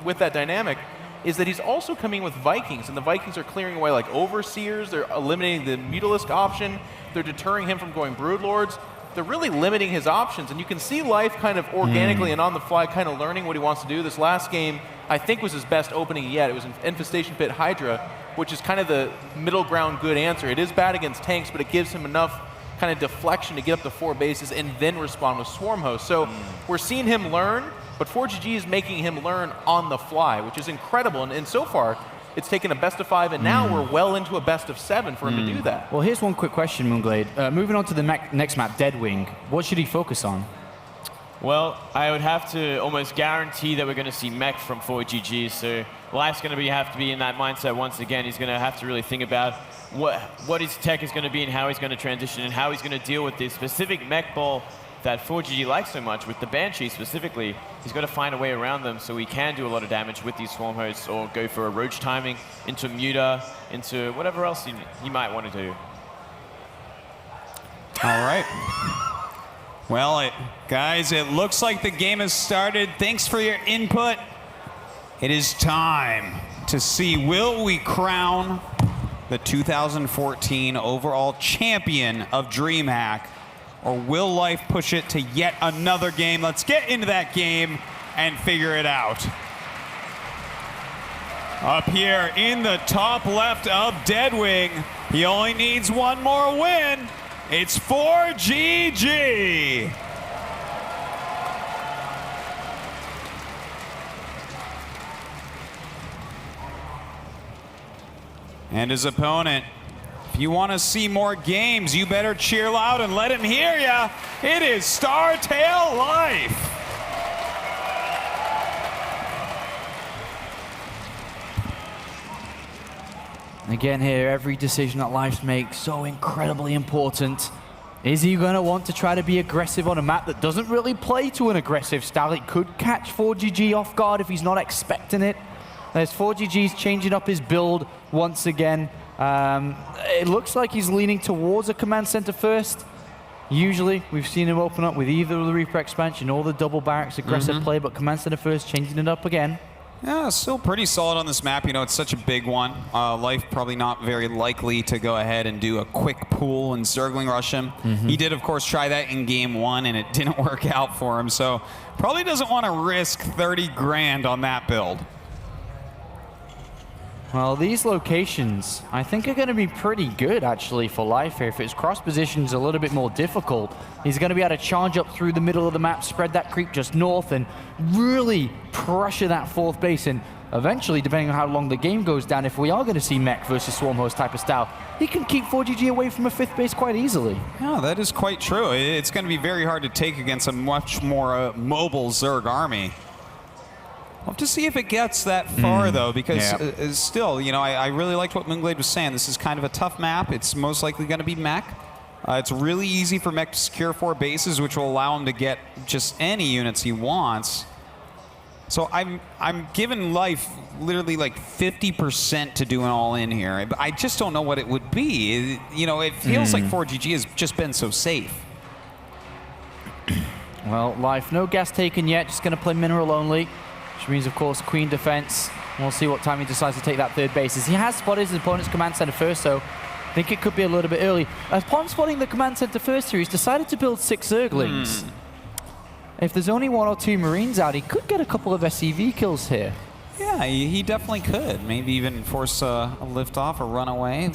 with that dynamic is that he's also coming with Vikings, and the Vikings are clearing away Overseers, they're eliminating the Mutalisk option, they're deterring him from going Broodlords, they're really limiting his options, and you can see Life kind of organically and on the fly kind of learning what he wants to do. This last game, I think, was his best opening yet. It was an Infestation Pit Hydra, which is kind of the middle ground good answer. It is bad against tanks, but it gives him enough kind of deflection to get up to 4 bases and then respond with Swarm Host. So we're seeing him learn, but ForGG is making him learn on the fly, which is incredible. And so far, it's taken a best of 5, and now we're well into a best of 7 for him to do that. Well, here's one quick question, Moonglade. Moving on to the next map, Deadwing, what should he focus on? Well, I would have to almost guarantee that we're going to see Mech from ForGG, so Life's going to have to be in that mindset once again. He's going to have to really think about what his tech is going to be and how he's going to transition and how he's going to deal with this specific mech ball that ForGG likes so much, with the Banshee specifically. He's got to find a way around them so he can do a lot of damage with these Swarm Hosts or go for a Roach timing into Muta, into whatever else he might want to do. All right. Well, guys, it looks like the game has started. Thanks for your input. It is time to see, will we crown the 2014 overall champion of Dreamhack, or will Life push it to yet another game? Let's get into that game and figure it out. Up here in the top left of Deadwing, he only needs one more win. It's ForGG. And his opponent, if you want to see more games, you better cheer loud and let him hear ya. It is Startail Life. Again here, every decision that Life makes so incredibly important. Is he going to want to try to be aggressive on a map that doesn't really play to an aggressive style? It could catch ForGG off guard if he's not expecting it. There's ForGG's changing up his build once again. It looks like he's leaning towards a command center first. Usually, we've seen him open up with either the Reaper expansion or the double barracks aggressive play, but command center first, changing it up again. Yeah, still pretty solid on this map. You know, it's such a big one. Life probably not very likely to go ahead and do a quick pull and Zergling rush him. He did, of course, try that in game 1, and it didn't work out for him. So probably doesn't want to risk 30 grand on that build. Well, these locations, I think, are going to be pretty good, actually, for Life here. If his cross position's a little bit more difficult, he's going to be able to charge up through the middle of the map, spread that creep just north, and really pressure that 4th base. And eventually, depending on how long the game goes down, if we are going to see Mech versus Swarm Host type of style, he can keep ForGG away from a 5th base quite easily. Yeah, that is quite true. It's going to be very hard to take against a much more mobile Zerg army. We'll have to see if it gets that far, though, because still, you know, I really liked what Moonglade was saying. This is kind of a tough map. It's most likely going to be Mech. It's really easy for Mech to secure 4 bases, which will allow him to get just any units he wants. So I'm giving Life literally like 50% to do an all-in here. I just don't know what it would be. You know, it feels like ForGG has just been so safe. Well, Life, no gas taken yet. Just going to play mineral only. Which means, of course, Queen defense. We'll see what time he decides to take that 3rd base. As he has spotted his opponent's command center first, so I think it could be a little bit early. Upon spotting the command center first here, he's decided to build 6 Zerglings. If there's only 1 or 2 Marines out, he could get a couple of SCV kills here. Yeah, he definitely could. Maybe even force a lift-off or run away.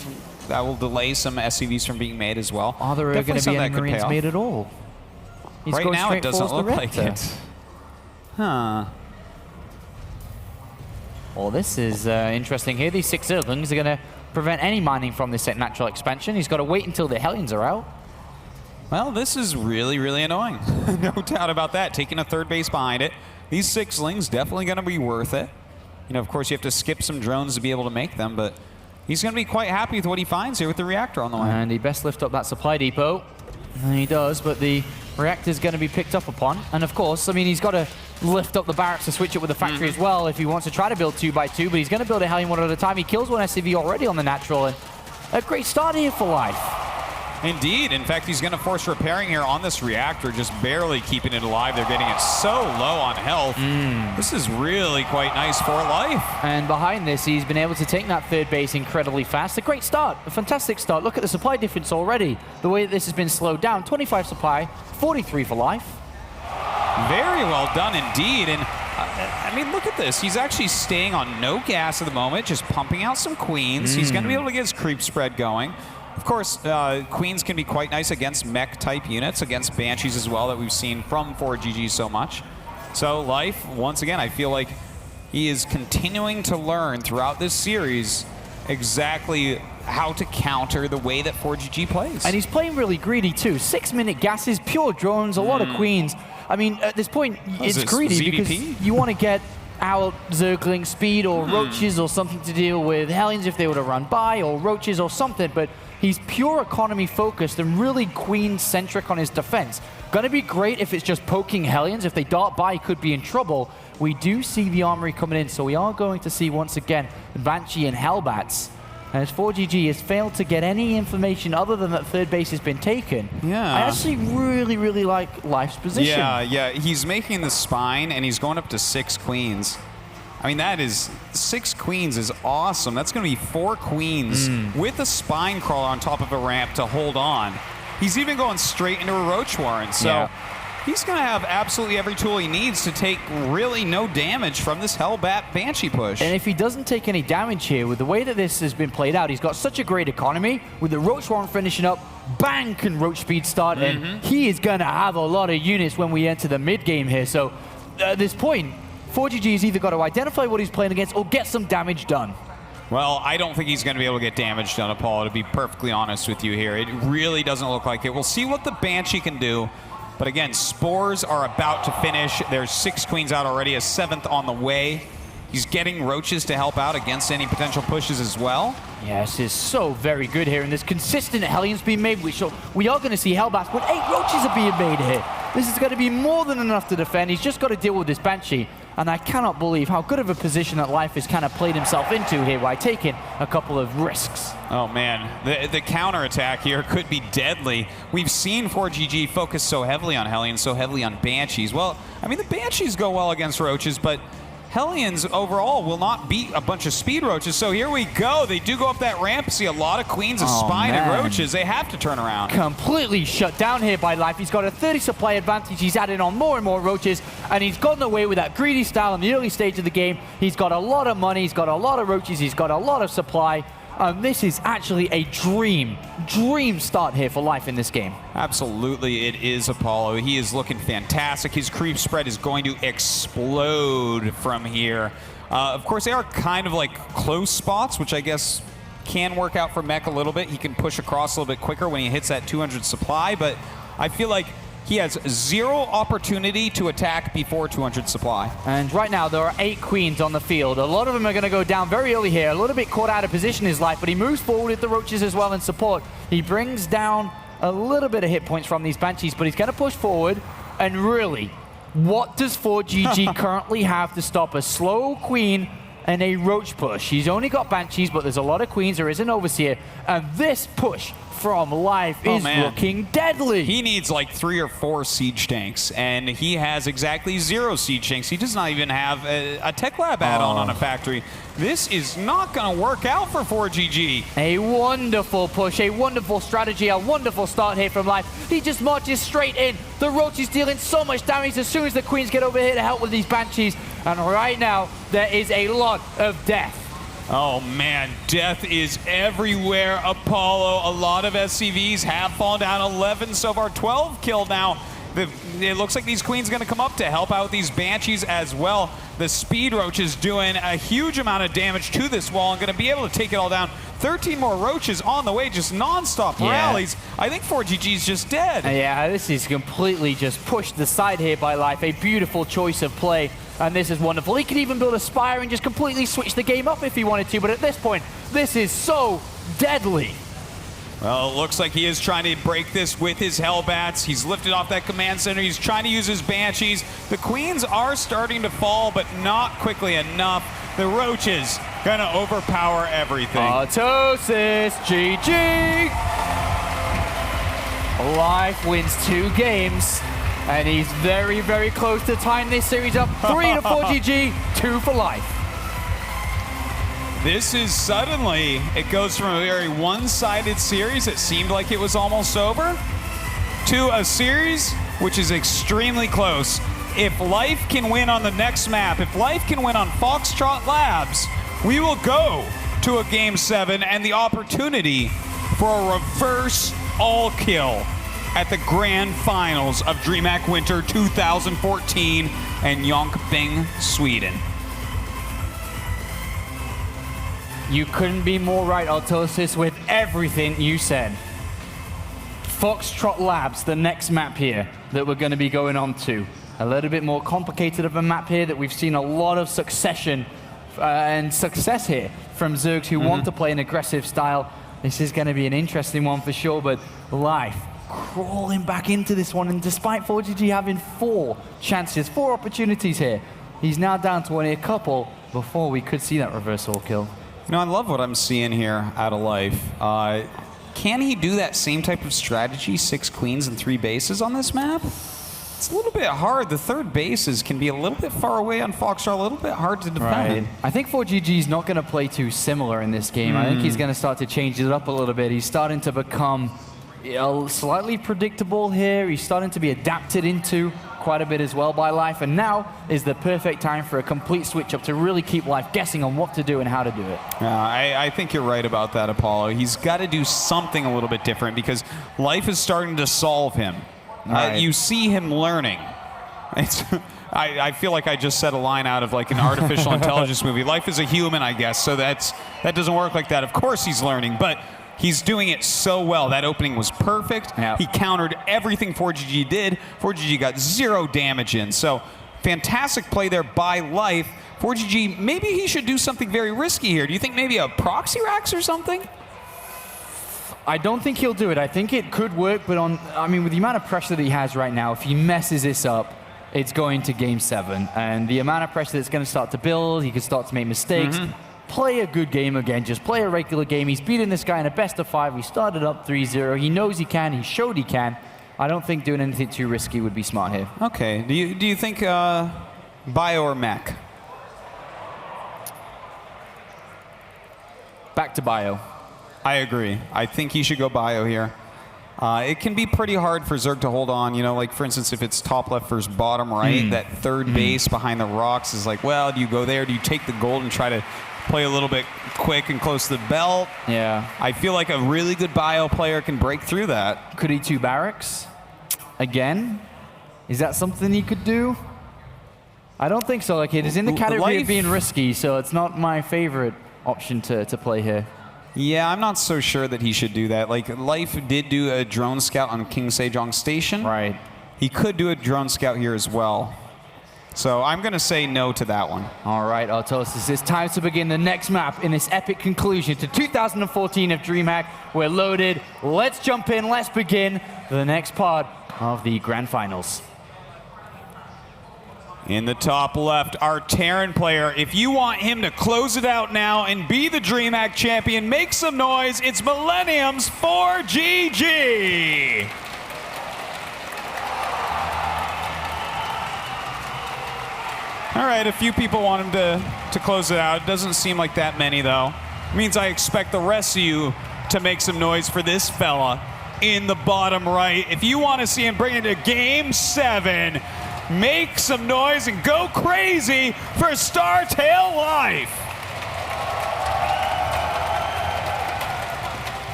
That will delay some SCVs from being made as well. Are there going to be any Marines made at all? He's right now, it doesn't look like it. Huh. Well, this is interesting here. These 6 Zerglings are going to prevent any mining from this natural expansion. He's got to wait until the Hellions are out. Well, this is really, really annoying. No doubt about that. Taking a 3rd base behind it. These 6lings definitely going to be worth it. You know, of course, you have to skip some drones to be able to make them, but he's going to be quite happy with what he finds here with the reactor on the way. And he best lift up that supply depot. And he does, but the reactor is going to be picked up upon. And of course, I mean, he's got to lift up the barracks to switch it with the factory as well if he wants to try to build 2x2, but he's going to build a Hellion one at a time. He kills 1 SCV already on the natural, and a great start here for Life. Indeed. In fact, he's going to force repairing here on this reactor, just barely keeping it alive. They're getting it so low on health. This is really quite nice for Life. And behind this, he's been able to take that 3rd base incredibly fast. A great start, a fantastic start. Look at the supply difference already. The way that this has been slowed down, 25 supply, 43 for Life. Very well done indeed. And I mean, look at this. He's actually staying on no gas at the moment, just pumping out some queens. He's going to be able to get his creep spread going. Of course, queens can be quite nice against mech-type units, against banshees as well, that we've seen from ForGG so much. So Life, once again, I feel like he is continuing to learn throughout this series exactly how to counter the way that ForGG plays. And he's playing really greedy too. 6-minute gases, pure drones, a lot of queens. I mean, at this point, it's greedy ZVP? because you want to get out Zergling speed or roaches or something to deal with Hellions if they were to run by, or roaches or something, but he's pure economy focused and really queen-centric on his defense. Gonna be great if it's just poking Hellions. If they dart by, he could be in trouble. We do see the armory coming in, so we are going to see once again Banshee and Hellbats. As ForGG has failed to get any information other than that 3rd base has been taken. Yeah. I actually really, really like Life's position. Yeah. He's making the spine, and he's going up to 6 queens. I mean, that is 6 queens is awesome. That's going to be 4 queens with a spine crawler on top of a ramp to hold on. He's even going straight into a roach warren. So he's going to have absolutely every tool he needs to take really no damage from this Hellbat Banshee push. And if he doesn't take any damage here, with the way that this has been played out, he's got such a great economy. With the roach warren finishing up, bang, can roach speed start, and he is going to have a lot of units when we enter the mid-game here. So at this point, ForGG has either got to identify what he's playing against or get some damage done. Well, I don't think he's going to be able to get damage done, Apollo, to be perfectly honest with you here. It really doesn't look like it. We'll see what the Banshee can do. But again, Spores are about to finish. There's 6 queens out already, a 7th on the way. He's getting roaches to help out against any potential pushes as well. Yes, it's so very good here, and there's consistent Hellions being made. We are going to see Hellbats, but 8 roaches are being made here. This is going to be more than enough to defend. He's just got to deal with this Banshee, and I cannot believe how good of a position that Life has kind of played himself into here by taking a couple of risks. Oh man, the counterattack here could be deadly. We've seen ForGG focus so heavily on Hellions, so heavily on Banshees. Well, I mean, the Banshees go well against roaches, but Hellions overall will not beat a bunch of speed roaches. So here we go. They do go up that ramp, see a lot of queens of spine and roaches. They have to turn around. Completely shut down here by Life. He's got a 30 supply advantage. He's adding on more and more roaches, and he's gotten away with that greedy style in the early stage of the game. He's got a lot of money. He's got a lot of roaches. He's got a lot of supply. This is actually a dream start here for Life in this game. Absolutely, it is, Apollo. He is looking fantastic. His creep spread is going to explode from here. Of course, they are kind of like close spots, which I guess can work out for Mech a little bit. He can push across a little bit quicker when he hits that 200 supply, but I feel like he has 0 opportunity to attack before 200 supply. And right now, there are 8 queens on the field. A lot of them are going to go down very early here. A little bit caught out of position is Life, but he moves forward with the roaches as well in support. He brings down a little bit of hit points from these Banshees, but he's going to push forward. And really, what does ForGG currently have to stop a slow queen and a Roach push. He's only got Banshees, but there's a lot of Queens. There is an Overseer, and this push from Life is looking deadly. He needs like 3 or 4 siege tanks, and he has exactly 0 siege tanks. He does not even have a Tech Lab add-on on a factory. This is not going to work out for ForGG. A wonderful push, a wonderful strategy, a wonderful start here from Life. He just marches straight in. The Roach is dealing so much damage as soon as the Queens get over here to help with these Banshees. And right now, there is a lot of death. Oh man, death is everywhere, Apollo. A lot of SCVs have fallen down. 11 so far, 12 killed now. It looks like these Queens are going to come up to help out these Banshees as well. The Speed Roach is doing a huge amount of damage to this wall and going to be able to take it all down. 13 more Roaches on the way, just non-stop rallies. I think ForGG is just dead. Yeah, this is completely just pushed aside here by Life. A beautiful choice of play. And this is wonderful. He could even build a Spire and just completely switch the game up if he wanted to. But at this point, this is so deadly. Well, it looks like he is trying to break this with his Hellbats. He's lifted off that command center. He's trying to use his Banshees. The Queens are starting to fall, but not quickly enough. The Roaches gonna overpower everything. Autosis, GG. Life wins 2 games. And he's very, very close to tying this series up. 3 to ForGG, 2 for Life. This is suddenly, it goes from a very one-sided series that seemed like it was almost over to a series which is extremely close. If Life can win on the next map, if Life can win on Foxtrot Labs, we will go to a Game 7 and the opportunity for a reverse all-kill at the Grand Finals of Dreamhack Winter 2014 in Jönköping, Sweden. You couldn't be more right, Autosis, with everything you said. Foxtrot Labs, the next map here that we're going to be going on to. A little bit more complicated of a map here that we've seen a lot of succession and success here from Zergs who want to play an aggressive style. This is going to be an interesting one for sure, but Life crawling back into this one, and despite ForGG having 4 chances, 4 opportunities here, he's now down to only a couple before we could see that reversal kill. You know, I love what I'm seeing here out of Life. Can he do that same type of strategy, 6 Queens and 3 bases on this map? It's a little bit hard. The 3rd bases can be a little bit far away on Foxtrot, a little bit hard to defend. Right. I think ForGG is not going to play too similar in this game. I think he's going to start to change it up a little bit. He's starting to become slightly predictable here. He's starting to be adapted into quite a bit as well by Life, and now is the perfect time for a complete switch up to really keep Life guessing on what to do and how to do it. I think you're right about that, Apollo. He's got to do something a little bit different because Life is starting to solve him. Right. You see him learning. I feel like I just said a line out of like an artificial intelligence movie. Life is a human, I guess, so that doesn't work like that. Of course he's learning, but he's doing it so well. That opening was perfect. Yep. He countered everything ForGG did. ForGG got 0 damage in. So fantastic play there by Life. ForGG, maybe he should do something very risky here. Do you think maybe a proxy racks or something? I don't think he'll do it. I think it could work, but with the amount of pressure that he has right now, if he messes this up, it's going to Game 7. And the amount of pressure that's going to start to build, he could start to make mistakes. Play a good game again, just play a regular game. He's beaten this guy in a best of 5. We started up 3-0. He knows he can, he showed he can. I don't think doing anything too risky would be smart here. Okay, do you think Bio or Mech? Back to Bio. I agree. I think he should go Bio here. It can be pretty hard for Zerg to hold on. You know, like for instance, if it's top left versus bottom right, that 3rd base behind the rocks is like, well, do you go there? Do you take the gold and try to play a little bit quick and close to the belt? Yeah. I feel like a really good Bio player can break through that. Could he 2 barracks? Again? Is that something he could do? I don't think so. Like, it is in the category of being risky, so it's not my favorite option to play here. Yeah, I'm not so sure that he should do that. Like, Life did do a drone scout on King Sejong Station. Right. He could do a drone scout here as well. So I'm going to say no to that one. All right, Autosis, it's time to begin the next map in this epic conclusion to 2014 of Dreamhack. We're loaded. Let's jump in. Let's begin the next part of the Grand Finals. In the top left, our Terran player. If you want him to close it out now and be the Dreamhack champion, make some noise. It's Millennium's ForGG. All right, a few people want him to close it out. It doesn't seem like that many, though. It means I expect the rest of you to make some noise for this fella in the bottom right. If you want to see him bring it to Game 7, make some noise and go crazy for StarTale Life.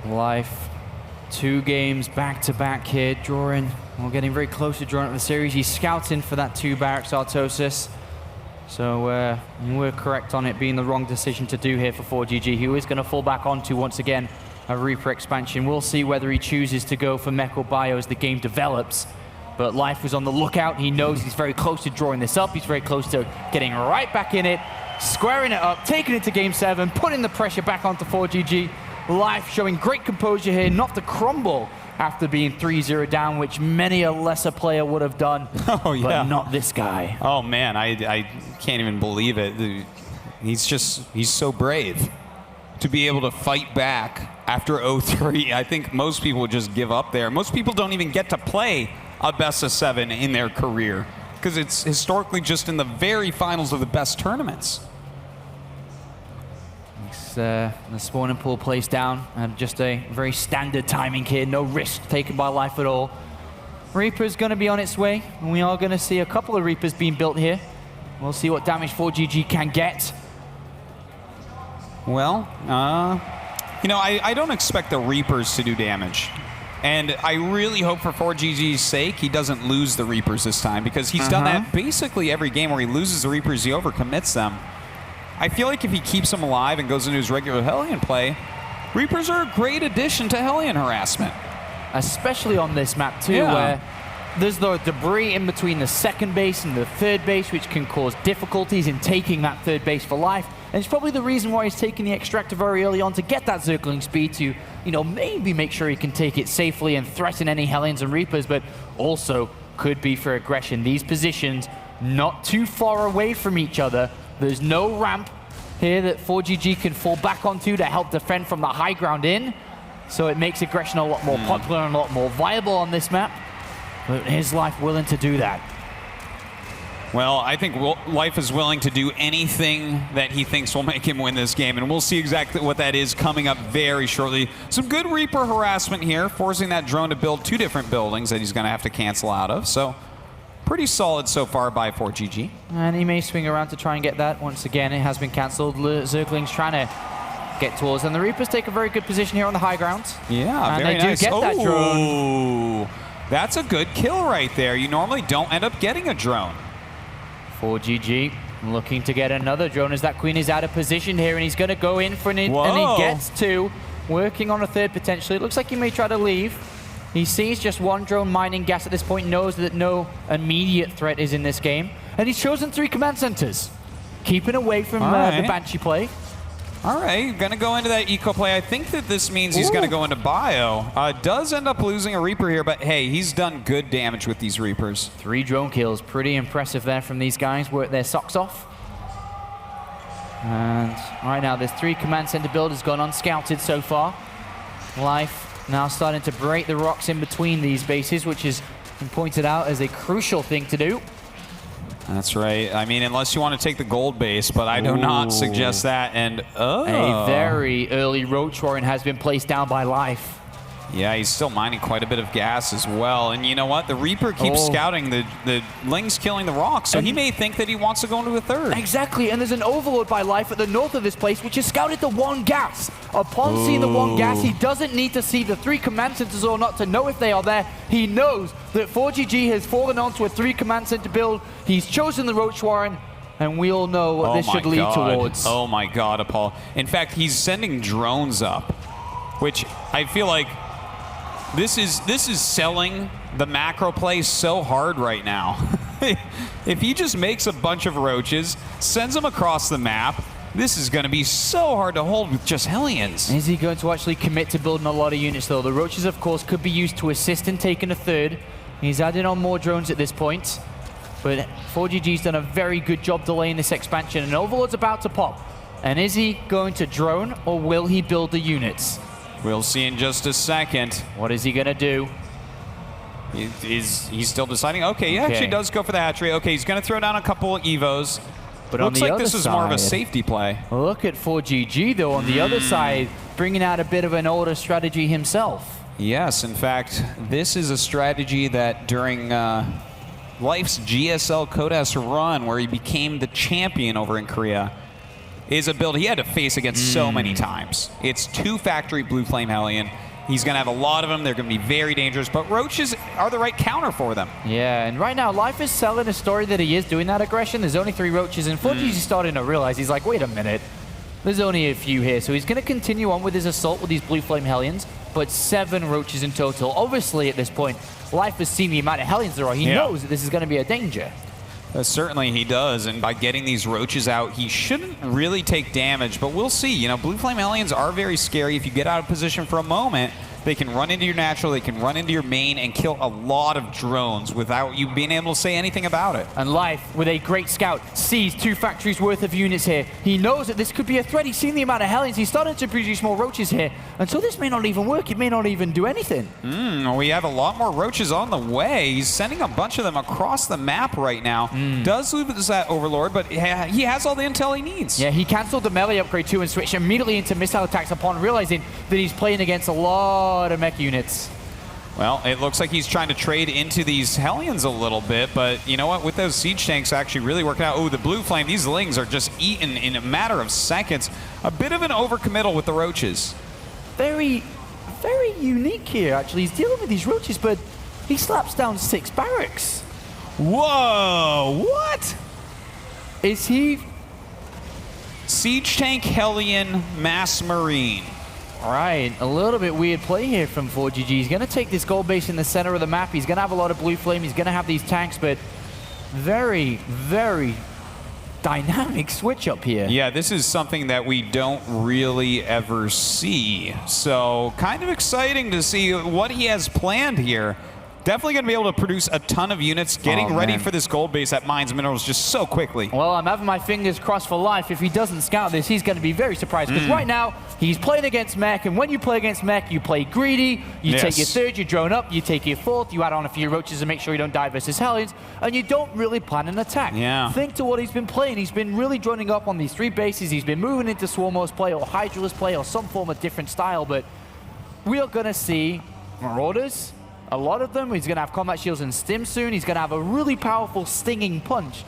Life, 2 games back-to-back here, drawing. We're getting very close to drawing up the series. He's scouting for that 2 barracks Artosis. So we're correct on it being the wrong decision to do here for ForGG. He is going to fall back onto, once again, a Reaper expansion. We'll see whether he chooses to go for Mech Bio as the game develops. But Life was on the lookout. He knows he's very close to drawing this up. He's very close to getting right back in it, squaring it up, taking it to Game 7, putting the pressure back onto ForGG. Life showing great composure here, not to crumble after being 3-0 down, which many a lesser player would have done, but not this guy. Oh man, I can't even believe it. He's so brave to be able to fight back after 0-3. I think most people would just give up there. Most people don't even get to play a best of 7 in their career because it's historically just in the very finals of the best tournaments. The spawning pool placed down, and just a very standard timing here, no risk taken by Life at all. Reaper's going to be on its way, and we are going to see a couple of Reapers being built here. We'll see what damage ForGG can get. Well, you know, I don't expect the Reapers to do damage. And I really hope for ForGG's sake he doesn't lose the Reapers this time, because he's done that basically every game where he loses the Reapers, he overcommits them. I feel like if he keeps them alive and goes into his regular Hellion play, Reapers are a great addition to Hellion harassment. Especially on this map too, where there's the debris in between the second base and the third base, which can cause difficulties in taking that third base for Life. And it's probably the reason why he's taking the extractor very early on to get that circling speed to, you know, maybe make sure he can take it safely and threaten any Hellions and Reapers, but also could be for aggression. These positions not too far away from each other. There's no ramp here that ForGG can fall back onto to help defend from the high ground in. So it makes aggression a lot more popular and a lot more viable on this map. But is Life willing to do that? Well, I think Life is willing to do anything that he thinks will make him win this game, and we'll see exactly what that is coming up very shortly. Some good Reaper harassment here, forcing that drone to build 2 different buildings that he's going to have to cancel out of. So pretty solid so far by ForGG. And he may swing around to try and get that. Once again, it has been cancelled. Zergling's trying to get towards, and the Reapers take a very good position here on the high ground. Yeah, and very they nice. do get that drone. That's a good kill right there. You normally don't end up getting a drone. ForGG looking to get another drone as that Queen is out of position here, and he's going to go in for an and he gets 2. Working on a third potentially. It looks like he may try to leave. He sees just 1 drone mining gas at this point, knows that no immediate threat is in this game, and he's chosen 3 command centers, keeping away from the Banshee play. All right, gonna go into that eco play. I think that this means he's gonna go into bio. Does end up losing a Reaper here, but hey, he's done good damage with these Reapers. 3 drone kills, pretty impressive there from these guys. Work their socks off. And right now, this 3 command center build has gone unscouted so far. Life now starting to break the rocks in between these bases, which has been pointed out as a crucial thing to do. That's right. I mean, unless you want to take the gold base, but I do not suggest that. And a very early Roach Warren has been placed down by Life. Yeah, he's still mining quite a bit of gas as well. And you know what? The Reaper keeps scouting. The Ling's killing the rocks, so he may think that he wants to go into a third. Exactly, and there's an overload by Life at the north of this place, which has scouted the 1 gas. Upon seeing the 1 gas, he doesn't need to see the 3 command centers or not to know if they are there. He knows that ForGG has fallen onto a 3 command center build. He's chosen the Roach Warren, and we all know what this should lead towards. Oh my God, Apollo. In fact, he's sending drones up, which I feel like this is selling the macro play so hard right now. If he just makes a bunch of roaches, sends them across the map, This is going to be so hard to hold with just Hellions. Is he going to actually commit to building a lot of units, though? The Roaches, of course, could be used to assist in taking a third. He's adding on more drones at this point. But ForGG's done a very good job delaying this expansion, and Overlord's about to pop. And is he going to drone, or will he build the units? We'll see in just a second. What is he going to do? He's still deciding? Okay, he actually does go for the hatchery. Okay, he's going to throw down a couple of Evos. But looks on the like this is more of a safety play. Look at ForGG, though, on the other side, bringing out a bit of an older strategy himself. Yes, in fact, this is a strategy that during Life's GSL Codas run, where he became the champion over in Korea, is a build he had to face against so many times. It's 2 factory Blue Flame Hellion. He's going to have a lot of them. They're going to be very dangerous, but Roaches are the right counter for them. Yeah, and right now, Life is selling a story that he is doing that aggression. There's only 3 Roaches, and ForGG's starting to realize, he's like, wait a minute, there's only a few here. So he's going to continue on with his assault with these Blue Flame Hellions, but 7 Roaches in total. Obviously, at this point, Life has seen the amount of Hellions there are. He knows that this is going to be a danger. Certainly he does, and by getting these Roaches out, he shouldn't really take damage, but we'll see. You know, Blue Flame Hellions are very scary. If you get out of position for a moment, they can run into your natural, they can run into your main and kill a lot of drones without you being able to say anything about it. And Life, with a great scout, sees 2 factories worth of units here. He knows that this could be a threat. He's seen the amount of Hellions. He's starting to produce more Roaches here. And so this may not even work. It may not even do anything. We have a lot more Roaches on the way. He's sending a bunch of them across the map right now. Does lose that Overlord, but he has all the intel he needs. Yeah, he canceled the melee upgrade too and switched immediately into missile attacks upon realizing that he's playing against a lot of mech units. Well, it looks like he's trying to trade into these Hellions a little bit, but you know what? With those siege tanks actually really working out. Oh, the Blue Flame, these Lings are just eaten in a matter of seconds. A bit of an overcommittal with the Roaches. Very, very unique here, actually. He's dealing with these Roaches, but he slaps down 6 barracks. Whoa, what? Is he? Siege Tank Hellion Mass Marine. Right, a little bit weird play here from ForGG. He's going to take this gold base in the center of the map. He's going to have a lot of Blue Flame. He's going to have these tanks, but very, very dynamic switch up here. Yeah, this is something that we don't really ever see. So kind of exciting to see what he has planned here. Definitely going to be able to produce a ton of units, getting ready for this gold base at Mines Minerals just so quickly. Well, I'm having my fingers crossed for Life. If he doesn't scout this, he's going to be very surprised. Because right now, he's playing against mech, and when you play against mech, you play greedy, you take your third, you drone up, you take your fourth, you add on a few Roaches to make sure you don't die versus Hellions, and you don't really plan an attack. Yeah. Think to what he's been playing. He's been really droning up on these 3 bases. He's been moving into Swarmos play or Hydralist play or some form of different style, but we are going to see Marauders. A lot of them. He's going to have combat shields and stim soon. He's going to have a really powerful stinging punch.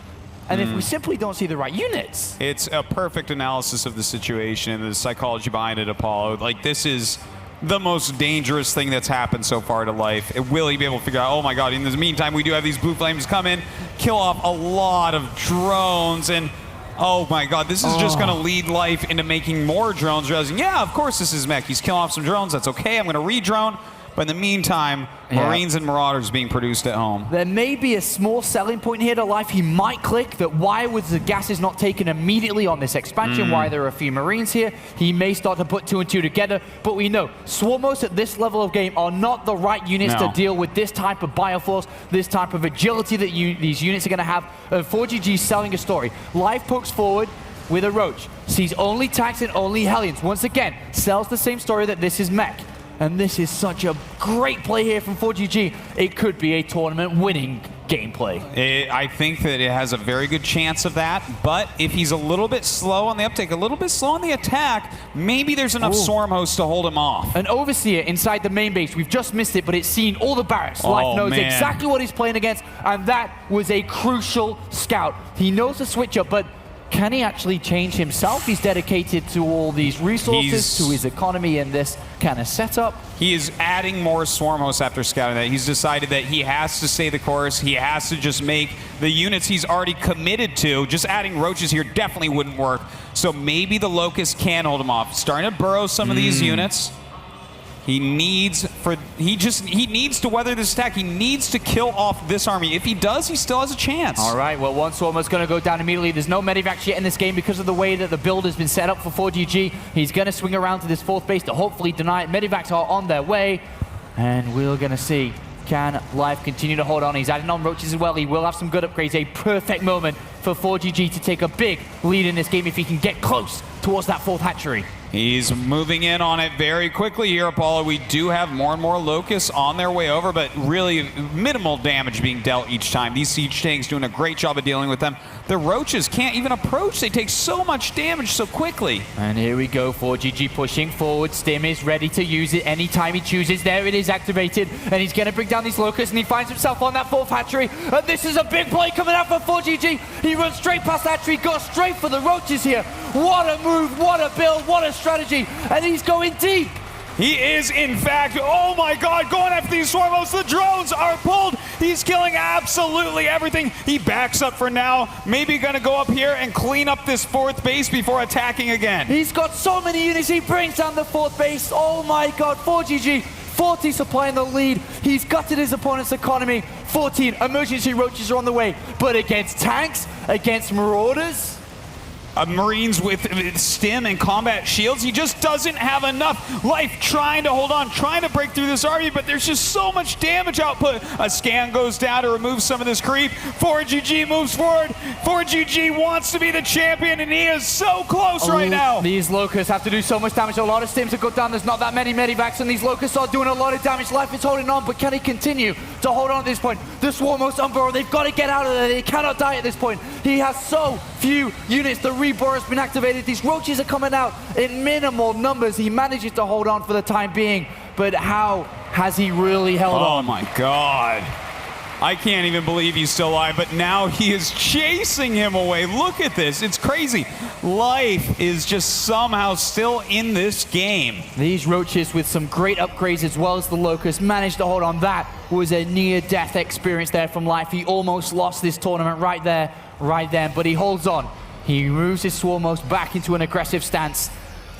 And if we simply don't see the right units. It's a perfect analysis of the situation and the psychology behind it, Apollo. Like, this is the most dangerous thing that's happened so far to Life. Will he be able to figure out, oh my god, in the meantime, we do have these Blue Flames come in, kill off a lot of drones, and oh my god, this is just going to lead Life into making more drones, realizing, yeah, of course this is mech. He's killing off some drones. That's okay. I'm going to re-drone. But in the meantime, Marines and Marauders being produced at home. There may be a small selling point here to Life. He might click that why was the gases not taken immediately on this expansion, why there are a few Marines here. He may start to put 2 and 2 together, but we know Swarmos at this level of game are not the right units to deal with this type of bioforce, this type of agility that these units are going to have. 4GG selling a story. Life pokes forward with a Roach, sees only tanks and only Hellions. Once again, sells the same story that this is mech. And this is such a great play here from 4GG. It could be a tournament-winning gameplay. I think that it has a very good chance of that, but if he's a little bit slow on the uptake, a little bit slow on the attack, maybe there's enough Swarm hosts to hold him off. An Overseer inside the main base. We've just missed it, but it's seen all the barracks. Life knows exactly what he's playing against, and that was a crucial scout. He knows the switch up, but can he actually change himself? He's dedicated to all these resources, to his economy and this kind of setup. He is adding more Swarm hosts after scouting that. He's decided that he has to stay the course. He has to just make the units he's already committed to. Just adding Roaches here definitely wouldn't work. So maybe the Locust can hold him off. Starting to burrow some of these units. He needs to weather this attack. He needs to kill off this army. If he does, he still has a chance. All right, well, one Swarmer's going to go down immediately. There's no Medivac yet in this game because of the way that the build has been set up for ForGG. He's going to swing around to this fourth base to hopefully deny it. Medivacs are on their way, and we're going to see, can Life continue to hold on? He's adding on roaches as well. He will have some good upgrades. A perfect moment for ForGG to take a big lead in this game if he can get close towards that fourth hatchery. He's moving in on it very quickly here, Apollo. We do have more and more Locusts on their way over, but really minimal damage being dealt each time. These siege tanks doing a great job of dealing with them. The roaches can't even approach. They take so much damage so quickly. And here we go, ForGG pushing forward. Stim is ready to use it anytime he chooses. There it is activated, and he's going to bring down these Locusts, and he finds himself on that fourth hatchery. And this is a big play coming out for ForGG. He runs straight past the hatchery, goes straight for the roaches here. What a move, what a build, what a strategy, and he's going deep. He is, in fact, oh my god, going after these Swarmos. The drones are pulled. He's killing absolutely everything. He backs up for now. Maybe going to go up here and clean up this fourth base before attacking again. He's got so many units. He brings down the fourth base. Oh my god, ForGG, 40 supplying the lead. He's gutted his opponent's economy. 14 emergency roaches are on the way. But against tanks, against marauders, Marines with stim and combat shields, he just doesn't have enough. Life trying to hold on, trying to break through this army, but there's just so much damage output. A scan goes down to remove some of this creep. ForGG moves forward. ForGG wants to be the champion, and he is so close right now. These Locusts have to do so much damage. A lot of stims have got down. There's not that many Medivacs, and these Locusts are doing a lot of damage. Life is holding on, but can he continue to hold on at this point? The Swarmos Umbro, they've got to get out of there. They cannot die at this point. He has so few units. The Reborn has been activated. These roaches are coming out in minimal numbers. He manages to hold on for the time being, but how has he really held on? Oh my god. I can't even believe he's still alive, but now he is chasing him away. Look at this. It's crazy. Life is just somehow still in this game. These roaches with some great upgrades as well as the Locust managed to hold on. That was a near-death experience there from Life. He almost lost this tournament right there, right then, but he holds on. He moves his Swarmos back into an aggressive stance,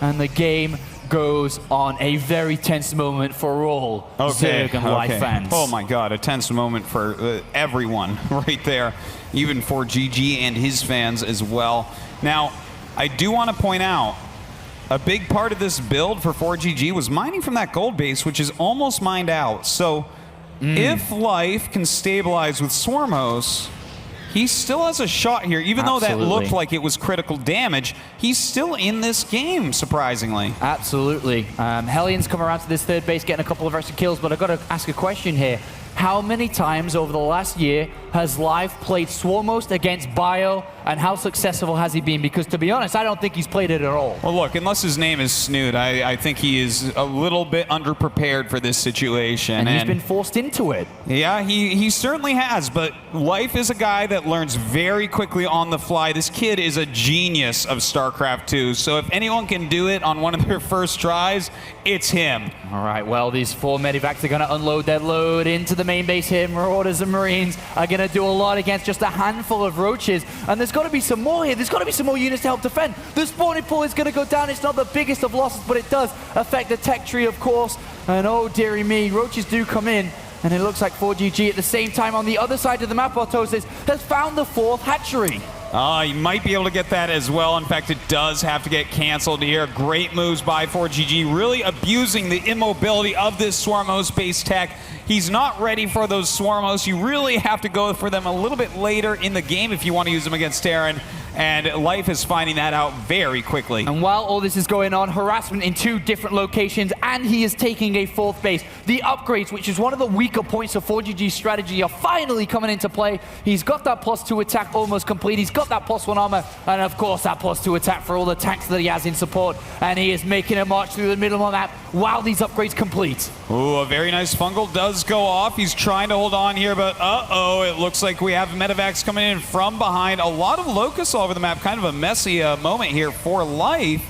and the game goes on. A very tense moment for all Zerg and Life fans. Oh my god, a tense moment for everyone right there, even ForGG and his fans as well. Now, I do want to point out, a big part of this build for ForGG was mining from that gold base, which is almost mined out. So if Life can stabilize with Swarmos, he still has a shot here, even though that looked like it was critical damage. He's still in this game, surprisingly. Absolutely. Hellions come around to this third base, getting a couple of extra kills, but I've got to ask a question here. How many times over the last year has Life played Swarmos against Bio, and how successful has he been? Because to be honest, I don't think he's played it at all. Well, look, unless his name is Snoot, I think he is a little bit underprepared for this situation. And he's been forced into it. Yeah, he certainly has, but Life is a guy that learns very quickly on the fly. This kid is a genius of StarCraft 2, so if anyone can do it on one of their first tries, it's him. All right, well, these 4 Medivacs are going to unload their load into the main base here. Marauders and Marines are going to do a lot against just a handful of roaches, and there's got to be some more here. There's got to be some more units to help defend. The spawning pool is going to go down. It's not the biggest of losses, but it does affect the tech tree, of course, and oh, dearie me, roaches do come in. And it looks like ForGG at the same time on the other side of the map, Artosis, has found the fourth hatchery. You might be able to get that as well. In fact, it does have to get canceled here. Great moves by ForGG, really abusing the immobility of this Swarmos-based tech. He's not ready for those Swarmos. You really have to go for them a little bit later in the game if you want to use them against Terran. And Life is finding that out very quickly. And while all this is going on, harassment in 2 different locations, and he is taking a fourth base. The upgrades, which is one of the weaker points of ForGG's strategy, are finally coming into play. He's got that +2 attack almost complete. He's got that +1 armor, and of course that +2 attack for all the tanks that he has in support. And he is making a march through the middle of the map while these upgrades complete. Ooh, a very nice fungal does go off. He's trying to hold on here, but uh-oh, it looks like we have Medivacs coming in from behind. A lot of Locusts all over the map. Kind of a messy moment here for Life,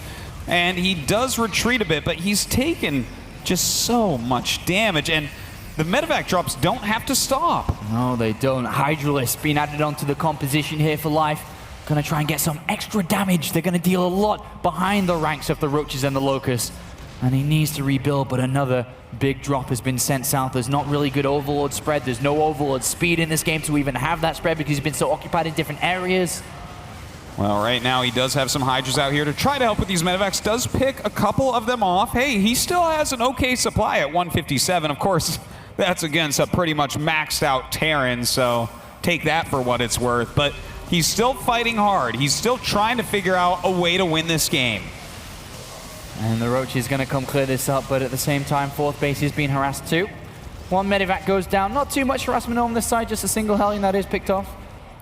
and he does retreat a bit, but he's taken just so much damage, and the Medivac drops don't have to stop. No, they don't. Hydralisk being added onto the composition here for Life. Gonna try and get some extra damage. They're gonna deal a lot behind the ranks of the Roaches and the Locusts. and he needs to rebuild, but another big drop has been sent south. There's not really good Overlord spread. There's no Overlord speed in this game to even have that spread because he's been so occupied in different areas. Well, right now he does have some Hydras out here to try to help with these medevacs. Does pick a couple of them off. Hey, he still has an okay supply at 157. Of course, that's against a pretty much maxed out Terran, so take that for what it's worth. But he's still fighting hard. He's still trying to figure out a way to win this game. And the Roach is going to come clear this up, but at the same time, fourth base is being harassed too. One medevac goes down. Not too much harassment on this side, just a single Hellion that is picked off.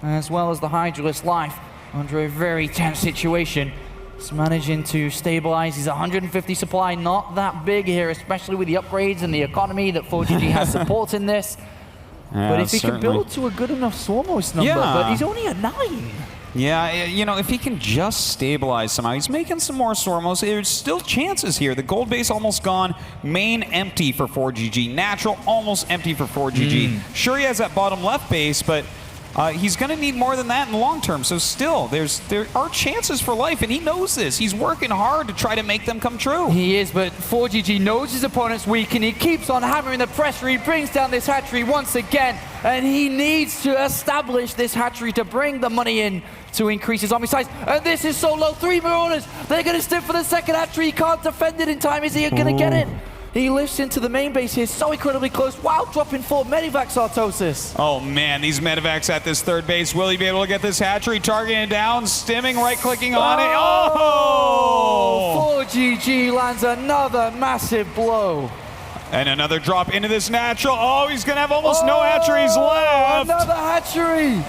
As well as the Hydralist Life under a very tense situation. He's managing to stabilize his 150 supply. Not that big here, especially with the upgrades and the economy that ForGG has support in this. But if he can build to a good enough Swarmos number, but he's only at 9. Yeah, you know, if he can just stabilize somehow, he's making some more Swarmos. There's still chances here. The gold base almost gone. Main empty for ForGG. Natural almost empty for ForGG. Sure, he has that bottom left base, but he's going to need more than that in the long term. So still, there are chances for life, and he knows this. He's working hard to try to make them come true. He is, but ForGG knows his opponent's weak, and he keeps on hammering the pressure. He brings down this hatchery once again, and he needs to establish this hatchery to bring the money in to increase his army size. And this is so low. 3 Marauders. They're going to stick for the second hatchery. He can't defend it in time. Is he going to get it? He lifts into the main base here, so incredibly close, while dropping 4 medevacs, Artosis. Oh man, these medevacs at this third base. Will he be able to get this hatchery? Targeting down, stimming, right-clicking on it. Oh! ForGG lands another massive blow. And another drop into this natural. Oh, he's going to have almost no hatcheries left. Another hatchery.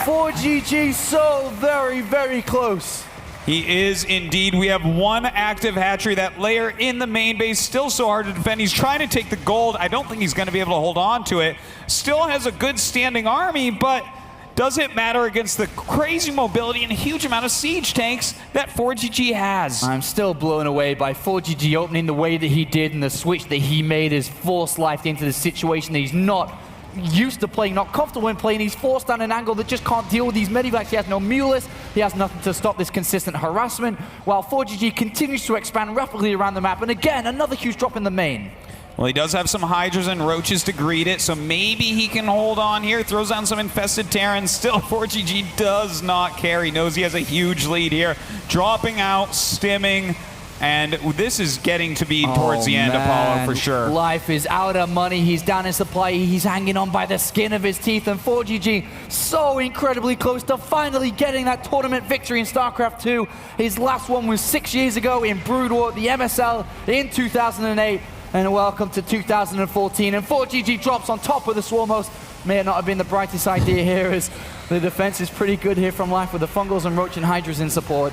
ForGG so very, very close. He is indeed. We have one active hatchery. That layer in the main base, still so hard to defend. He's trying to take the gold. I don't think he's going to be able to hold on to it. Still has a good standing army, but does it matter against the crazy mobility and huge amount of siege tanks that ForGG has? I'm still blown away by ForGG opening the way that he did, and the switch that he made is forced life into the situation that he's not used to playing, not comfortable in playing. He's forced down an angle that just can't deal with these medevacs. He has no Mulus. He has nothing to stop this consistent harassment, while ForGG continues to expand rapidly around the map. And again, another huge drop in the main. Well, he does have some Hydras and Roaches to greet it, so maybe he can hold on here. Throws down some infested Terrans. Still, ForGG does not care. He knows he has a huge lead here. Dropping out, stimming. And this is getting to be towards the end, Apollo, for sure. Life is out of money. He's down in supply. He's hanging on by the skin of his teeth. And ForGG so incredibly close to finally getting that tournament victory in StarCraft 2. His last one was 6 years ago in Brood War, the MSL in 2008. And welcome to 2014. And ForGG drops on top of the Swarmos. May not have been the brightest idea here, as the defense is pretty good here from Life with the Fungals and Roach and Hydras in support.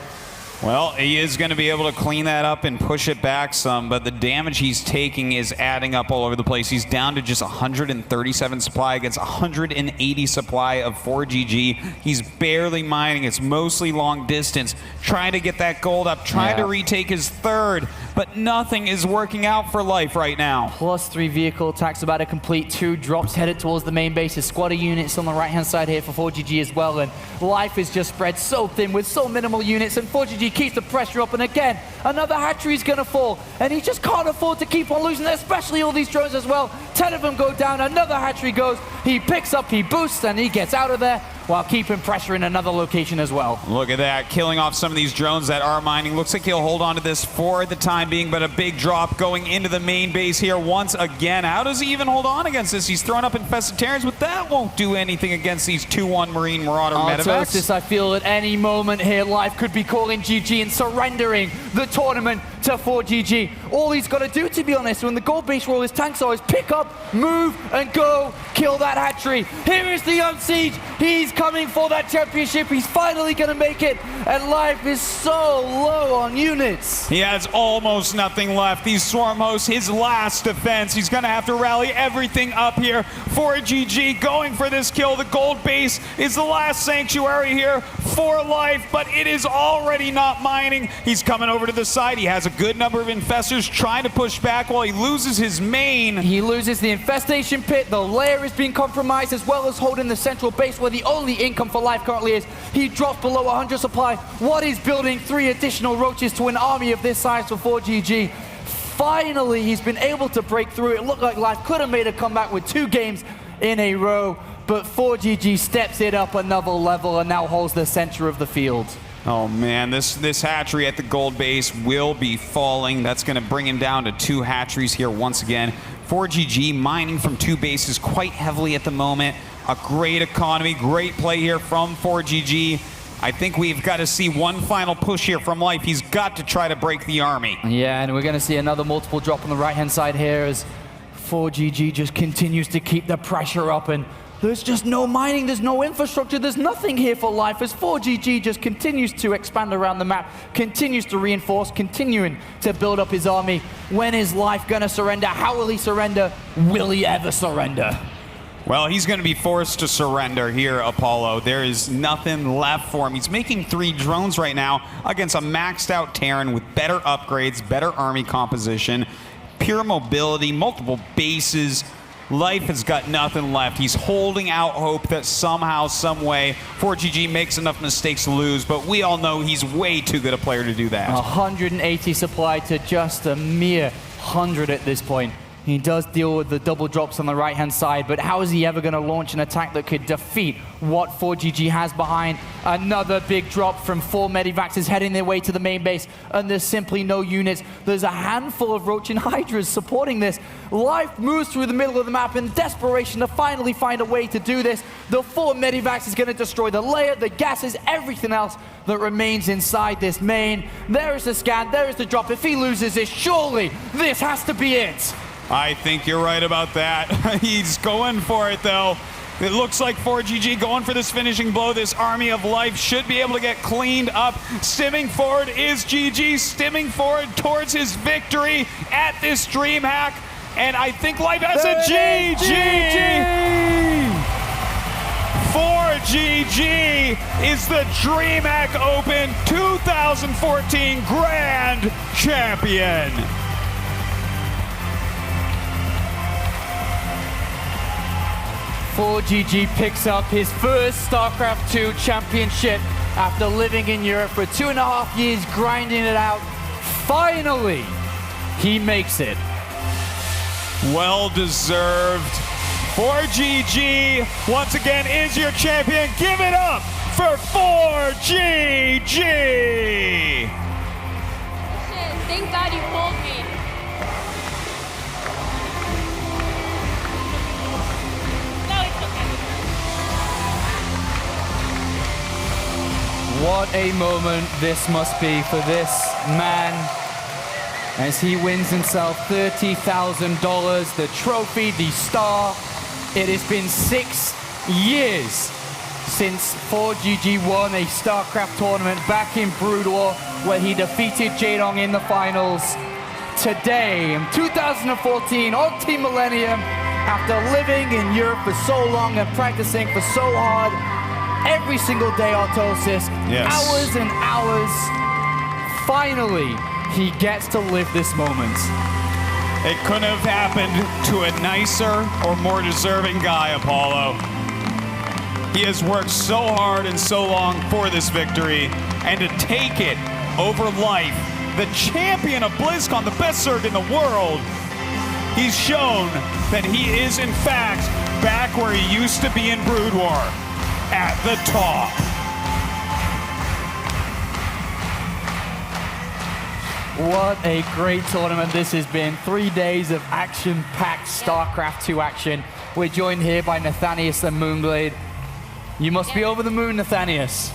Well, he is going to be able to clean that up and push it back some, but the damage he's taking is adding up all over the place. He's down to just 137 supply against 180 supply of ForGG. He's barely mining. It's mostly long distance. Trying to get that gold up, trying to retake his third, but nothing is working out for Life right now. +3 vehicle attacks about to complete. 2 drops headed towards the main base. A squad of units on the right-hand side here for ForGG as well, and Life is just spread so thin with so minimal units, and ForGG keeps the pressure up, and again, another hatchery is going to fall, and he just can't afford to keep on losing, especially all these drones as well. 10 of them go down, another hatchery goes, he picks up, he boosts, and he gets out of there while keeping pressure in another location as well. Look at that, killing off some of these drones that are mining. Looks like he'll hold on to this for the time being, but a big drop going into the main base here once again. How does he even hold on against this? He's throwing up infested Terrans, but that won't do anything against these 2-1 Marine Marauder medevacs. I feel at any moment here, Life could be calling GG and surrendering the tournament to ForGG. All he's got to do, to be honest, when the gold base roll his tanks are, is pick up, move, and go kill that hatchery. Here is the Unsiege. He's coming for that championship. He's finally going to make it, and Life is so low on units. He has almost nothing left. These Swarm hosts, his last defense. He's going to have to rally everything up here. ForGG going for this kill. The gold base is the last sanctuary here for Life, but it is already not mining. He's coming over to the side. He has a good number of infestors trying to push back while he loses his main. He loses the infestation pit, the lair is being compromised, as well as holding the central base where the only income for Life currently is. He drops below 100 supply. What is building 3 additional roaches to an army of this size for ForGG? Finally, he's been able to break through. It looked like Life could have made a comeback with 2 games in a row, but ForGG steps it up another level and now holds the center of the field. Oh man, this hatchery at the gold base will be falling. That's going to bring him down to 2 hatcheries here once again. ForGG mining from 2 bases quite heavily at the moment. A great economy, great play here from ForGG. I think we've got to see one final push here from Life. He's got to try to break the army. Yeah, and we're going to see another multiple drop on the right-hand side here as ForGG just continues to keep the pressure up, and there's just no mining, there's no infrastructure, there's nothing here for Life as ForGG just continues to expand around the map, continues to reinforce, continuing to build up his army. When is Life gonna surrender? How will he surrender? Will he ever surrender? Well, he's going to be forced to surrender here, Apollo. There is nothing left for him. He's making 3 drones right now against a maxed out Terran with better upgrades, better army composition, pure mobility, multiple bases. Life has got nothing left. He's holding out hope that somehow, some way, ForGG makes enough mistakes to lose, but we all know he's way too good a player to do that. 180 supply to just a mere 100 at this point. He does deal with the double drops on the right-hand side, but how is he ever going to launch an attack that could defeat what ForGG has behind? Another big drop from 4 Medivacs heading their way to the main base, and there's simply no units. There's a handful of Roach and Hydras supporting this. Life moves through the middle of the map in desperation to finally find a way to do this. The 4 Medivacs is going to destroy the layer, the gases, everything else that remains inside this main. There is the scan, there is the drop. If he loses this, surely this has to be it. I think you're right about that. He's going for it, though. It looks like ForGG going for this finishing blow. This army of Life should be able to get cleaned up. Stimming forward is GG, stimming forward towards his victory at this Dreamhack. And I think Life has a GG! ForGG is the Dreamhack Open 2014 Grand Champion. ForGG picks up his first StarCraft 2 championship after living in Europe for 2.5 years, grinding it out. Finally, he makes it. Well deserved. ForGG once again is your champion. Give it up for ForGG. Thank God you pulled me. What a moment this must be for this man as he wins himself $30,000, the trophy, the star. It has been 6 years since ForGG won a StarCraft tournament back in Brood War, where he defeated Jaedong in the finals. Today, in 2014, on Team Millennium, after living in Europe for so long and practicing for so hard, every single day, Artosis, hours and hours. Finally, he gets to live this moment. It couldn't have happened to a nicer or more deserving guy, Apollo. He has worked so hard and so long for this victory, and to take it over Life, the champion of BlizzCon, the best circuit in the world, he's shown that he is, in fact, back where he used to be in Brood War. At the top. What a great tournament this has been. 3 days of action-packed StarCraft 2 action. We're joined here by Nathanius and Moonblade. You must be over the moon, Nathanius.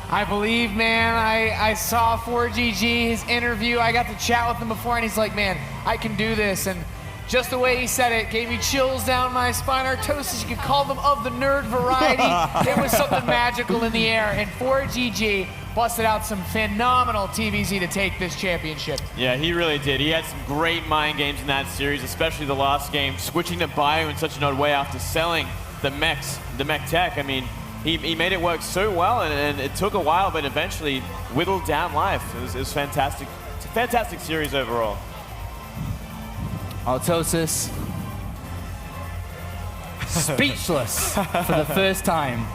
I believe, man. I saw ForGG, his interview. I got to chat with him before, and he's like, man, I can do this. And just the way he said it gave me chills down my spine. Artosis, you could call them of the nerd variety. It was something magical in the air. And ForGG busted out some phenomenal TVZ to take this championship. Yeah, he really did. He had some great mind games in that series, especially the last game, switching to bio in such an odd way after selling the mech tech. I mean, he made it work so well, and it took a while, but eventually whittled down Life. It was fantastic It's a fantastic series overall. Artosis, speechless for the first time.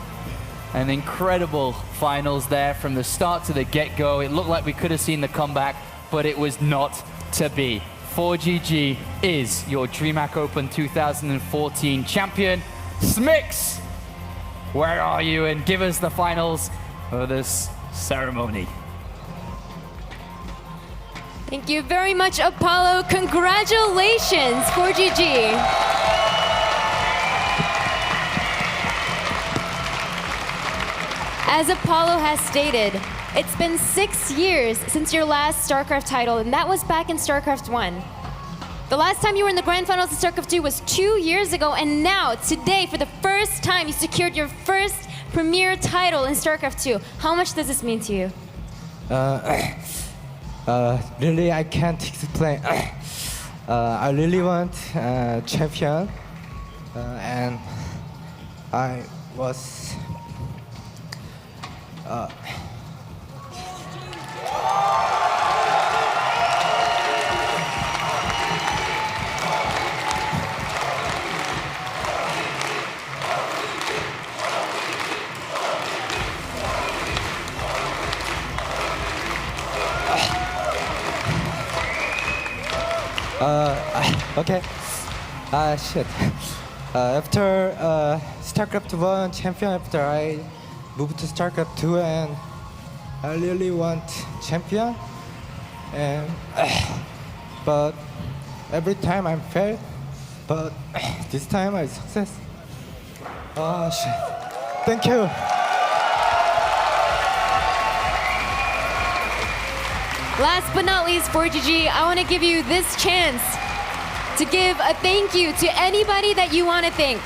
An incredible finals there from the start to the get-go. It looked like we could have seen the comeback, but it was not to be. ForGG is your DreamHack Open 2014 champion. Smix, where are you? And give us the finals of this ceremony. Thank you very much, Apollo. Congratulations, ForGG. As Apollo has stated, it's been 6 years since your last StarCraft title, and that was back in StarCraft 1. The last time you were in the Grand Finals of StarCraft 2 was 2 years ago, and now, today, for the first time, you secured your first premier title in StarCraft 2. How much does this mean to you? Really, I can't explain. I really want champion, and I was. Okay. Shit. After StarCraft 1 champion, after I moved to StarCraft 2, and I really want champion. And but every time I'm failed, but this time I success. Oh shit. Thank you. Last but not least, ForGG, I want to give you this chance to give a thank you to anybody that you want to thank.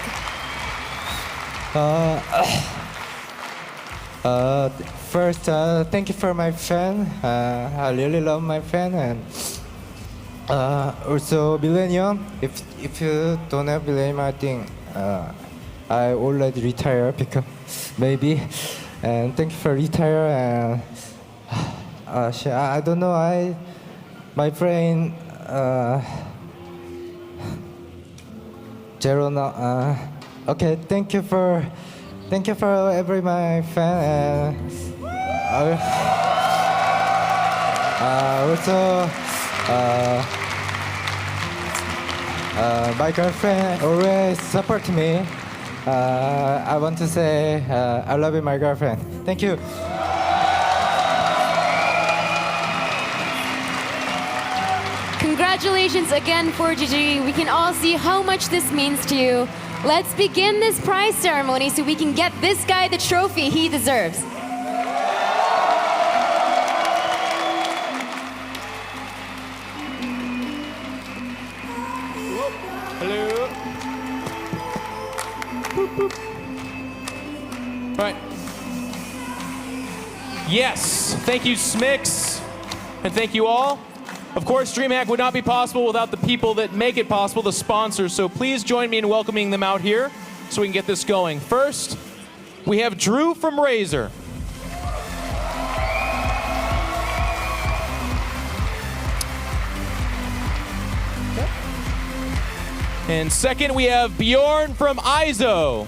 First, thank you for my fan. I really love my fan, and also Millennium. If you don't have Millennium, I think I already retire because maybe. And thank you for retire. And I don't know. My brain zero now. Okay, thank you for every my fan. Also my girlfriend always support me. I want to say I love you, my girlfriend. Thank you. Congratulations again, ForGG. We can all see how much this means to you. Let's begin this prize ceremony so we can get this guy the trophy he deserves. Hello. Boop, boop. All right. Yes, thank you, Smix, and thank you all. Of course, Dreamhack would not be possible without the people that make it possible, the sponsors. So please join me in welcoming them out here so we can get this going. First, we have Drew from Razer. And second, we have Bjorn from ISO.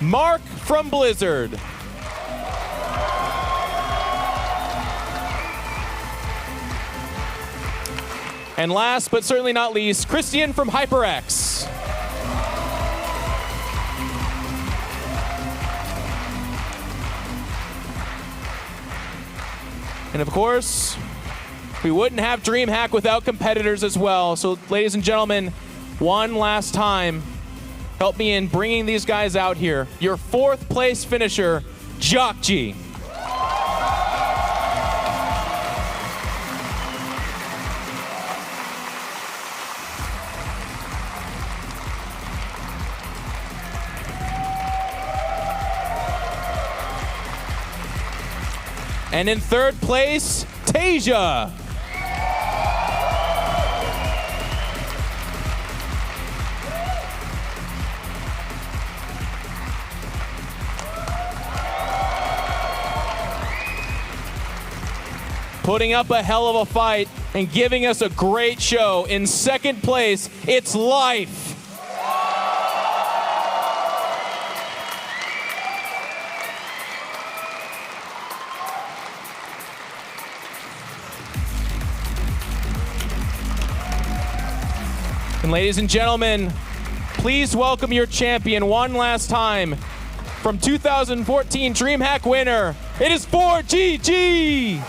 Mark from Blizzard. And last but certainly not least, Christian from HyperX. And of course, we wouldn't have Dreamhack without competitors as well. So ladies and gentlemen, one last time, help me in bringing these guys out here. Your fourth place finisher, ForGG. And in third place, Tasia. putting up a hell of a fight and giving us a great show. In second place, it's Life. And ladies and gentlemen, please welcome your champion one last time. From 2014 Dreamhack winner, it is ForGG!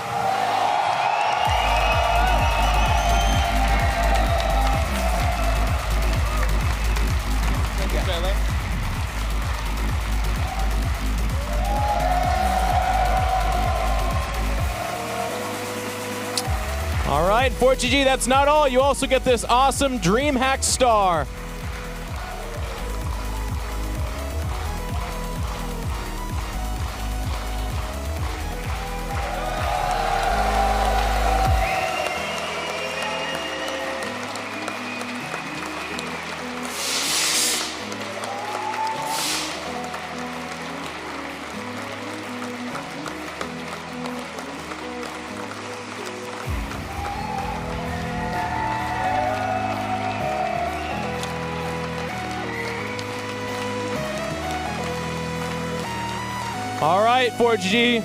All right, ForGG, that's not all. You also get this awesome Dreamhack star. All right, ForGG.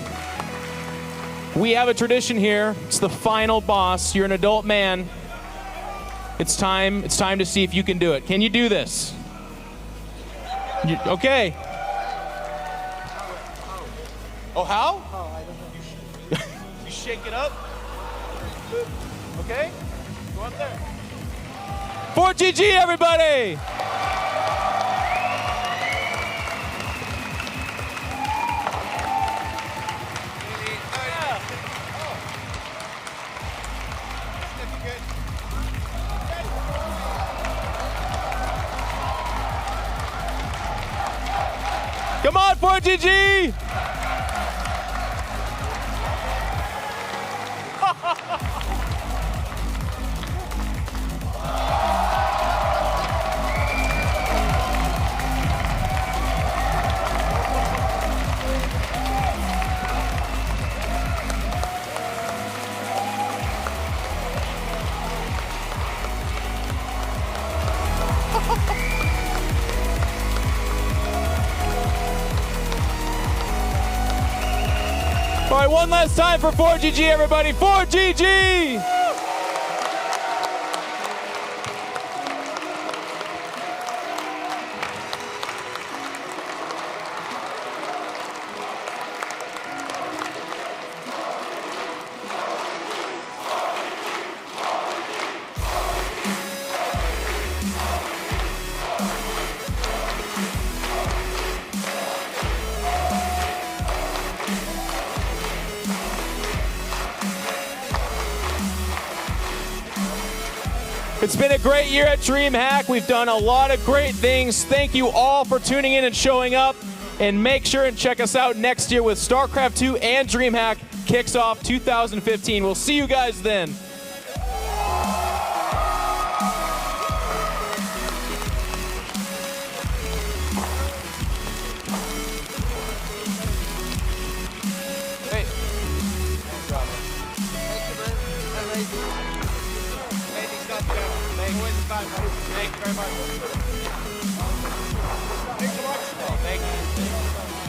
We have a tradition here. It's the final boss. You're an adult man. It's time to see if you can do it. Can you do this? Okay. Oh, how? Oh, I don't know. You shake it up. Okay. Go up there. ForGG, everybody! Come on, ForGG! All right, one last time for ForGG, everybody. ForGG! It's been a great year at Dreamhack. We've done a lot of great things. Thank you all for tuning in and showing up. And make sure and check us out next year with StarCraft 2 and Dreamhack kicks off 2015. We'll see you guys then. Thank you very much. Thanks so much. Thank you.